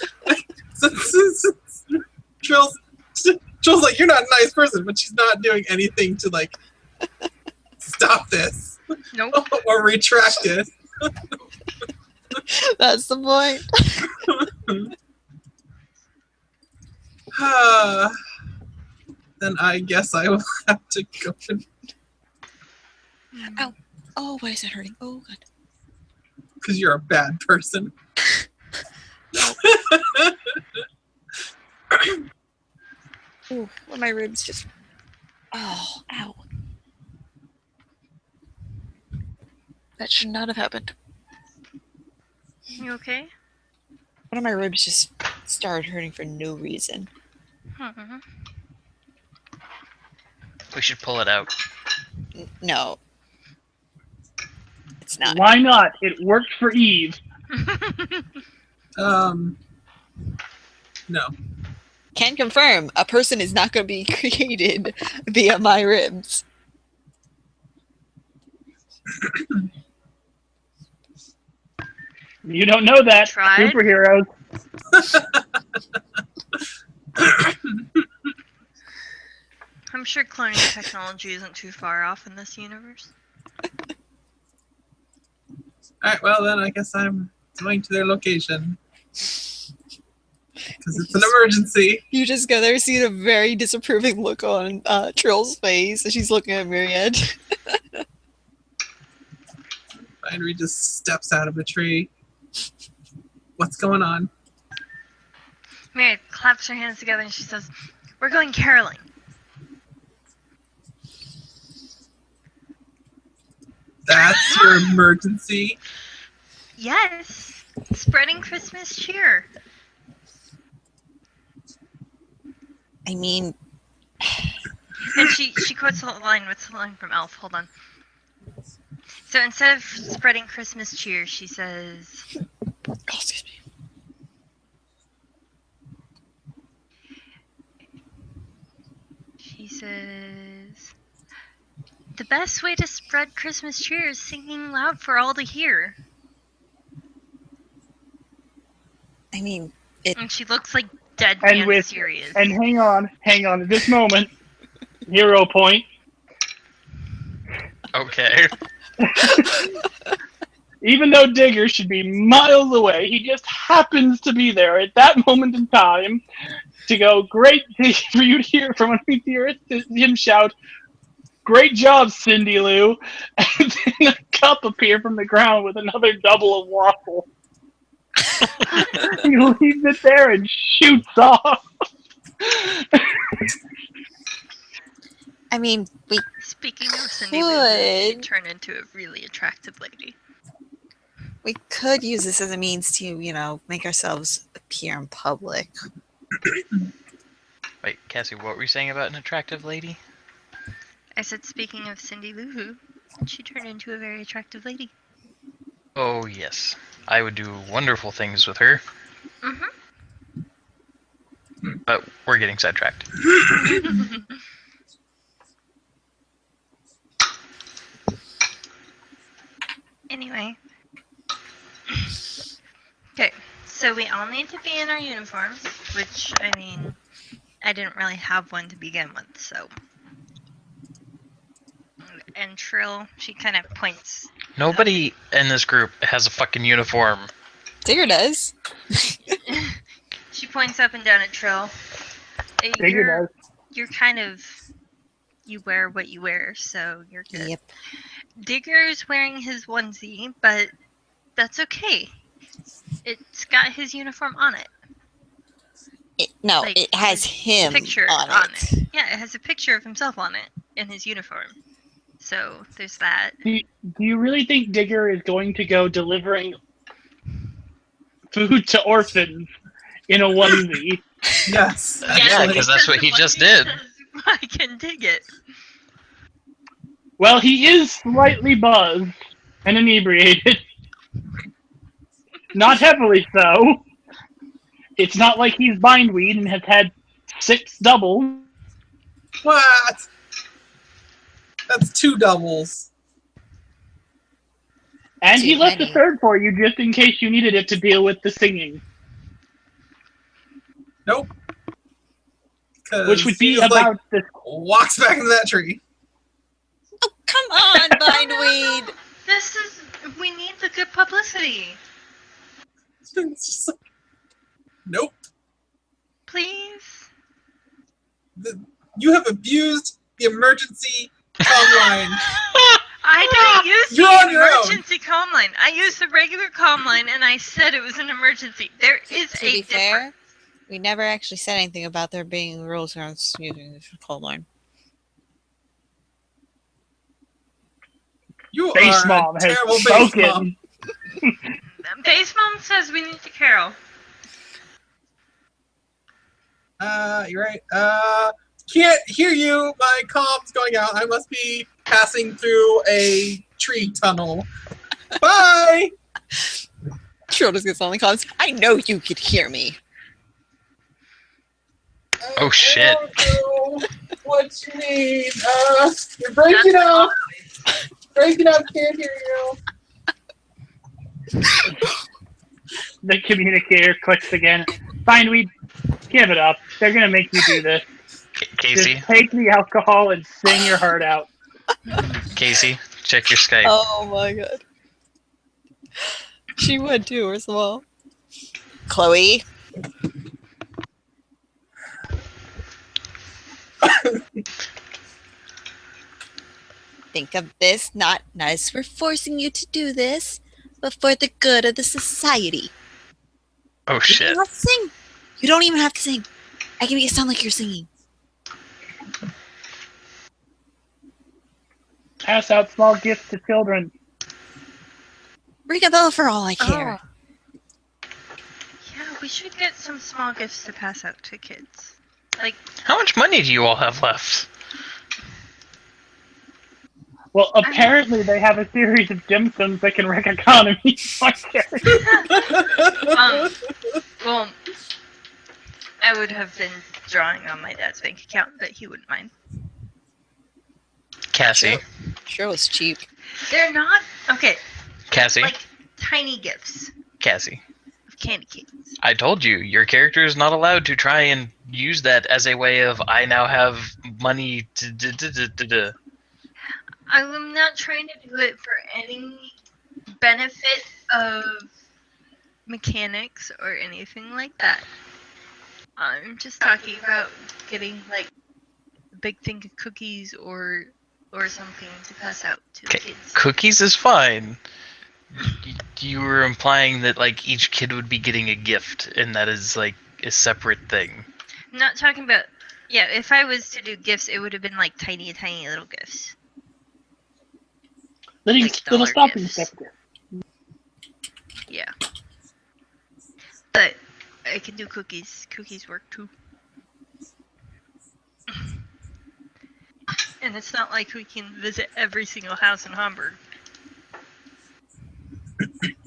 Trill's like, you're not a nice person, but she's not doing anything to, like, stop this. Nope. Or retract it. That's the point. Then I guess I will have to go. Ow. Oh, why is it hurting? Oh, God. Because you're a bad person. Ooh, well, my ribs just... Oh, ow. That should not have happened. You okay? One of my ribs just started hurting for no reason. Mm-hmm. We should pull it out. No. It's not. Why not? It worked for Eve. No. Can confirm, a person is not going to be created via my ribs. You don't know that. Tried? Superheroes. I'm sure cloning technology isn't too far off in this universe. Alright, well then I guess I'm going to their location. Because it's an emergency. You just go there, see a very disapproving look on Trill's face as she's looking at Myriad. Binary just steps out of a tree. What's going on? Myriad claps her hands together and she says, "We're going caroling." That's your emergency? Yes, spreading Christmas cheer. I mean, And she quotes the line. What's the line from Elf? Hold on. So instead of spreading Christmas cheer, she says, oh, excuse me. She says, "The best way to spread Christmas cheer is singing loud for all to hear." I mean, And she looks like dead And man with serious. and hang on, at this moment, hero point. Okay. Even though Digger should be miles away, he just happens to be there at that moment in time to go, great for you to hear from underneath the earth, to him shout, "Great job, Cindy Lou," and then a cup appear from the ground with another double of waffle. He leaves it there and shoots off. I mean, we Speaking of Cindy Lou, she could turned into a really attractive lady. use this as a means to, you know, make ourselves appear in public. Wait, Cassie, what were you saying about an attractive lady? I said, speaking of Cindy Lou, she turned into a very attractive lady. Oh, yes. I would do wonderful things with her, Mm-hmm. but we're getting sidetracked. Anyway. Okay, so we all need to be in our uniforms, which, I mean, I didn't really have one to begin with, so. And Trill, she kind of points. Nobody in this group has a fucking uniform. Digger does. She points up and down at Trill. Digger does. You're kind of. You wear what you wear, so you're good. Yep. Digger's wearing his onesie, but that's okay. It's got his uniform on it. It has him Picture on it. Yeah, it has a picture of himself on it in his uniform. So there's that. Do you really think Digger is going to go delivering food to orphans in a onesie? Yes. Yeah, because that's what he just did. I can dig it. Well, he is slightly buzzed and inebriated. Not heavily so. It's not like he's bindweed and has had 6 doubles. What? That's 2 doubles. And he Too left many. a third for you just in case you needed it to deal with the singing. Nope. Which would be he just, about this. walks back into that tree. Oh, come on, Bindweed! We need the good publicity. It's just like, nope. Please. You have abused the emergency comm line. I didn't use You're on the your own. emergency comm line. I used the regular comm line and I said it was an emergency. There is To a be difference. fair, we never actually said anything about there being rules around using the cold line. You Base are mom a has terrible base mom. spoken. Base mom says we need to carol. You're right. Can't hear you. My comm's going out. I must be passing through a tree tunnel. Bye! Trill just gets on the comms. I know you could hear me. Oh, shit. I don't know what you mean. You're breaking up. Breaking up. Can't hear you. The communicator clicks again. Bindweed, give it up. They're going to make you do this. Casey, Just take the alcohol and sing your heart out. Casey, check your Skype. Oh my god. She would too, first of all. Chloe. Think of this not as we're forcing you to do this, but for the good of the society. Oh shit! You don't have to sing. You don't even have to sing. I can make it sound like you're singing. Pass out small gifts to children. Ring a bell for all I care. Oh. Yeah, we should get some small gifts to pass out to kids. Like, how much money do you all have left? Well, apparently they have a series of gemstones that can wreck economies. Well, I would have been drawing on my dad's bank account, but he wouldn't mind. Cassie. Sure was cheap. They're not okay. Cassie. Like tiny gifts Cassie. of candy canes. I told you, your character is not allowed to try and use that as a way of, I now have money to I'm not trying to do it for any benefit of mechanics or anything like that. I'm just talking about getting like a big thing of cookies or something to pass out to the kids. Cookies is fine. You were implying that like each kid would be getting a gift, and that is like a separate thing. I'm not talking about. Yeah, if I was to do gifts, it would have been like tiny little gifts. Little stocking stuffer. Yeah. But I can do cookies. Cookies work too. And it's not like we can visit every single house in Hamburg.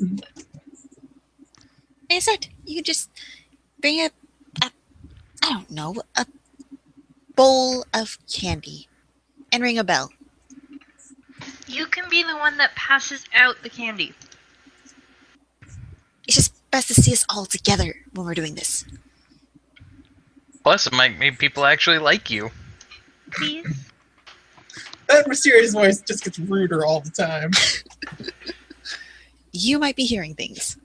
Like I said, you could just bring a I don't know, a bowl of candy and ring a bell. You can be the one that passes out the candy. It's just best to see us all together when we're doing this. Plus, it might make people actually like you. Please? That mysterious voice just gets ruder all the time. You might be hearing things.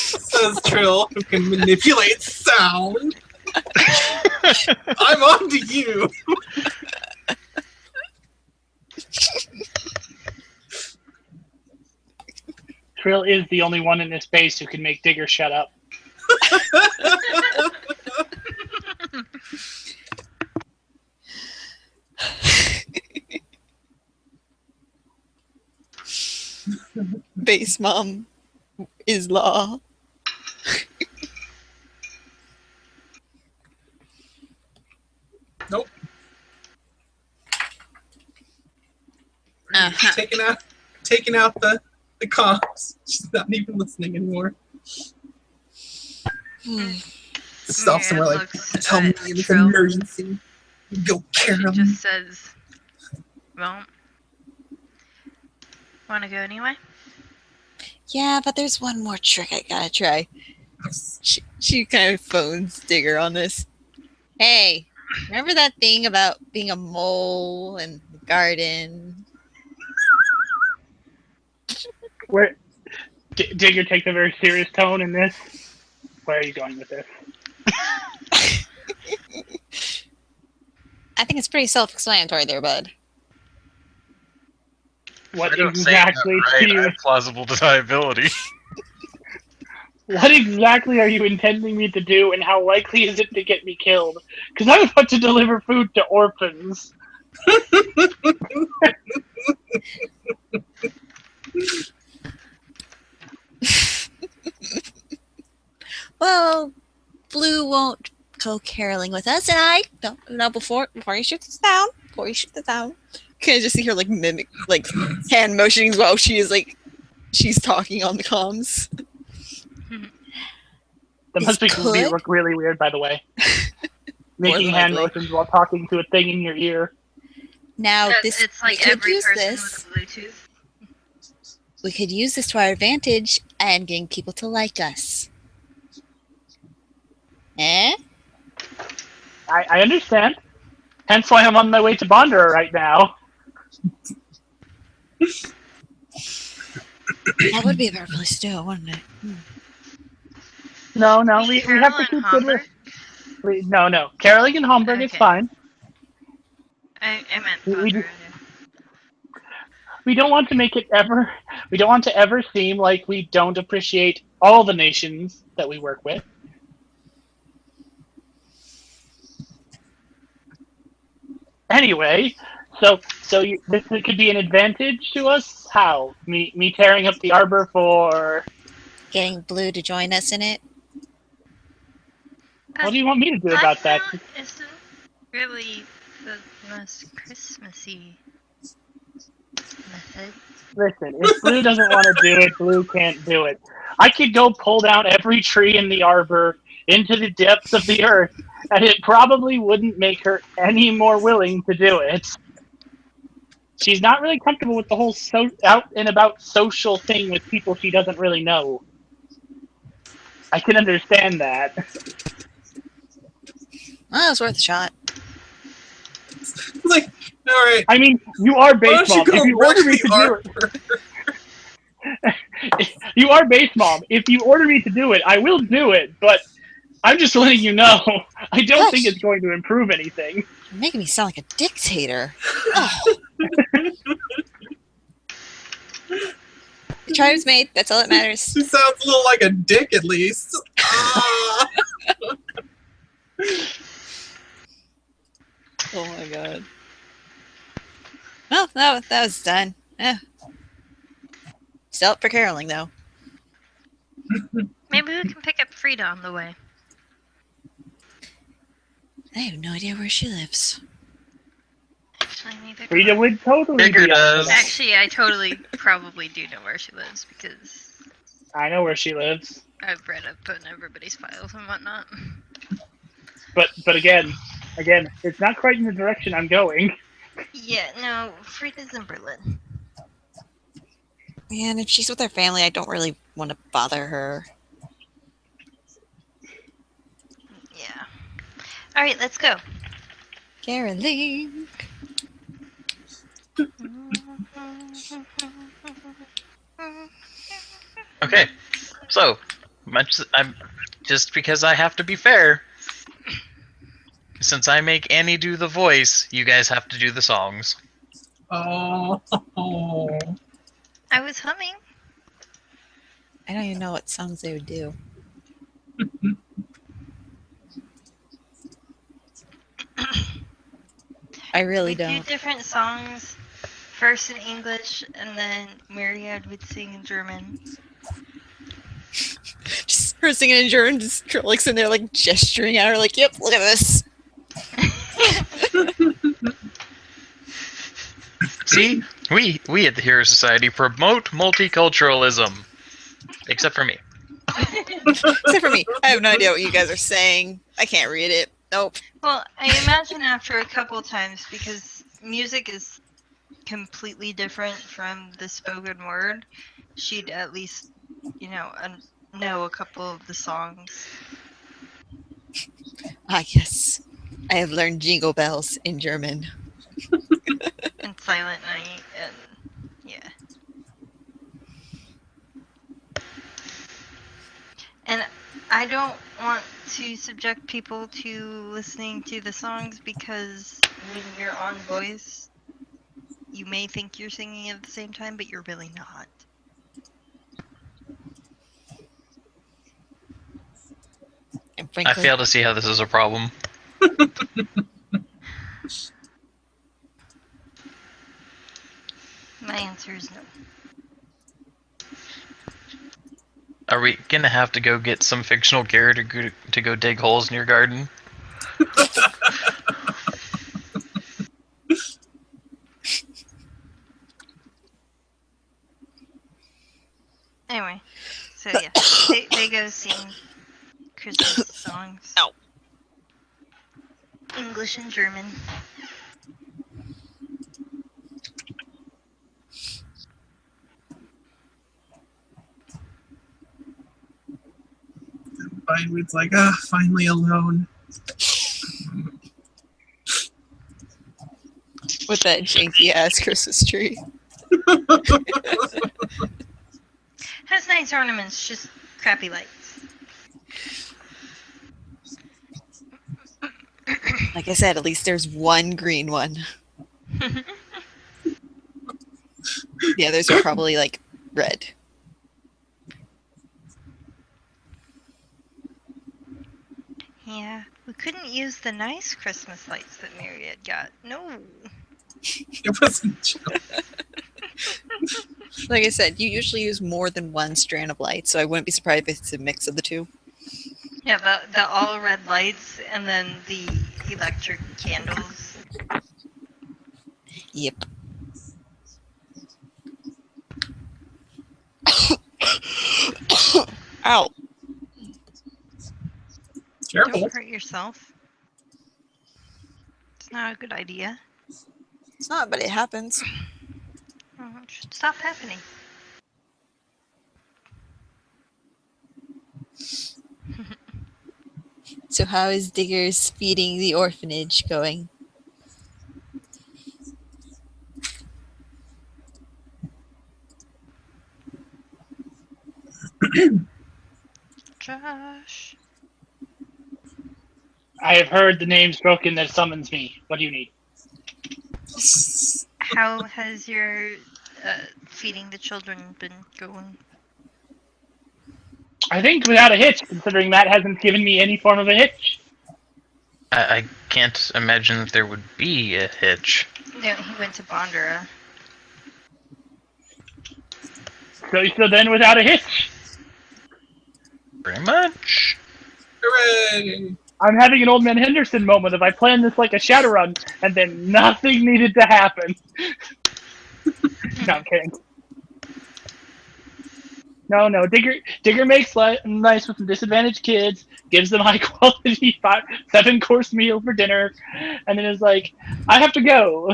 Says Trill, who can manipulate sound. I'm on to you. Trill is the only one in this base who can make Digger shut up. Base mom is law. Nope. Uh-huh. Taking out the comms. She's not even listening anymore. Stop somewhere like, tell me it's an emergency. Go care She of just says, well, want to go anyway? Yeah, but there's one more trick I gotta try. She kind of phones Digger on this. Hey, remember that thing about being a mole in the garden? Where Digger takes a very serious tone in this. Where are you going with this? I think it's pretty self-explanatory there, bud. What I don't exactly say do that right, you? I have plausible deniability. What exactly are you intending me to do, and how likely is it to get me killed? Because I'm about to deliver food to orphans. Well, Blue won't go caroling with us, and I don't know before you shoot this down. Can I just see her like mimic, like hand motioning while she's talking on the comms. That must look really weird, by the way. Making hand motions while talking to a thing in your ear. Now, it's like every person with Bluetooth. We could use this to our advantage and getting people to like us. Eh? I understand. Hence why I'm on my way to Bondera right now. That would be a better place to do it, wouldn't it? No, we have Carol to and keep good Hamburg? No. Caroling and Homburg is Okay. fine. I meant We Padre. we don't want to make it ever. We don't want to ever seem like we don't appreciate all the nations that we work with. Anyway, this could be an advantage to us. How me tearing up the arbor for? Getting Blue to join us in it. What do you want me to do about that? Isn't really the most Christmassy method. Listen, if Blue doesn't want to do it, Blue can't do it. I could go pull down every tree in the arbor into the depths of the earth, and it probably wouldn't make her any more willing to do it. She's not really comfortable with the whole out and about social thing with people she doesn't really know. I can understand that. Well, it was worth a shot. Like, all right. I mean, you are Why base don't you mom. go If you wreck order me the to do it, you are base mom. If you order me to do it, I will do it. But I'm just letting you know, I don't think it's going to improve anything. You're making me sound like a dictator. Oh. The try was made. That's all that matters. She sounds a little like a dick, at least. Oh my god. Well, that was done. Still up for caroling, though. Maybe we can pick up Frida on the way. I have no idea where she lives. Actually, neither. Frida would totally Bigger be up for does. that. Actually, I totally probably do know where she lives because I know where she lives. I've read up on everybody's files and whatnot. But again, it's not quite in the direction I'm going. Yeah, no, Frida's in Berlin. Man, if she's with her family, I don't really want to bother her. Yeah. Alright, let's go. Caroling. Okay, so I'm just because I have to be fair. Since I make Annie do the voice, you guys have to do the songs. Oh. I was humming. I don't even know what songs they would do. I really We don't. do different songs. First in English, and then Myriad would sing in German. Just her singing in German, just Trollocs in there like gesturing at her like, yep, look at this. See, we at the Hero Society promote multiculturalism, except for me. Except for me. I have no idea what you guys are saying. I can't read it. Nope. Well, I imagine after a couple times, because music is completely different from the spoken word, she'd at least, know a couple of the songs. Ah, yes. I have learned Jingle Bells in German. And Silent Night, and yeah. And I don't want to subject people to listening to the songs because when you're on voice, you may think you're singing at the same time, but you're really not. And I frankly, fail to see how this is a problem. My answer is no. Are we gonna have to go get some fictional character to go dig holes in your garden? Anyway, so yeah, they go sing Christmas songs. Ow. English and German. Vinewood's like, finally alone. with that janky ass Christmas tree. Has nice ornaments, just crappy lights. Like I said, at least there's one green one. The others are probably like red. Yeah, we couldn't use the nice Christmas lights that Myriad got. No. It wasn't. Like I said, you usually use more than one strand of light, so I wouldn't be surprised if it's a mix of the two. Yeah, the all red lights and then the electric candles. Yep. Ow. Careful. Don't hurt yourself. It's not a good idea. It's not, but it happens. Oh, it should stop happening. So how is Digger's feeding the orphanage going? Josh. I have heard the name spoken that summons me. What do you need? How has your feeding the children been going? I think without a hitch, considering Matt hasn't given me any form of a hitch. I can't imagine that there would be a hitch. No, he went to Bondura. So then without a hitch. Pretty much. Hooray! I'm having an Old Man Henderson moment of I planned this like a Shadowrun, and then nothing needed to happen. No, I'm kidding. No. Digger makes nice with some disadvantaged kids, gives them high quality 7-course meal for dinner, and then is like, I have to go.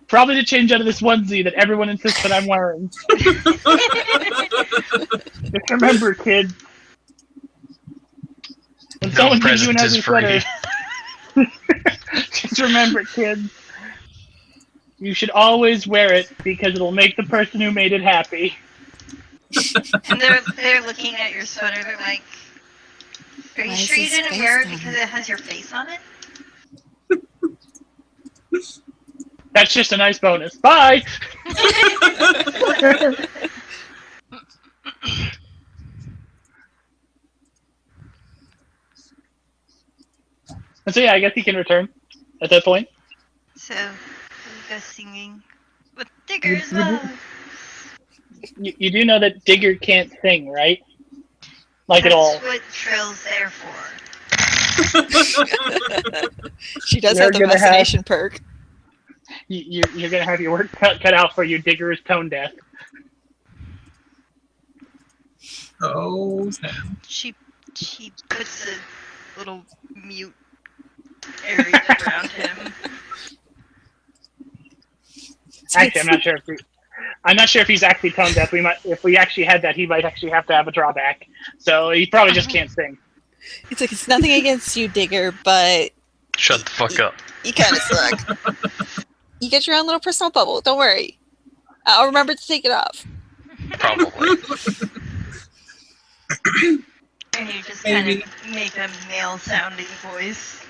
Probably to change out of this onesie that everyone insists that I'm wearing. Just remember, kids. When No someone gives you an present is ugly free. sweater, just remember, kids. You should always wear it because it'll make the person who made it happy. And they're looking at your sweater. They're like, "Are you Why sure you is his didn't face wear it down? because it has your face on it?" That's just a nice bonus. Bye! And so yeah, I guess he can return at that point. So we go singing with Digger as well. You do know that Digger can't sing, right? Like That's at all. what Trill's there for. She does You're have the gonna fascination perk. You're gonna have your work cut out for you. Digger is tone deaf. Oh, Sam. She puts a little mute area around him. Actually, I'm not sure if he's actually tone deaf. If we actually had that, he might actually have to have a drawback. So he probably just can't sing. It's like, it's nothing against you, Digger, but Shut the fuck up. you kind of suck. You get your own little personal bubble. Don't worry. I'll remember to take it off. Probably. And you just kind of make a male-sounding voice.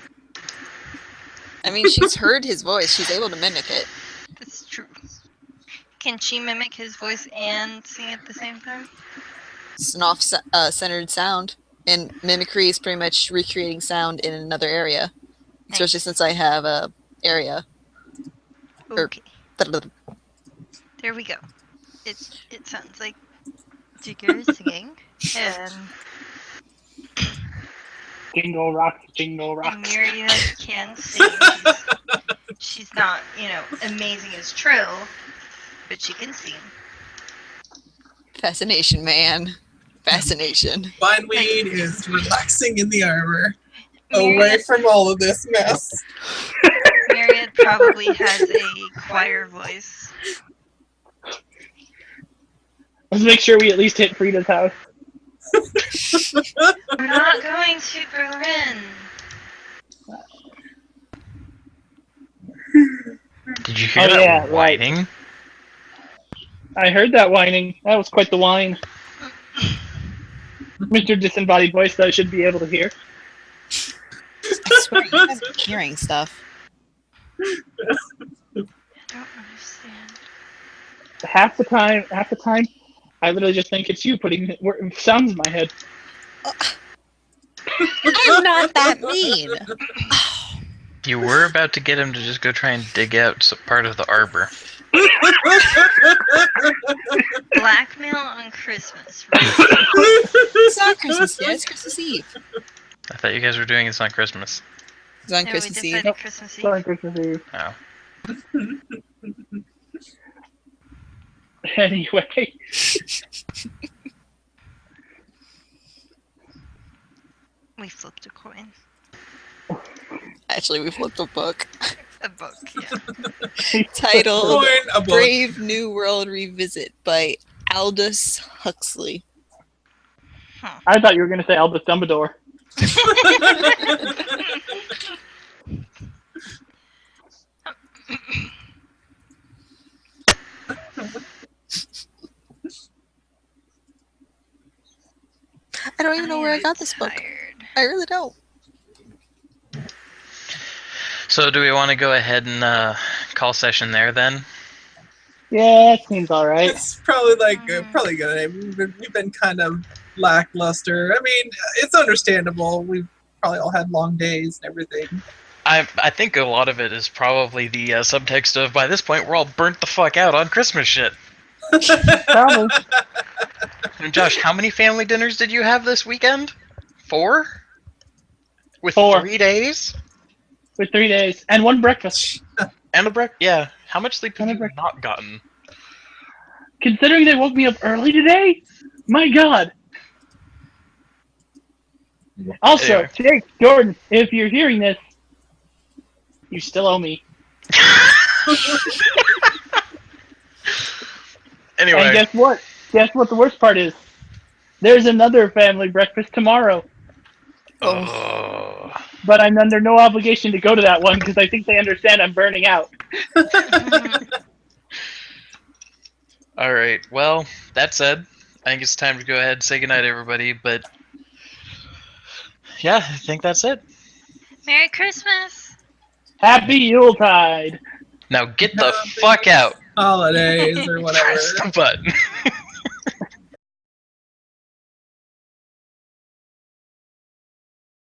I mean, she's heard his voice. She's able to mimic it. That's true. Can she mimic his voice and sing at the same time? It's an off-centered sound. And mimicry is pretty much recreating sound in another area. Nice. Especially since I have a area. Okay. There we go. It sounds like Digger is singing, and Jingle rocks, jingle rocks. and Myriad can sing. She's not, amazing as Trill, but she can sing. Fascination, man. Fascination. Bindweed is relaxing in the armor, Myriad- away from all of this mess. Myriad probably has a choir voice. Let's make sure we at least hit Frida's house. We're not going to Berlin. Did you hear Oh, that yeah, right. whining? I heard that whining. That was quite the whine. Mr. Disembodied Voice, though, should be able to hear. I swear, you guys are carrying stuff. I don't understand. Half the time, I literally just think it's you putting sounds in my head. I'm not that mean. You were about to get him to just go try and dig out part of the arbor. Blackmail on Christmas, right? It's not Christmas yet. It's Christmas Eve. I thought you guys were doing It's Not Christmas. It's on No, Christmas we Eve. decided Christmas Eve. Sorry, Christmas Eve. Oh. Anyway, We flipped a coin. Actually, we flipped a book A book, yeah. titled Coin, a book. Brave New World Revisit by Aldous Huxley. I thought you were going to say Albus Dumbledore. I don't even know where I got this book. I really don't. So do we want to go ahead and call session there then? Yeah, it seems all right. It's probably probably good. We've been kind of lackluster. I mean, it's understandable. We've probably all had long days and everything. I think a lot of it is probably the subtext of, by this point, we're all burnt the fuck out on Christmas shit. Probably. And Josh, how many family dinners did you have this weekend? 4? With 4. 3 days? With 3 days and 1 breakfast. And a breakfast? Yeah. How much sleep have And a you not gotten? Considering they woke me up early today, my God. Also, Anyway. Jake, Jordan, if you're hearing this, you still owe me. Anyway. And guess what? Guess what the worst part is? There's another family breakfast tomorrow. Oh. But I'm under no obligation to go to that one because I think they understand I'm burning out. All right. Well, that said, I think it's time to go ahead and say goodnight, everybody. But yeah, I think that's it. Merry Christmas! Happy Yuletide! Now get the fuck out. Holidays or whatever. Press the button.